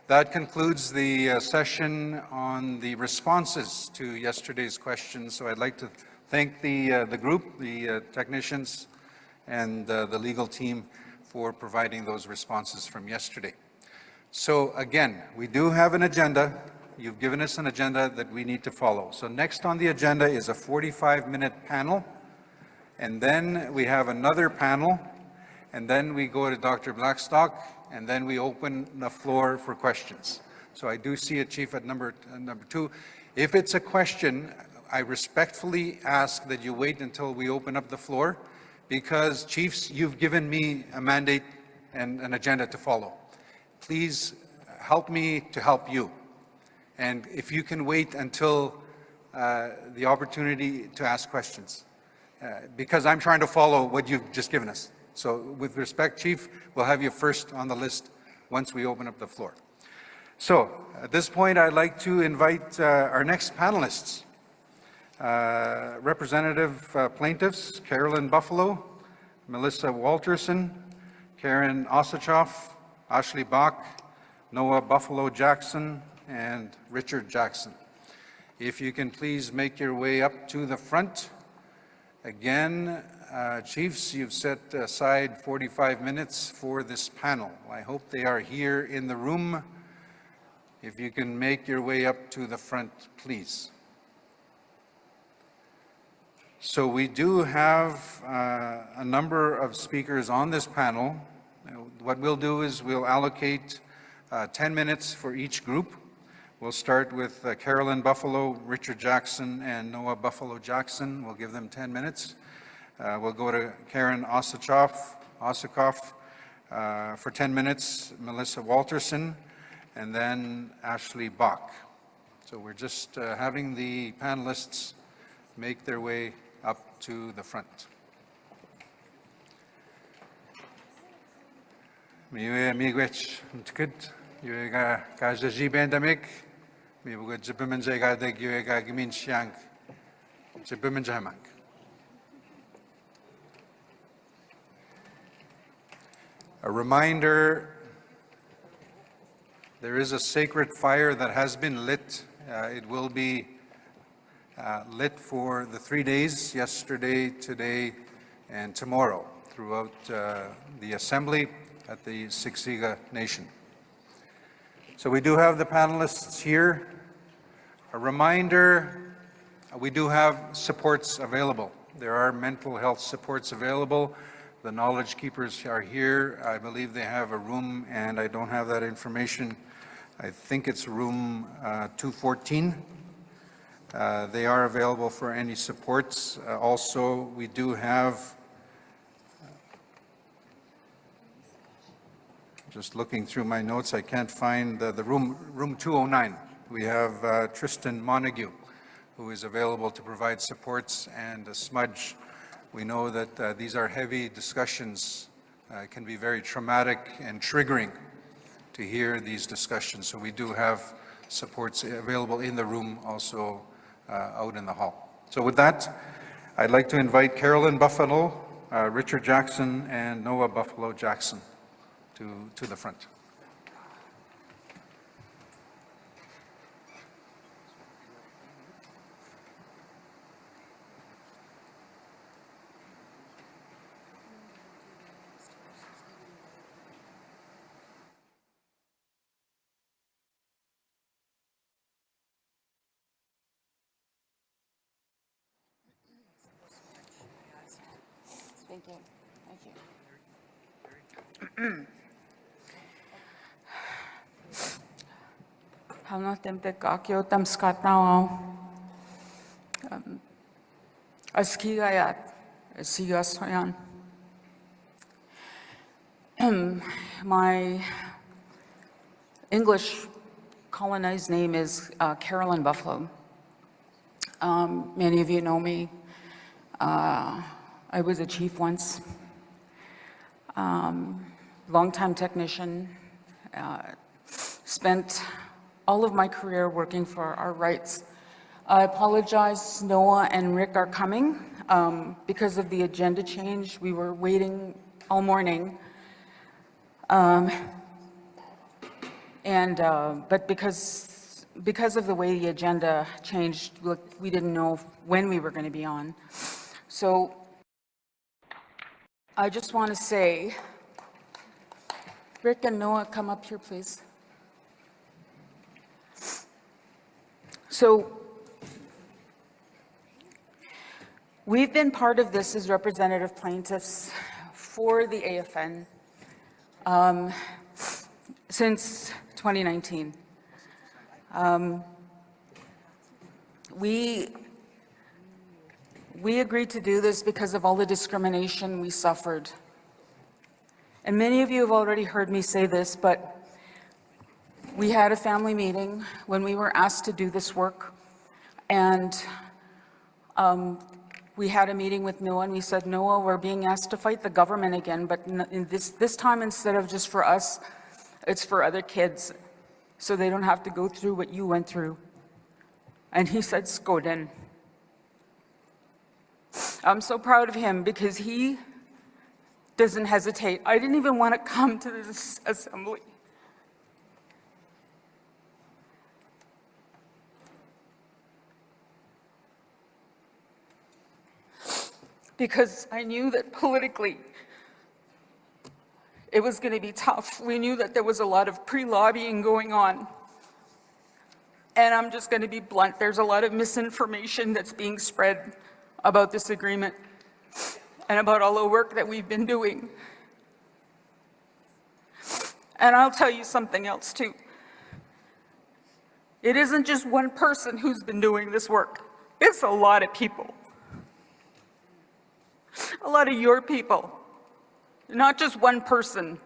that concludes the session on the responses to yesterday's questions. So I'd like to thank the group, the technicians, and the legal team for providing those responses from yesterday. So again, we do have an agenda. You've given us an agenda that we need to follow. So next on the agenda is a 45-minute panel, and then we have another panel, and then we go to Dr. Blackstock, and then we open the floor for questions. So I do see a chief at number 2. If it's a question, I respectfully ask that you wait until we open up the floor, because chiefs, you've given me a mandate and an agenda to follow. Please help me to help you. And if you can wait until the opportunity to ask questions, because I'm trying to follow what you've just given us. So with respect, Chief, we'll have you first on the list once we open up the floor. So at this point, I'd like to invite our next panelists. Representative plaintiffs, Carolyn Buffalo, Melissa Walterson, Karen Osachoff, Ashley Bach, Noah Buffalo Jackson, and Richard Jackson. If you can please make your way up to the front. Again, chiefs, you've set aside 45 minutes for this panel. I hope they are here in the room. If you can make your way up to the front, please. So we do have a number of speakers on this panel. What we'll do is we'll allocate 10 minutes for each group. We'll start with Carolyn Buffalo, Richard Jackson, and Noah Buffalo Jackson. We'll give them 10 minutes. We'll go to Karen Osachoff for 10 minutes, Melissa Walterson, and then Ashley Bach. So we're just having the panelists make their way up to the front. Miigwech, mtkid, yuega kajaji bandamik, mibuga jibimenja gadeg yuega gimin shiang, jibimenja hamak. A reminder, there is a sacred fire that has been lit. It will be lit for the 3 days, yesterday, today, and tomorrow. throughout the Assembly at the Siksika Nation. So we do have the panelists here. A reminder, we do have supports available. There are mental health supports available. The knowledge keepers are here. I believe they have a room, and I don't have that information. I think it's room 214. They are available for any supports. Also, we do have, just looking through my notes, I can't find the room 209. We have Tristan Montague, who is available to provide supports, and Smudge. We know that these are heavy discussions, can be very traumatic and triggering to hear these discussions. So we do have supports available in the room, also out in the hall. So with that, I'd like to invite Carolyn Buffalo, Richard Jackson, and Noah Buffalo Jackson to the front. Thank you. Thank you. Hanatem te kakio tam skatnao. Askigayat, asigasoyan. My English colonized name is Carolyn Buffalo. Many of you know me. I was a chief once, longtime technician, spent all of my career working for our rights. I apologize, Noah and Rick are coming. Because of the agenda change, we were waiting all morning. But because of the way the agenda changed, we didn't know when we were going to be on. So I just want to say, Rick and Noah, come up here, please. So we've been part of this as representative plaintiffs for the AFN since 2019. We agreed to do this because of all the discrimination we suffered. And many of you have already heard me say this, but we had a family meeting when we were asked to do this work. And we had a meeting with Noah, and we said, Noah, we're being asked to fight the government again, but this time, instead of just for us, it's for other kids, so they don't have to go through what you went through. And he said, Skoden. I'm so proud of him because he doesn't hesitate. I didn't even want to come to this assembly. Because I knew that politically it was going to be tough. We knew that there was a lot of pre-lobbying going on. And I'm just going to be blunt. There's a lot of misinformation that's being spread about this agreement and about all the work that we've been doing. And I'll tell you something else too. It isn't just one person who's been doing this work. It's a lot of people. A lot of your people, not just one person.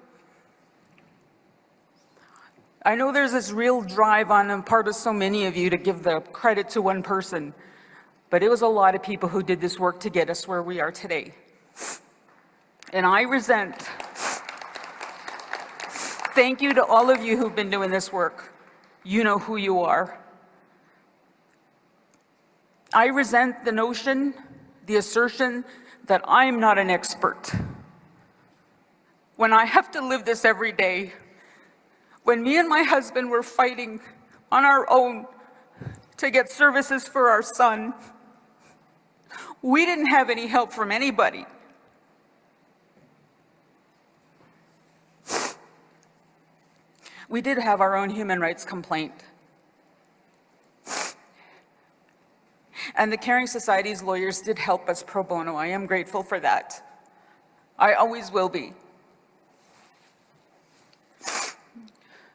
I know there's this real drive on the part of so many of you to give the credit to one person, but it was a lot of people who did this work to get us where we are today. And I resent, thank you to all of you who've been doing this work. You know who you are. I resent the notion, the assertion that I'm not an expert. When I have to live this every day, when me and my husband were fighting on our own to get services for our son, we didn't have any help from anybody. We did have our own human rights complaint. And the Caring Society's lawyers did help us pro bono. I am grateful for that. I always will be.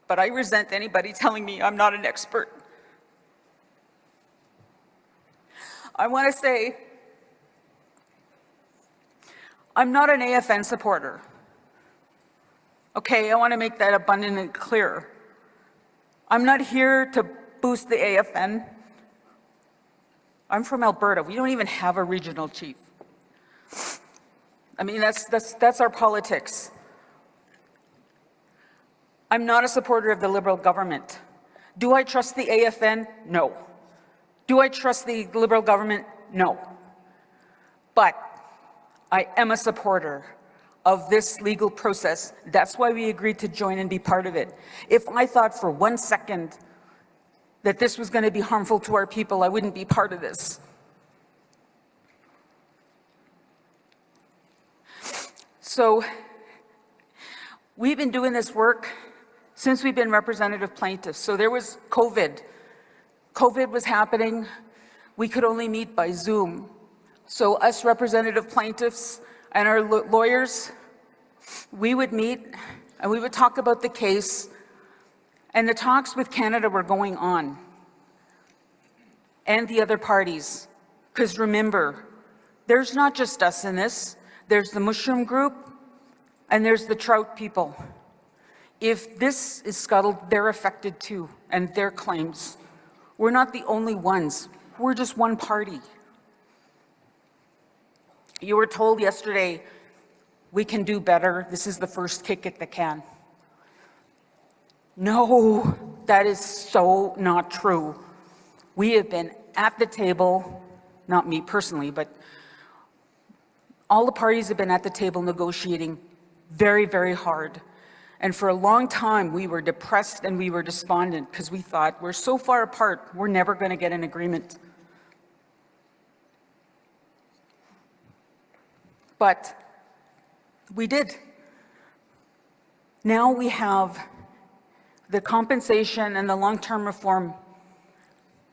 But I resent anybody telling me I'm not an expert. I want to say, I'm not an AFN supporter. Okay, I want to make that abundantly clear. I'm not here to boost the AFN. I'm from Alberta. We don't even have a regional chief. I mean, that's our politics. I'm not a supporter of the Liberal government. Do I trust the AFN? No. Do I trust the Liberal government? No. But I am a supporter of this legal process. That's why we agreed to join and be part of it. If I thought for 1 second that this was going to be harmful to our people, I wouldn't be part of this. So we've been doing this work since we've been representative plaintiffs. So there was COVID. COVID was happening. We could only meet by Zoom. So us representative plaintiffs and our lawyers, we would meet and we would talk about the case, and the talks with Canada were going on and the other parties. Because remember, there's not just us in this. There's the mushroom group and there's the trout people. If this is scuttled, they're affected too, and their claims. We're not the only ones. We're just one party. You were told yesterday, we can do better. This is the first kick at the can. No, that is so not true. We have been at the table, not me personally, but all the parties have been at the table negotiating very, very hard. And for a long time, we were depressed and we were despondent because we thought, we're so far apart, we're never going to get an agreement. But we did. Now we have the compensation and the long-term reform,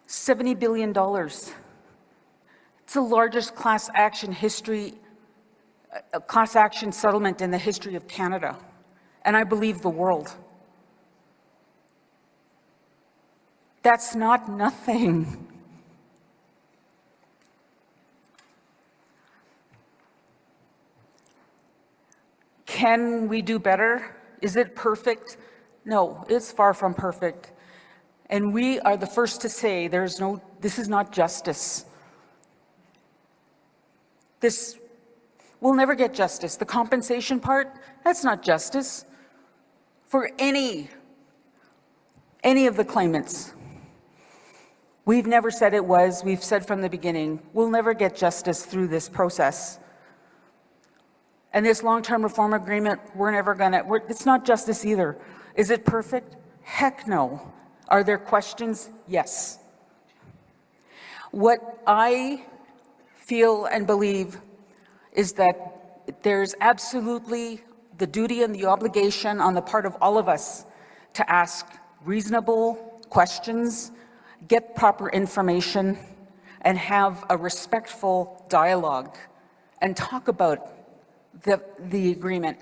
$70 billion. It's the largest class action settlement in the history of Canada, and I believe the world. That's not nothing. Can we do better? Is it perfect? No, it's far from perfect. And we are the first to say this is not justice. We'll never get justice. The compensation part, that's not justice for any of the claimants. We've never said it was. We've said from the beginning, we'll never get justice through this process. And this long-term reform agreement, it's not justice either. Is it perfect? Heck no. Are there questions? Yes. What I feel and believe is that there's absolutely the duty and the obligation on the part of all of us to ask reasonable questions, get proper information, and have a respectful dialogue and talk about the agreement.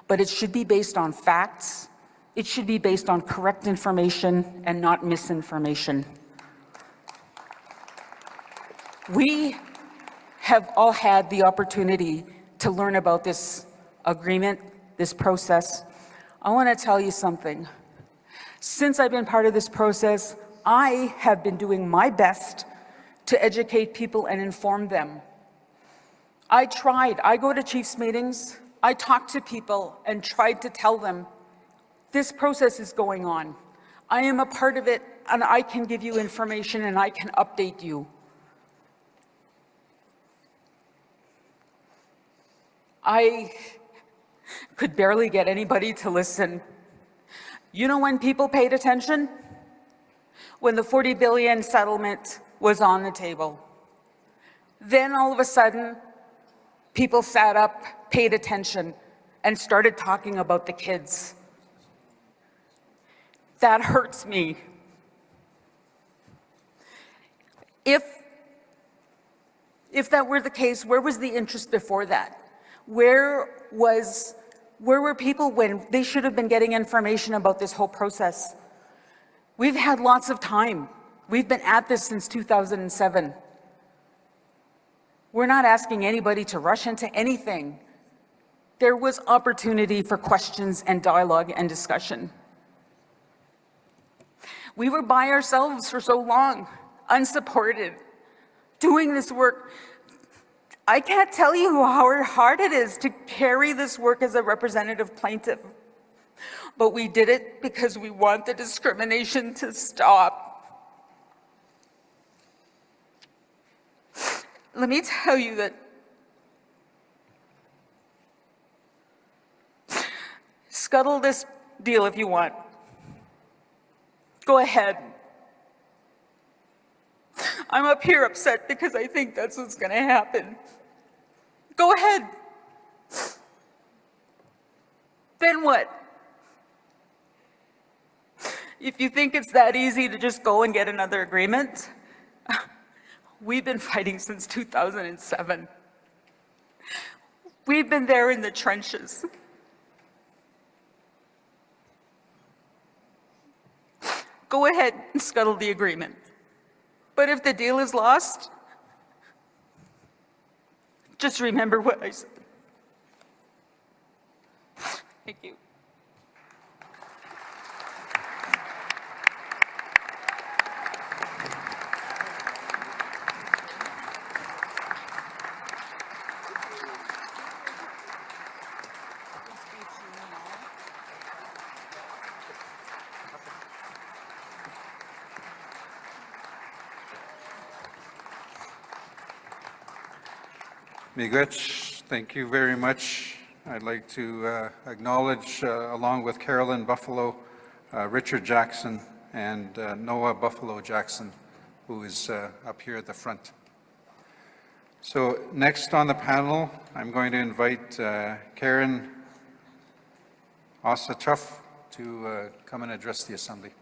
But it should be based on facts. It should be based on correct information and not misinformation. We have all had the opportunity to learn about this agreement, this process. I want to tell you something. Since I've been part of this process, I have been doing my best to educate people and inform them. I go to chiefs meetings, I talk to people and tried to tell them, this process is going on. I am a part of it and I can give you information and I can update you. I could barely get anybody to listen. You know when people paid attention? When the $40 billion settlement was on the table. Then all of a sudden, people sat up, paid attention, and started talking about the kids. That hurts me. If that were the case, where was the interest before that? Where were people when they should have been getting information about this whole process? We've had lots of time. We've been at this since 2007. We're not asking anybody to rush into anything. There was opportunity for questions and dialogue and discussion. We were by ourselves for so long, unsupported, doing this work. I can't tell you how hard it is to carry this work as a representative plaintiff, but we did it because we want the discrimination to stop. Let me tell you that scuttle this deal if you want. Go ahead. I'm up here upset because I think that's what's going to happen. Go ahead. Then what? If you think it's that easy to just go and get another agreement, we've been fighting since 2007. We've been there in the trenches. Go ahead and scuttle the agreement. But if the deal is lost, just remember what I said. Thank you. Miigwech, thank you very much. I'd like to acknowledge, along with Carolyn Buffalo, Richard Jackson, and Noah Buffalo Jackson, who is up here at the front. So next on the panel, I'm going to invite Karen Osachov to come and address the Assembly.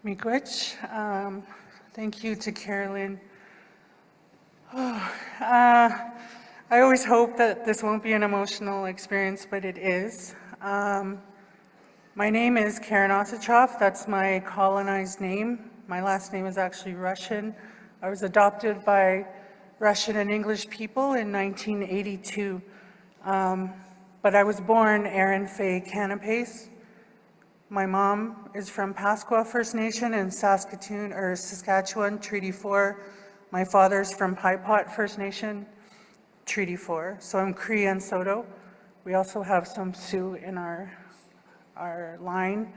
Miigwech. Thank you to Carolyn. I always hope that this won't be an emotional experience, but it is. My name is Karen Osachov. That's my colonized name. My last name is actually Russian. I was adopted by Russian and English people in 1982. But I was born Erin Faye Canapes. My mom is from Pasqua First Nation in Saskatchewan, Treaty 4. My father's from Paipot First Nation, Treaty 4. So I'm Cree and Soto. We also have some Sioux in our line.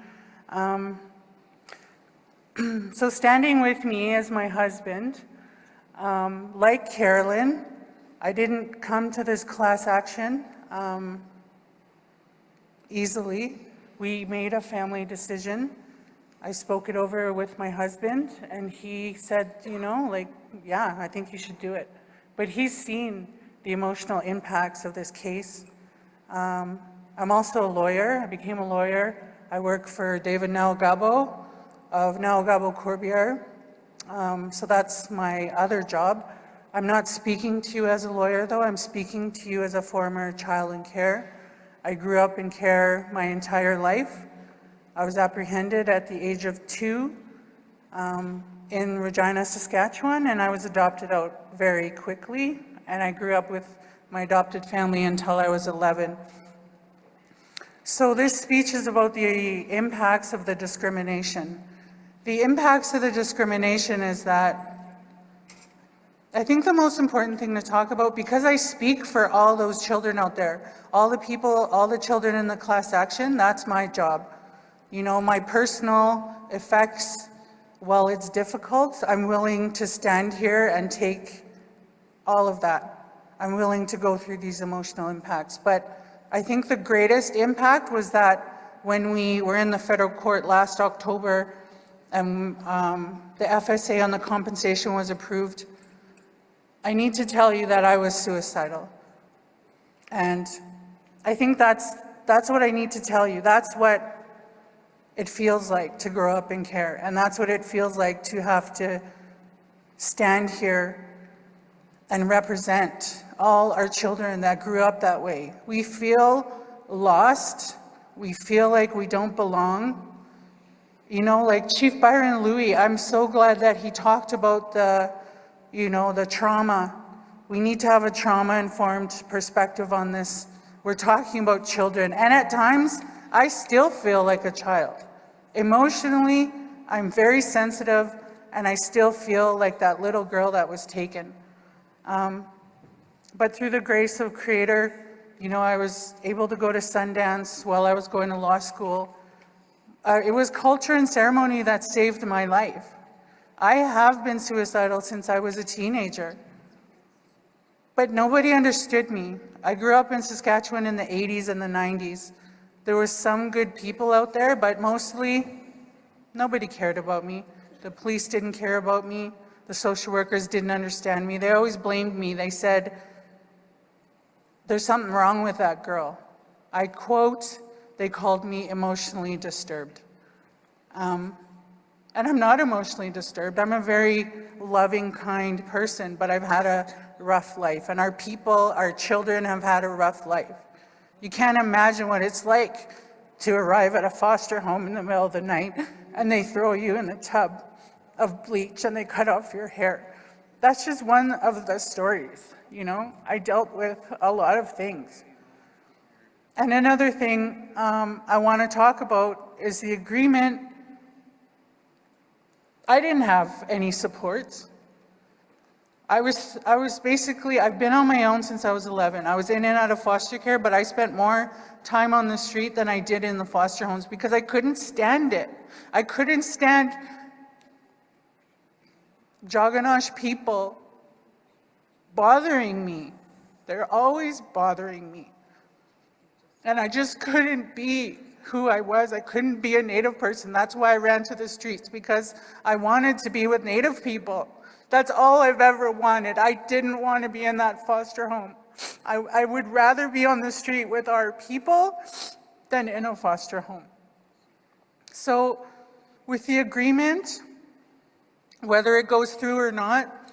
So standing with me is my husband. Like Carolyn, I didn't come to this class action easily. We made a family decision. I spoke it over with my husband, and he said, you know, like, yeah, I think you should do it. But he's seen the emotional impacts of this case. I'm also a lawyer. I became a lawyer. I work for David Naogabo of Naogabo Corbière. So that's my other job. I'm not speaking to you as a lawyer, though. I'm speaking to you as a former child in care. I grew up in care my entire life. I was apprehended at the age of 2 in Regina, Saskatchewan, and I was adopted out very quickly. And I grew up with my adopted family until I was 11. So this speech is about the impacts of the discrimination. The impacts of the discrimination is that I think the most important thing to talk about, because I speak for all those children out there, all the people, all the children in the class action, that's my job. You know, my personal effects, while it's difficult, I'm willing to stand here and take all of that. I'm willing to go through these emotional impacts. But I think the greatest impact was that when we were in the federal court last October and the FSA on the compensation was approved, I need to tell you that I was suicidal. And I think that's what I need to tell you. That's what it feels like to grow up in care. And that's what it feels like to have to stand here and represent all our children that grew up that way. We feel lost. We feel like we don't belong. You know, like Chief Byron Louis, I'm so glad that he talked about the trauma. We need to have a trauma-informed perspective on this. We're talking about children, and at times, I still feel like a child. Emotionally, I'm very sensitive, and I still feel like that little girl that was taken. But through the grace of Creator, you know, I was able to go to Sundance while I was going to law school. It was culture and ceremony that saved my life. I have been suicidal since I was a teenager, but nobody understood me. I grew up in Saskatchewan in the 80s and the 90s. There were some good people out there, but mostly nobody cared about me. The police didn't care about me. The social workers didn't understand me. They always blamed me. They said, "There's something wrong with that girl." I quote, they called me emotionally disturbed. And I'm not emotionally disturbed. I'm a very loving, kind person, but I've had a rough life. And our people, our children have had a rough life. You can't imagine what it's like to arrive at a foster home in the middle of the night and they throw you in a tub of bleach and they cut off your hair. That's just one of the stories, you know? I dealt with a lot of things. And another thing I want to talk about is the agreement. I didn't have any supports. I've been on my own since I was 11. I was in and out of foster care, but I spent more time on the street than I did in the foster homes because I couldn't stand it. I couldn't stand Jaganash people bothering me. They're always bothering me. And I just couldn't be who I was. I couldn't be a Native person. That's why I ran to the streets, because I wanted to be with Native people. That's all I've ever wanted. I didn't want to be in that foster home. I would rather be on the street with our people than in a foster home. So with the agreement, whether it goes through or not,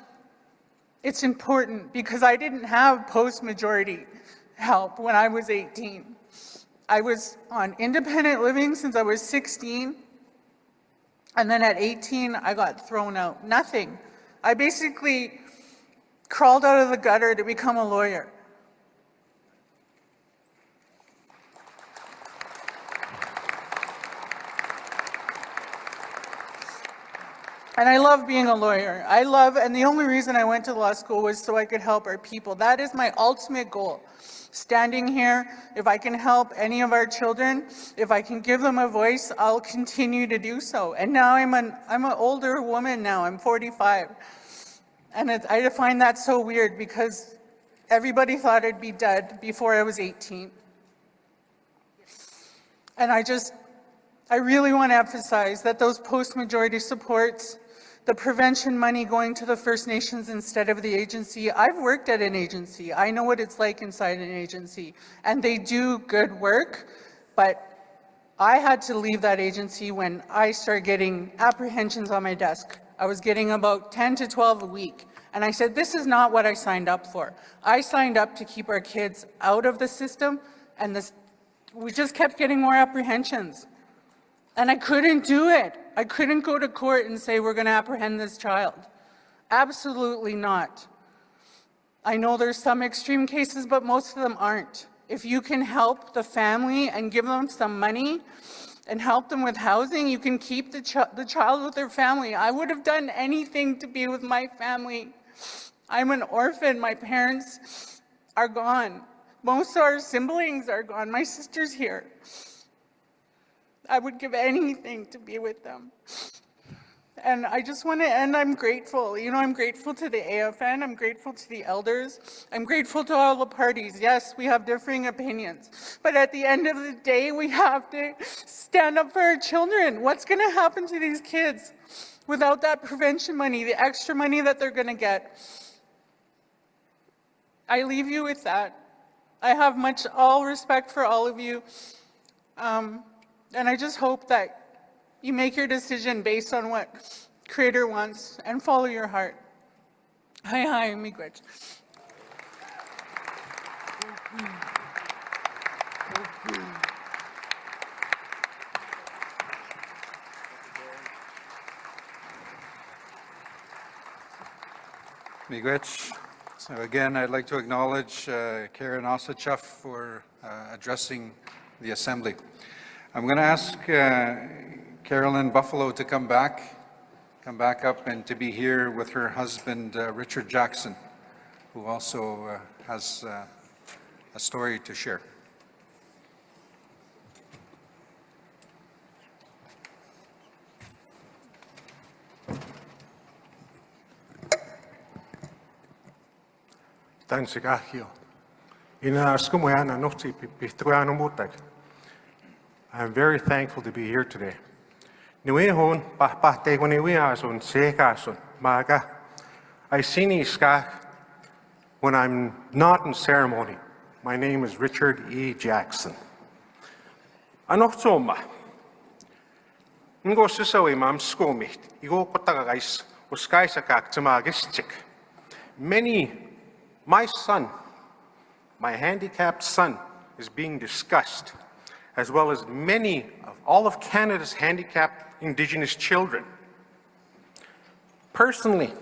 it's important because I didn't have post-majority help when I was 18. I was on independent living since I was 16, and then at 18, I got thrown out. Nothing. I basically crawled out of the gutter to become a lawyer. And I love being a lawyer. And the only reason I went to law school was so I could help our people. That is my ultimate goal. Standing here, if I can help any of our children, if I can give them a voice, I'll continue to do so. And now I'm an older woman now, I'm 45. And I find that so weird because everybody thought I'd be dead before I was 18. And I really want to emphasize that those post-majority supports, the prevention money going to the First Nations instead of the agency. I've worked at an agency. I know what it's like inside an agency, and they do good work, but I had to leave that agency when I started getting apprehensions on my desk. I was getting about 10 to 12 a week, and I said, this is not what I signed up for. I signed up to keep our kids out of the system, and we just kept getting more apprehensions. And I couldn't do it. I couldn't go to court and say, we're going to apprehend this child. Absolutely not. I know there's some extreme cases, but most of them aren't. If you can help the family and give them some money and help them with housing, you can keep the child with their family. I would have done anything to be with my family. I'm an orphan. My parents are gone. Most of our siblings are gone. My sister's here. I would give anything to be with them. And I just want to end, I'm grateful. You know, I'm grateful to the AFN, I'm grateful to the elders, I'm grateful to all the parties. Yes, we have differing opinions, but at the end of the day, we have to stand up for our children. What's going to happen to these kids without that prevention money, the extra money that they're going to get? I leave you with that. I have all respect for all of you. And I just hope that you make your decision based on what Creator wants and follow your heart. Hi, miigwech. Miigwech. So again, I'd like to acknowledge Karen Osachov for addressing the Assembly. I'm going to ask Carolyn Buffalo to come back up and to be here with her husband, Richard Jackson, who also has a story to share. I'm very thankful to be here today. I see when I'm not in ceremony. My name is Richard E. Jackson. Anochtoma. Ngo sisawi mam skomit. Igo patagais uskaisakak tamagistik. My son, my handicapped son, is being discussed, as well as all of Canada's handicapped Indigenous children. Personally,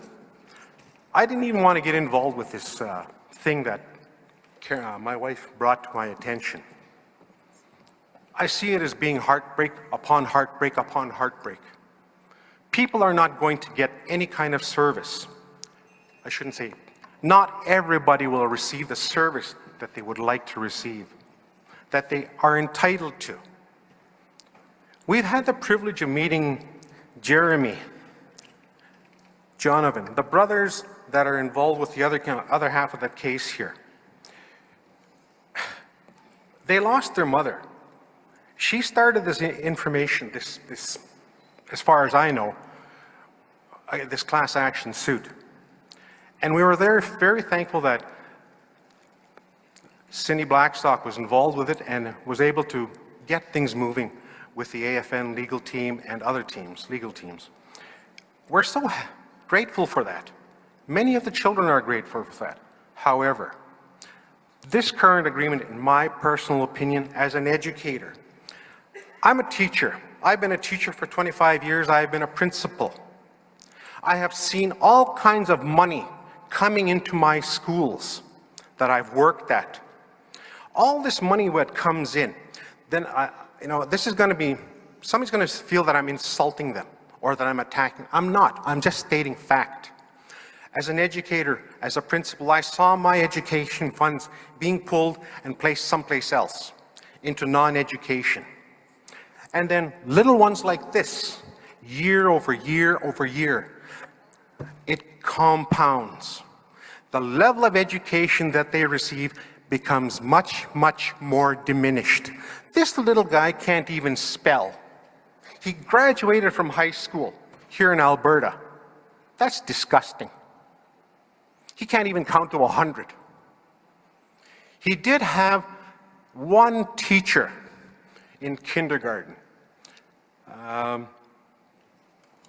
I didn't even want to get involved with this thing that my wife brought to my attention. I see it as being heartbreak upon heartbreak upon heartbreak. People are not going to get any kind of service. I shouldn't say, not everybody will receive the service that they would like to receive, that they are entitled to. We've had the privilege of meeting Jeremy, Jonathan, the brothers that are involved with the other half of the case here. They lost their mother. She started this information, this, as far as I know, this class action suit. And we were very thankful that Cindy Blackstock was involved with it and was able to get things moving with the AFN legal team and other teams, legal teams. We're so grateful for that. Many of the children are grateful for that. However, this current agreement, in my personal opinion, as an educator, I'm a teacher. I've been a teacher for 25 years. I've been a principal. I have seen all kinds of money coming into my schools that I've worked at. All this money that comes in, then this is going to be, somebody's going to feel that I'm insulting them or that I'm attacking. I'm not. I'm just stating fact. As an educator, as a principal, I saw my education funds being pulled and placed someplace else into non-education. And then little ones like this, year over year over year, it compounds. The level of education that they receive becomes much, much more diminished. This little guy can't even spell. He graduated from high school here in Alberta. That's disgusting. He can't even count to 100. He did have one teacher in kindergarten.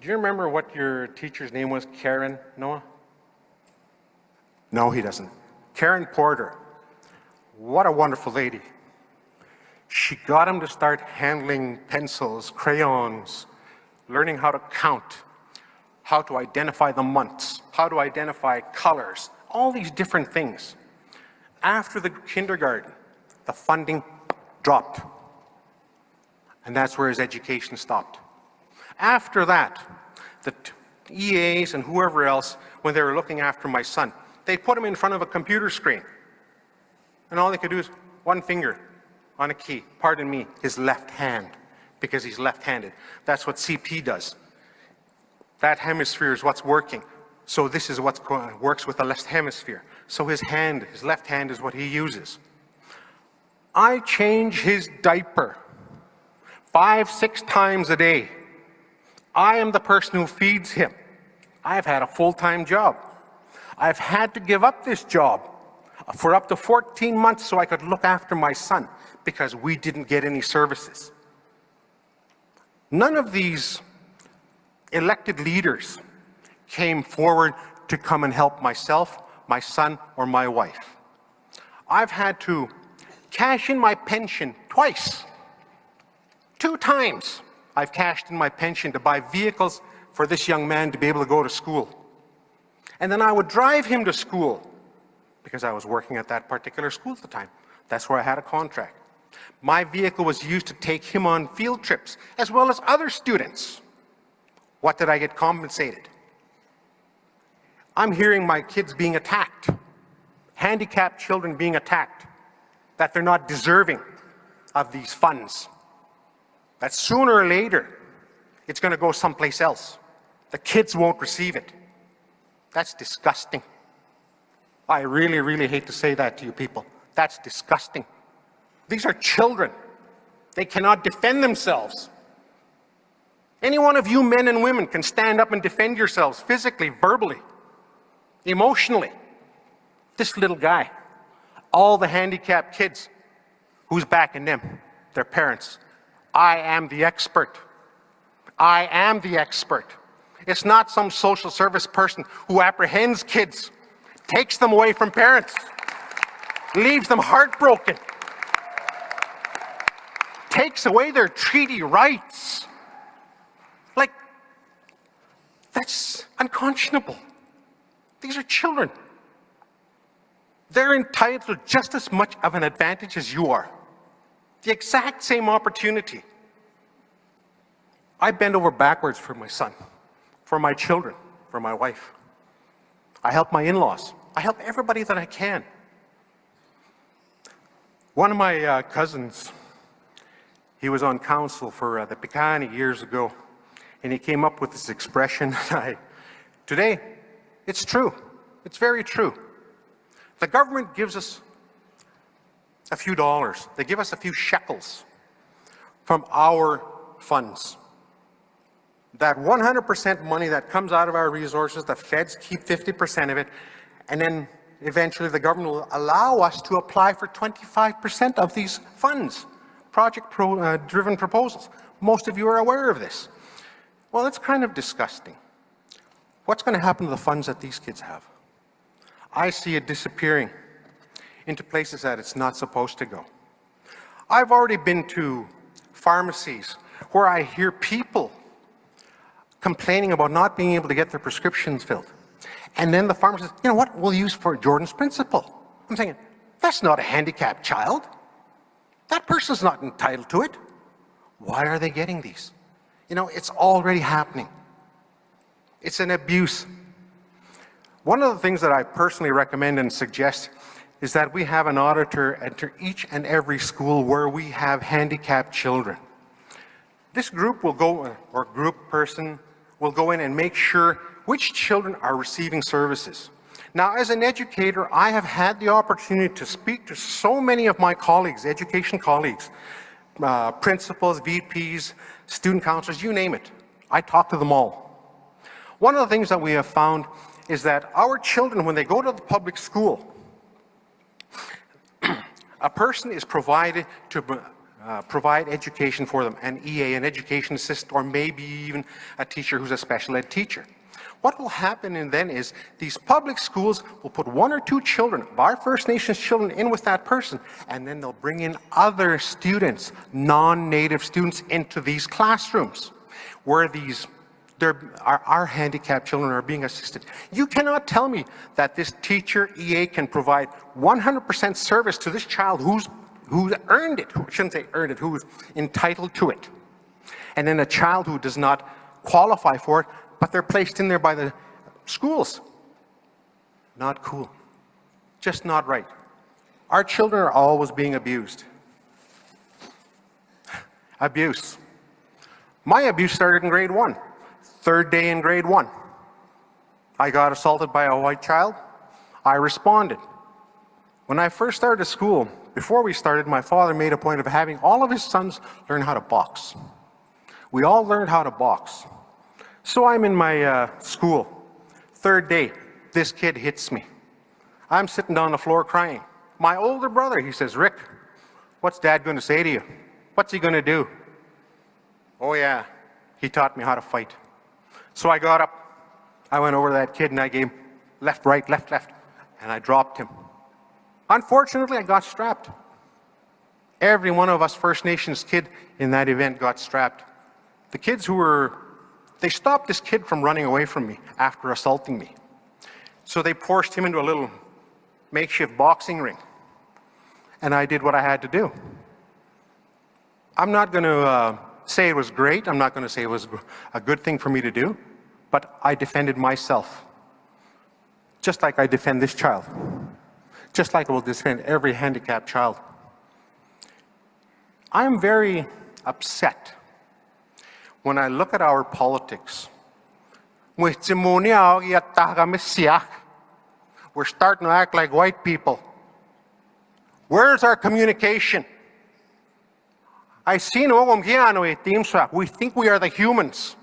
Do you remember what your teacher's name was? Karen, Noah? No, he doesn't. Karen Porter. What a wonderful lady. She got him to start handling pencils, crayons, learning how to count, how to identify the months, how to identify colors, all these different things. After the kindergarten, the funding dropped. And that's where his education stopped. After that, the EAs and whoever else, when they were looking after my son, they put him in front of a computer screen. And all they could do is one finger on a key, pardon me, his left hand, because he's left-handed. That's what CP does. That hemisphere is what's working. So this is what works with the left hemisphere. So his left hand is what he uses. I change his diaper 5-6 times a day. I am the person who feeds him. I've had a full-time job. I've had to give up this job. for up to 14 months so I could look after my son because we didn't get any services. None of these elected leaders came forward to come and help myself, my son, or my wife. I've had to cash in my pension twice. 2 times I've cashed in my pension to buy vehicles for this young man to be able to go to school. And then I would drive him to school because I was working at that particular school at the time. That's where I had a contract. My vehicle was used to take him on field trips, as well as other students. What did I get compensated? I'm hearing my kids being attacked, handicapped children being attacked, that they're not deserving of these funds, that sooner or later it's going to go someplace else. The kids won't receive it. That's disgusting. I really, really hate to say that to you people. That's disgusting. These are children. They cannot defend themselves. Any one of you men and women can stand up and defend yourselves physically, verbally, emotionally. This little guy, all the handicapped kids, who's backing them? Their parents. I am the expert. I am the expert. It's not some social service person who apprehends kids, takes them away from parents, leaves them heartbroken, takes away their treaty rights. Like, that's unconscionable. These are children. They're entitled to just as much of an advantage as you are. The exact same opportunity. I bend over backwards for my son, for my children, for my wife. I help my in-laws. I help everybody that I can. One of my cousins, he was on council for the Picani years ago, and he came up with this expression. Today, it's true. It's very true. The government gives us a few dollars. They give us a few shekels from our funds. That 100% money that comes out of our resources, the feds keep 50% of it, and then eventually the government will allow us to apply for 25% of these funds, project-driven proposals. Most of you are aware of this. Well, it's kind of disgusting. What's going to happen to the funds that these kids have? I see it disappearing into places that it's not supposed to go. I've already been to pharmacies where I hear people complaining about not being able to get their prescriptions filled. And then the pharmacist says, you know what, we'll use for Jordan's principle. I'm saying, that's not a handicapped child. That person's not entitled to it. Why are they getting these? You know, it's already happening. It's an abuse. One of the things that I personally recommend and suggest is that we have an auditor enter each and every school where we have handicapped children. This group will go, or group person, will go in and make sure which children are receiving services. Now, as an educator, I have had the opportunity to speak to so many of my colleagues, education colleagues, principals, VPs, student counselors, you name it. I talk to them all. One of the things that we have found is that our children, when they go to the public school, a person is provided to provide education for them, an EA, an education assistant, or maybe even a teacher who's a special ed teacher. What will happen then is these public schools will put 1 or 2 children, of our First Nations children, in with that person, and then they'll bring in other students, non-native students, into these classrooms where our handicapped children are being assisted. You cannot tell me that this teacher, EA, can provide 100% service to this child who's earned it, who shouldn't say earned it, who's entitled to it. And then a child who does not qualify for it, but they're placed in there by the schools. Not cool. Just not right. Our children are always being abused. Abuse. My abuse started in grade 1. 3rd day in grade 1. I got assaulted by a white child. I responded. When I first started school, before we started, my father made a point of having all of his sons learn how to box. We all learned how to box. So I'm in my school. 3rd day, this kid hits me. I'm sitting down on the floor crying. My older brother, he says, Rick, what's Dad going to say to you? What's he going to do? Oh yeah, he taught me how to fight. So I got up, I went over to that kid and I gave him left, right, left, left, and I dropped him. Unfortunately, I got strapped. Every one of us First Nations kid in that event got strapped. The kids they stopped this kid from running away from me after assaulting me. So they forced him into a little makeshift boxing ring. And I did what I had to do. I'm not going to say it was great. I'm not going to say it was a good thing for me to do. But I defended myself. Just like I defend this child. Just like I will defend every handicapped child. I am very upset when I look at our politics. We're starting to act like white people. Where's our communication? We think we are the humans.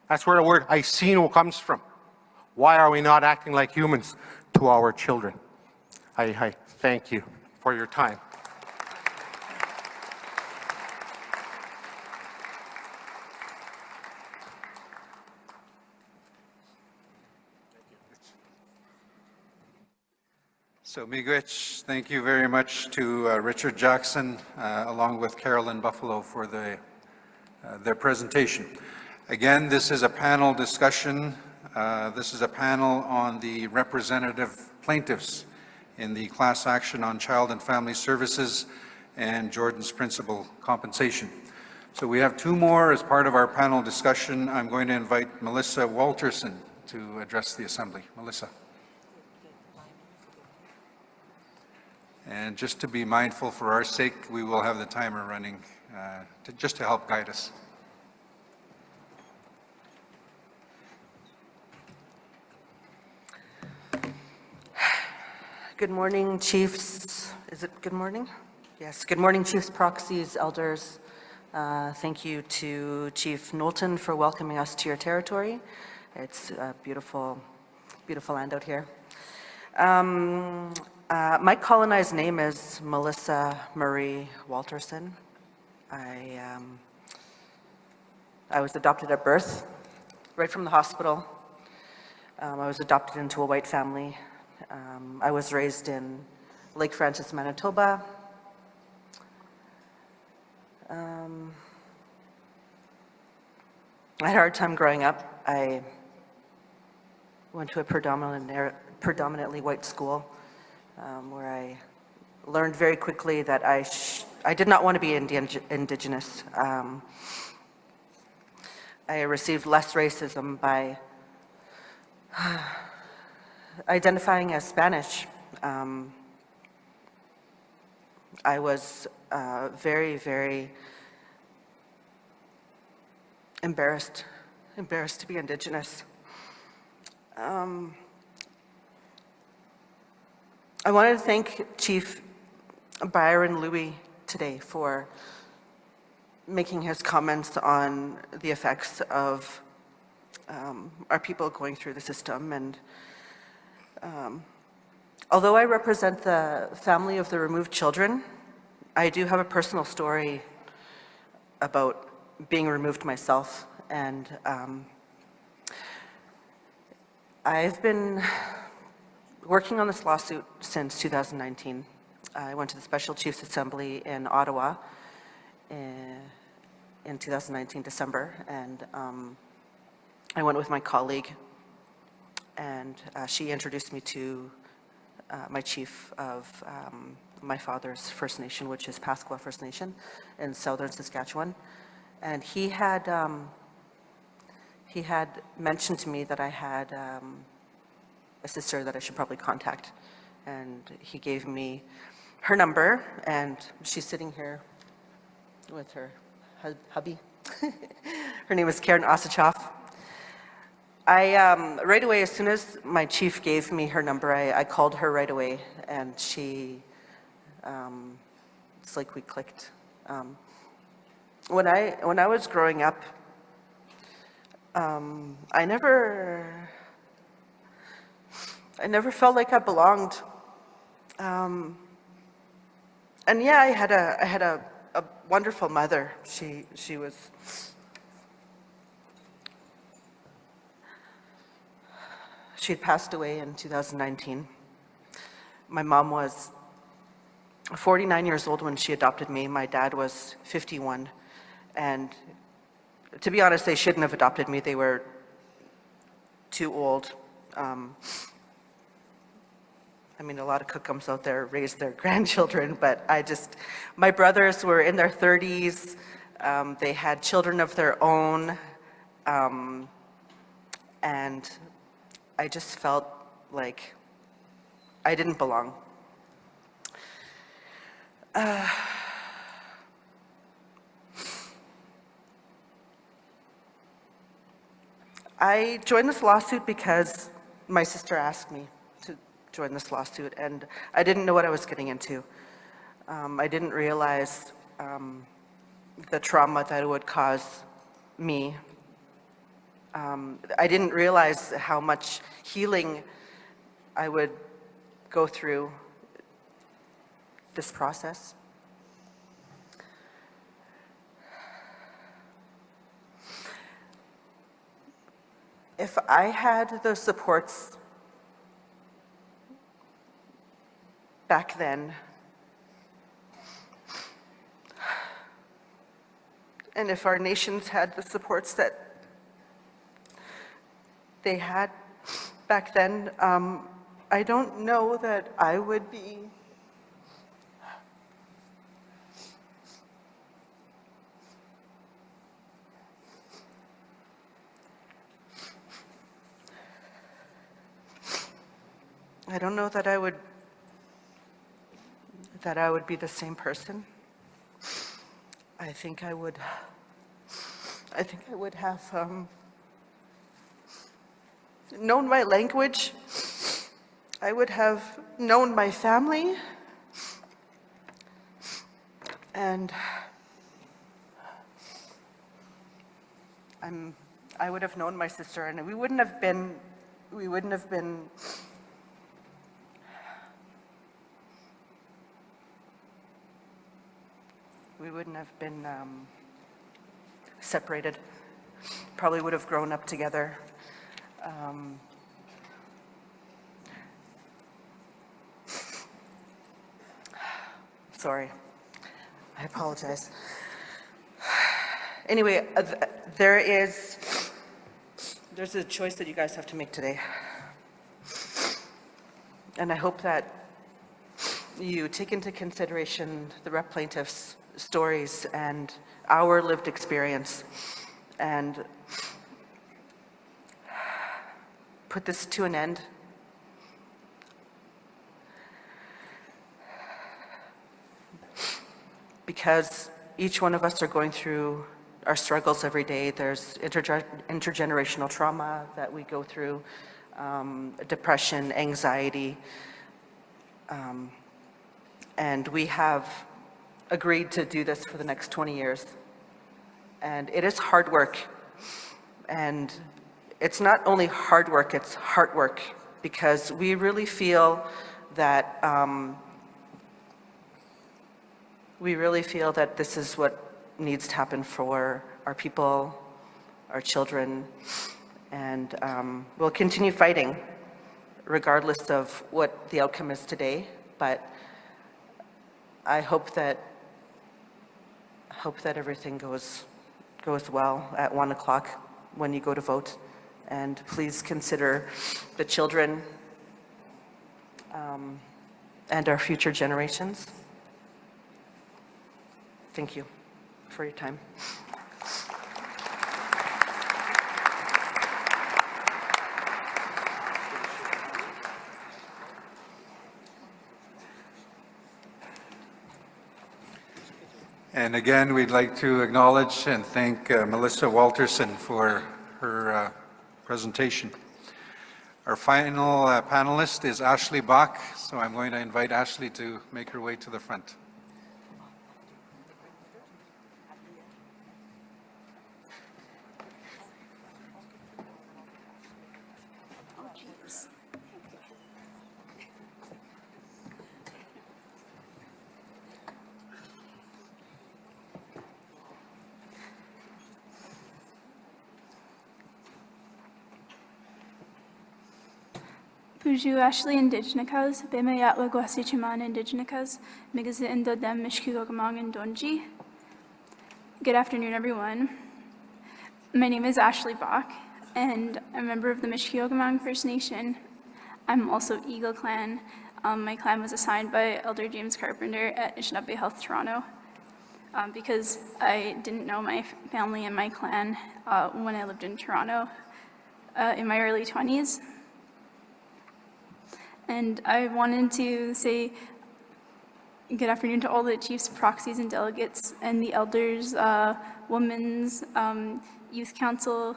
That's where the word Aisino comes from. Why are we not acting like humans to our children? I thank you for your time. So miigwech, thank you very much to Richard Jackson, along with Carolyn Buffalo for their presentation. Again, this is a panel discussion. This is a panel on the representative plaintiffs in the class action on child and family services and Jordan's principal compensation. So we have two more as part of our panel discussion. I'm going to invite Melissa Walterson to address the Assembly. Melissa. And just to be mindful for our sake, we will have the timer running just to help guide us. Good morning, Chiefs. Is it good morning? Yes, good morning, Chiefs, Proxies, Elders. Thank you to Chief Knowlton for welcoming us to your territory. It's a beautiful, beautiful land out here. My colonized name is Melissa Marie Walterson. I was adopted at birth, right from the hospital. I was adopted into a white family. I was raised in Lake Francis, Manitoba. I had a hard time growing up. I went to a predominantly white school where I learned very quickly that I did not want to be Indigenous. I received less racism by identifying as Spanish. I was very, very embarrassed to be Indigenous. I wanted to thank Chief Byron Louis today for making his comments on the effects of our people going through the system. And although I represent the family of the removed children, I do have a personal story about being removed myself. And I've been working on this lawsuit since 2019. I went to the Special Chiefs Assembly in Ottawa in 2019, December, and I went with my colleague, and she introduced me to my chief of my father's First Nation, which is Pasqua First Nation in southern Saskatchewan. And he had mentioned to me that I had a sister that I should probably contact. And he gave me her number, and she's sitting here with her hubby. Her name is Karen Osachoff. Right away, as soon as my chief gave me her number, I called her right away, and she, it's like we clicked. When I was growing up, I never felt like I belonged. And yeah, I had a wonderful mother. She had passed away in 2019. My mom was 49 years old when she adopted me. My dad was 51. And to be honest, they shouldn't have adopted me. They were too old. I mean, a lot of cookums out there raise their grandchildren, but my brothers were in their 30s. They had children of their own. And I just felt like I didn't belong. I joined this lawsuit because my sister asked me to join this lawsuit, and I didn't know what I was getting into. I didn't realize the trauma that it would cause me. I didn't realize how much healing I would go through this process. If I had those supports back then, and if our nations had the supports that they had back then, I don't know that I would be be the same person. I think I would have known my language. I would have known my family. And I would have known my sister, and we wouldn't have been separated. Probably would have grown up together. Sorry, I apologize. Anyway, there's a choice that you guys have to make today. And I hope that you take into consideration the rep plaintiffs' stories and our lived experience and put this to an end. Because each one of us are going through our struggles every day. There's intergenerational trauma that we go through, depression, anxiety, and we have agreed to do this for the next 20 years. And it is hard work. And it's not only hard work, it's heart work, because we really feel that this is what needs to happen for our people, our children, and we'll continue fighting regardless of what the outcome is today. But I hope that everything goes well at 1 o'clock when you go to vote. And please consider the children and our future generations. Thank you for your time. And again, we'd like to acknowledge and thank Melissa Walterson for her presentation. Our final panelist is Ashley Bach, so I'm going to invite Ashley to make her way to the front. Puju Ashley Indigenous, Bema Yatla Gwasi Chiman Indigenous, Migazi Indo Dem Mishkigogamang and Donji. Good afternoon, everyone. My name is Ashley Bach, and I'm a member of the Mishkigogamang First Nation. I'm also Eagle Clan. My clan was assigned by Elder James Carpenter at Anishinaabe Health Toronto because I didn't know my family and my clan when I lived in Toronto in my early 20s. And I wanted to say good afternoon to all the chiefs, proxies, and delegates, and the elders, women's, youth council.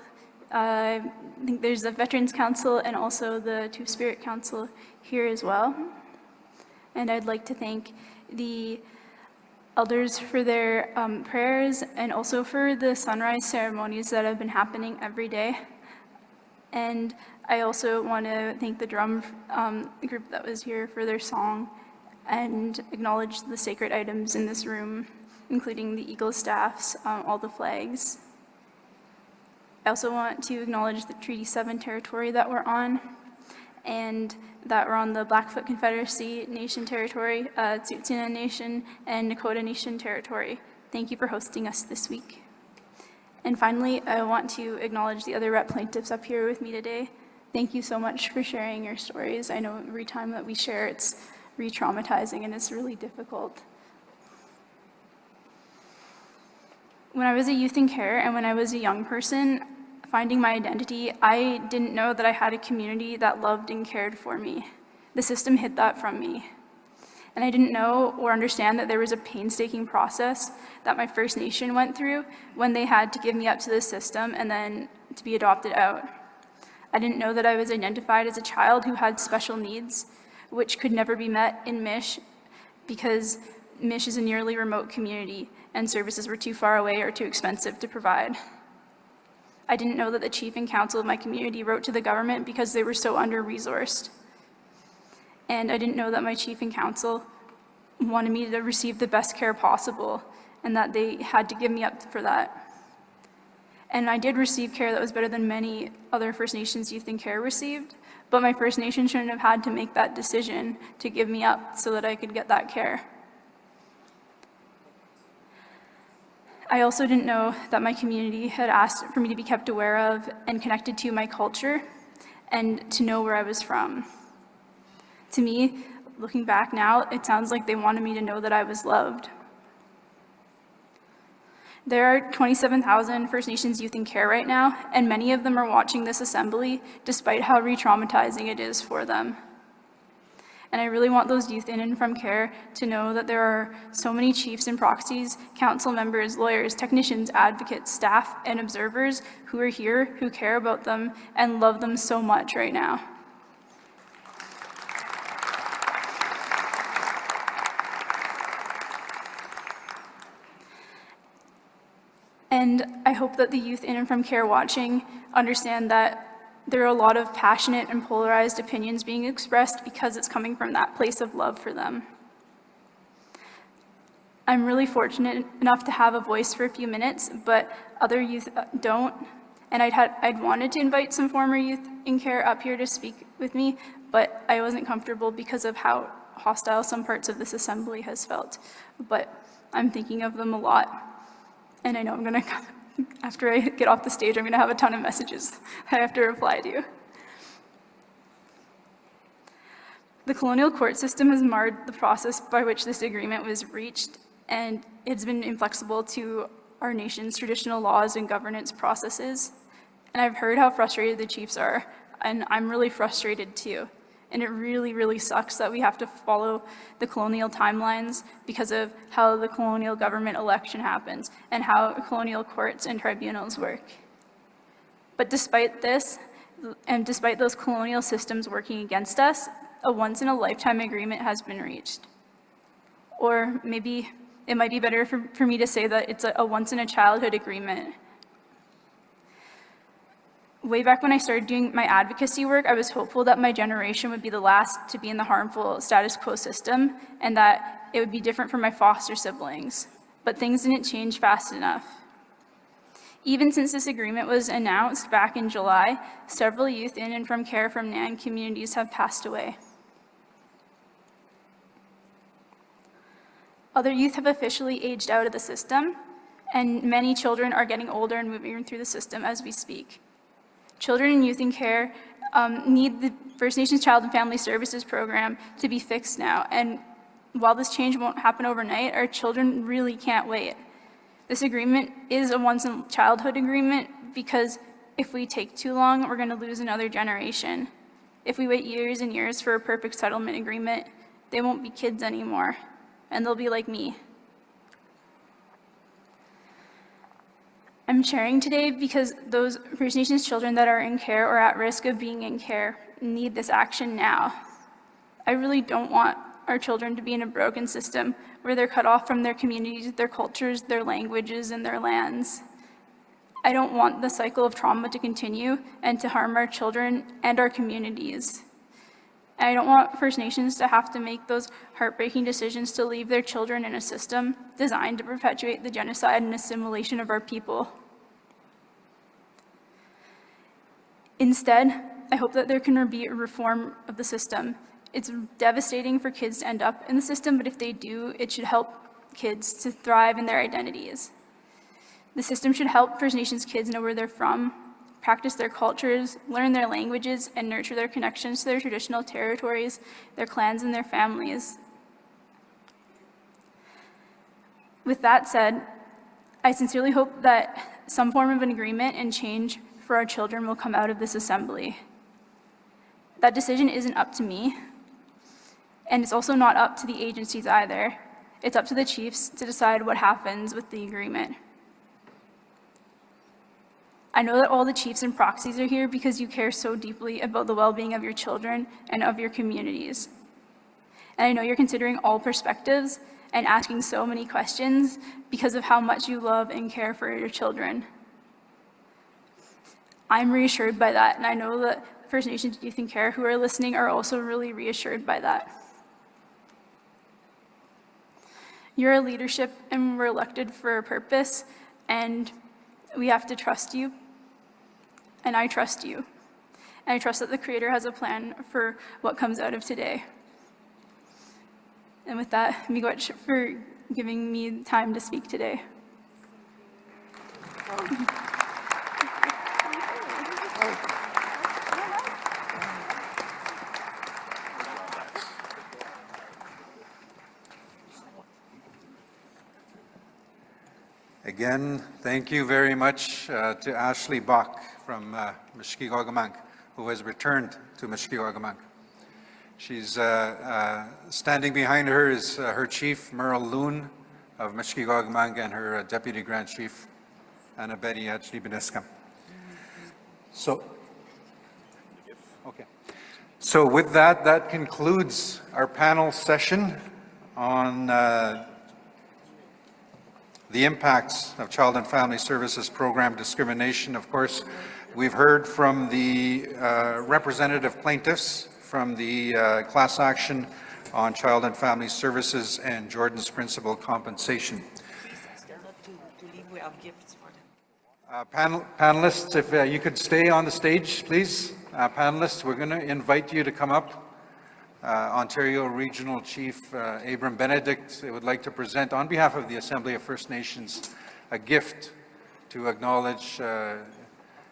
I think there's the Veterans Council and also the Two-Spirit Council here as well. And I'd like to thank the elders for their prayers and also for the sunrise ceremonies that have been happening every day. And I also want to thank the drum group that was here for their song and acknowledge the sacred items in this room, including the Eagle staffs, all the flags. I also want to acknowledge the Treaty 7 territory that we're on, and that we're on the Blackfoot Confederacy Nation territory, Tsuut'ina Nation, and Nakota Nation territory. Thank you for hosting us this week. And finally, I want to acknowledge the other rep plaintiffs up here with me today. Thank you so much for sharing your stories. I know every time that we share, it's re-traumatizing and it's really difficult. When I was a youth in care and when I was a young person, finding my identity, I didn't know that I had a community that loved and cared for me. The system hid that from me. And I didn't know or understand that there was a painstaking process that my First Nation went through when they had to give me up to the system and then to be adopted out. I didn't know that I was identified as a child who had special needs, which could never be met in Mish because Mish is a nearly remote community and services were too far away or too expensive to provide. I didn't know that the chief and council of my community wrote to the government because they were so under-resourced. And I didn't know that my chief and council wanted me to receive the best care possible and that they had to give me up for that. And I did receive care that was better than many other First Nations youth in care received, but my First Nation shouldn't have had to make that decision to give me up so that I could get that care. I also didn't know that my community had asked for me to be kept aware of and connected to my culture and to know where I was from. To me, looking back now, it sounds like they wanted me to know that I was loved. There are 27,000 First Nations youth in care right now, and many of them are watching this assembly despite how re-traumatizing it is for them. And I really want those youth in and from care to know that there are so many chiefs and proxies, council members, lawyers, technicians, advocates, staff, and observers who are here, who care about them, and love them so much right now. And I hope that the youth in and from care watching understand that there are a lot of passionate and polarized opinions being expressed because it's coming from that place of love for them. I'm really fortunate enough to have a voice for a few minutes, but other youth don't. And I'd wanted to invite some former youth in care up here to speak with me, but I wasn't comfortable because of how hostile some parts of this assembly has felt. But I'm thinking of them a lot. And I know I'm gonna, after I get off the stage, I'm gonna have a ton of messages I have to reply to. The colonial court system has marred the process by which this agreement was reached, and it's been inflexible to our nation's traditional laws and governance processes. And I've heard how frustrated the chiefs are, and I'm really frustrated too. And it really, really sucks that we have to follow the colonial timelines because of how the colonial government election happens and how colonial courts and tribunals work. But despite this, and despite those colonial systems working against us, a once-in-a-lifetime agreement has been reached. Or maybe it might be better for me to say that it's a once-in-a-childhood agreement. Way back when I started doing my advocacy work, I was hopeful that my generation would be the last to be in the harmful status quo system and that it would be different for my foster siblings. But things didn't change fast enough. Even since this agreement was announced back in July, several youth in and from care from NAN communities have passed away. Other youth have officially aged out of the system, and many children are getting older and moving through the system as we speak. Children and youth in care need the First Nations Child and Family Services program to be fixed now, and while this change won't happen overnight, our children really can't wait. This agreement is a once-in-childhood agreement because if we take too long, we're going to lose another generation. If we wait years and years for a perfect settlement agreement, they won't be kids anymore, and they'll be like me. I'm sharing today because those First Nations children that are in care or at risk of being in care need this action now. I really don't want our children to be in a broken system where they're cut off from their communities, their cultures, their languages, and their lands. I don't want the cycle of trauma to continue and to harm our children and our communities. I don't want First Nations to have to make those heartbreaking decisions to leave their children in a system designed to perpetuate the genocide and assimilation of our people. Instead, I hope that there can be a reform of the system. It's devastating for kids to end up in the system, but if they do, it should help kids to thrive in their identities. The system should help First Nations kids know where they're from, practice their cultures, learn their languages, and nurture their connections to their traditional territories, their clans, and their families. With that said, I sincerely hope that some form of an agreement and change for our children will come out of this assembly. That decision isn't up to me, and it's also not up to the agencies either. It's up to the chiefs to decide what happens with the agreement. I know that all the chiefs and proxies are here because you care so deeply about the well-being of your children and of your communities. And I know you're considering all perspectives and asking so many questions because of how much you love and care for your children. I'm reassured by that, and I know that First Nations youth in care who are listening are also really reassured by that. You're a leadership, and we're elected for a purpose, and we have to trust you, and I trust you. And I trust that the Creator has a plan for what comes out of today. And with that, miigwech for giving me time to speak today. Again, thank you very much to Ashley Bach from Mushkegowgamunk, who has returned to Mushkegowgamunk. She's standing behind her is her chief, Merle Loon of Mushkegowgamunk, and her deputy grand chief, Anna Betty Achlibeniscum. So with that, that concludes our panel session on the impacts of Child and Family Services Program discrimination. Of course, we've heard from the representative plaintiffs from the class action on Child and Family Services and Jordan's principal compensation. Panelists, if you could stay on the stage, please. Panelists, we're going to invite you to come up. Ontario Regional Chief Abram Benedict would like to present on behalf of the Assembly of First Nations a gift to acknowledge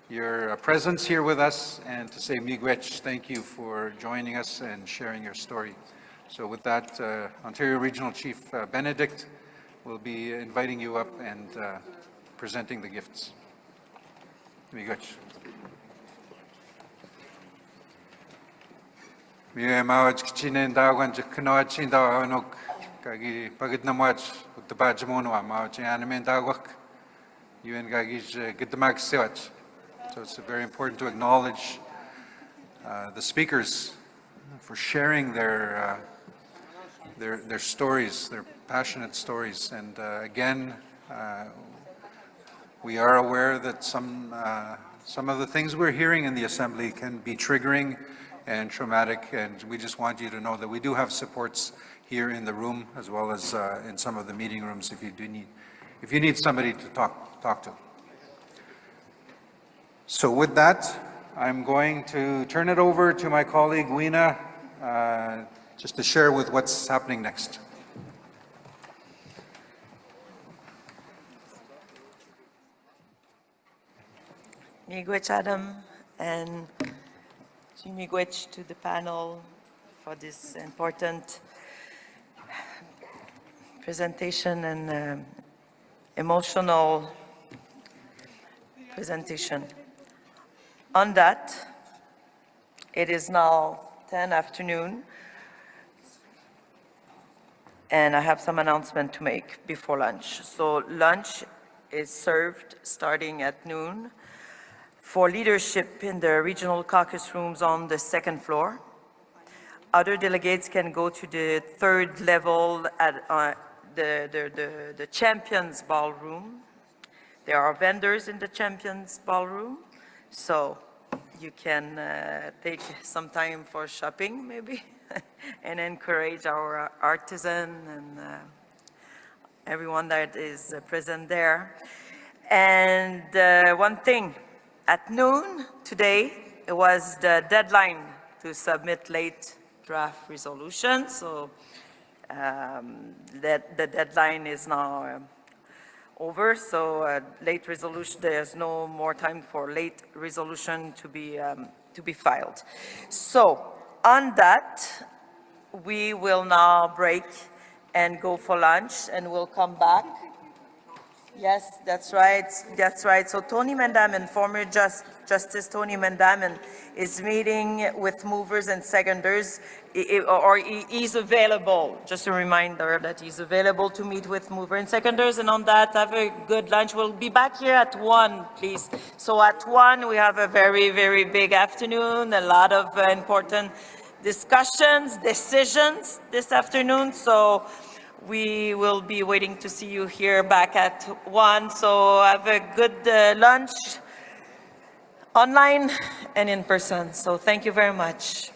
your presence here with us and to say miigwech, thank you for joining us and sharing your story. So with that, Ontario Regional Chief Benedict will be inviting you up and presenting the gifts. Miigwech. Miye mawaj kichinen dawan jiknoaj chinda anok kagi pagid na mawaj utabaj monwa mawaj animen dawak yun gagij gidmag sewach. So it's very important to acknowledge the speakers for sharing their stories, their passionate stories. And again, we are aware that some of the things we're hearing in the Assembly can be triggering and traumatic, and we just want you to know that we do have supports here in the room as well as in some of the meeting rooms if you need somebody to talk to. So with that, I'm going to turn it over to my colleague Weena, just to share with what's happening next. Miigwech Adam and miigwech to the panel for this important presentation and emotional presentation. On that, it is now 10 afternoon, and I have some announcement to make before lunch. So lunch is served starting at noon for leadership in the regional caucus rooms on the second floor. Other delegates can go to the third level at the Champions Ballroom. There are vendors in the Champions Ballroom, so you can take some time for shopping maybe and encourage our artisan and everyone that is present there. And one thing, at noon today, it was the deadline to submit late draft resolution, so the deadline is now over, so late resolution, there's no more time for late resolution to be filed. So on that, we will now break and go for lunch, and we'll come back. Yes, that's right. That's right. So Tony Mandamin, former Justice Tony Mandamin, is meeting with movers and seconders, or he's available. Just a reminder that he's available to meet with movers and seconders. And on that, have a good lunch. We'll be back here at 1, please. So at 1, we have a very, very big afternoon. A lot of important discussions, decisions this afternoon. So we will be waiting to see you here back at 1. So have a good lunch online and in person. So thank you very much.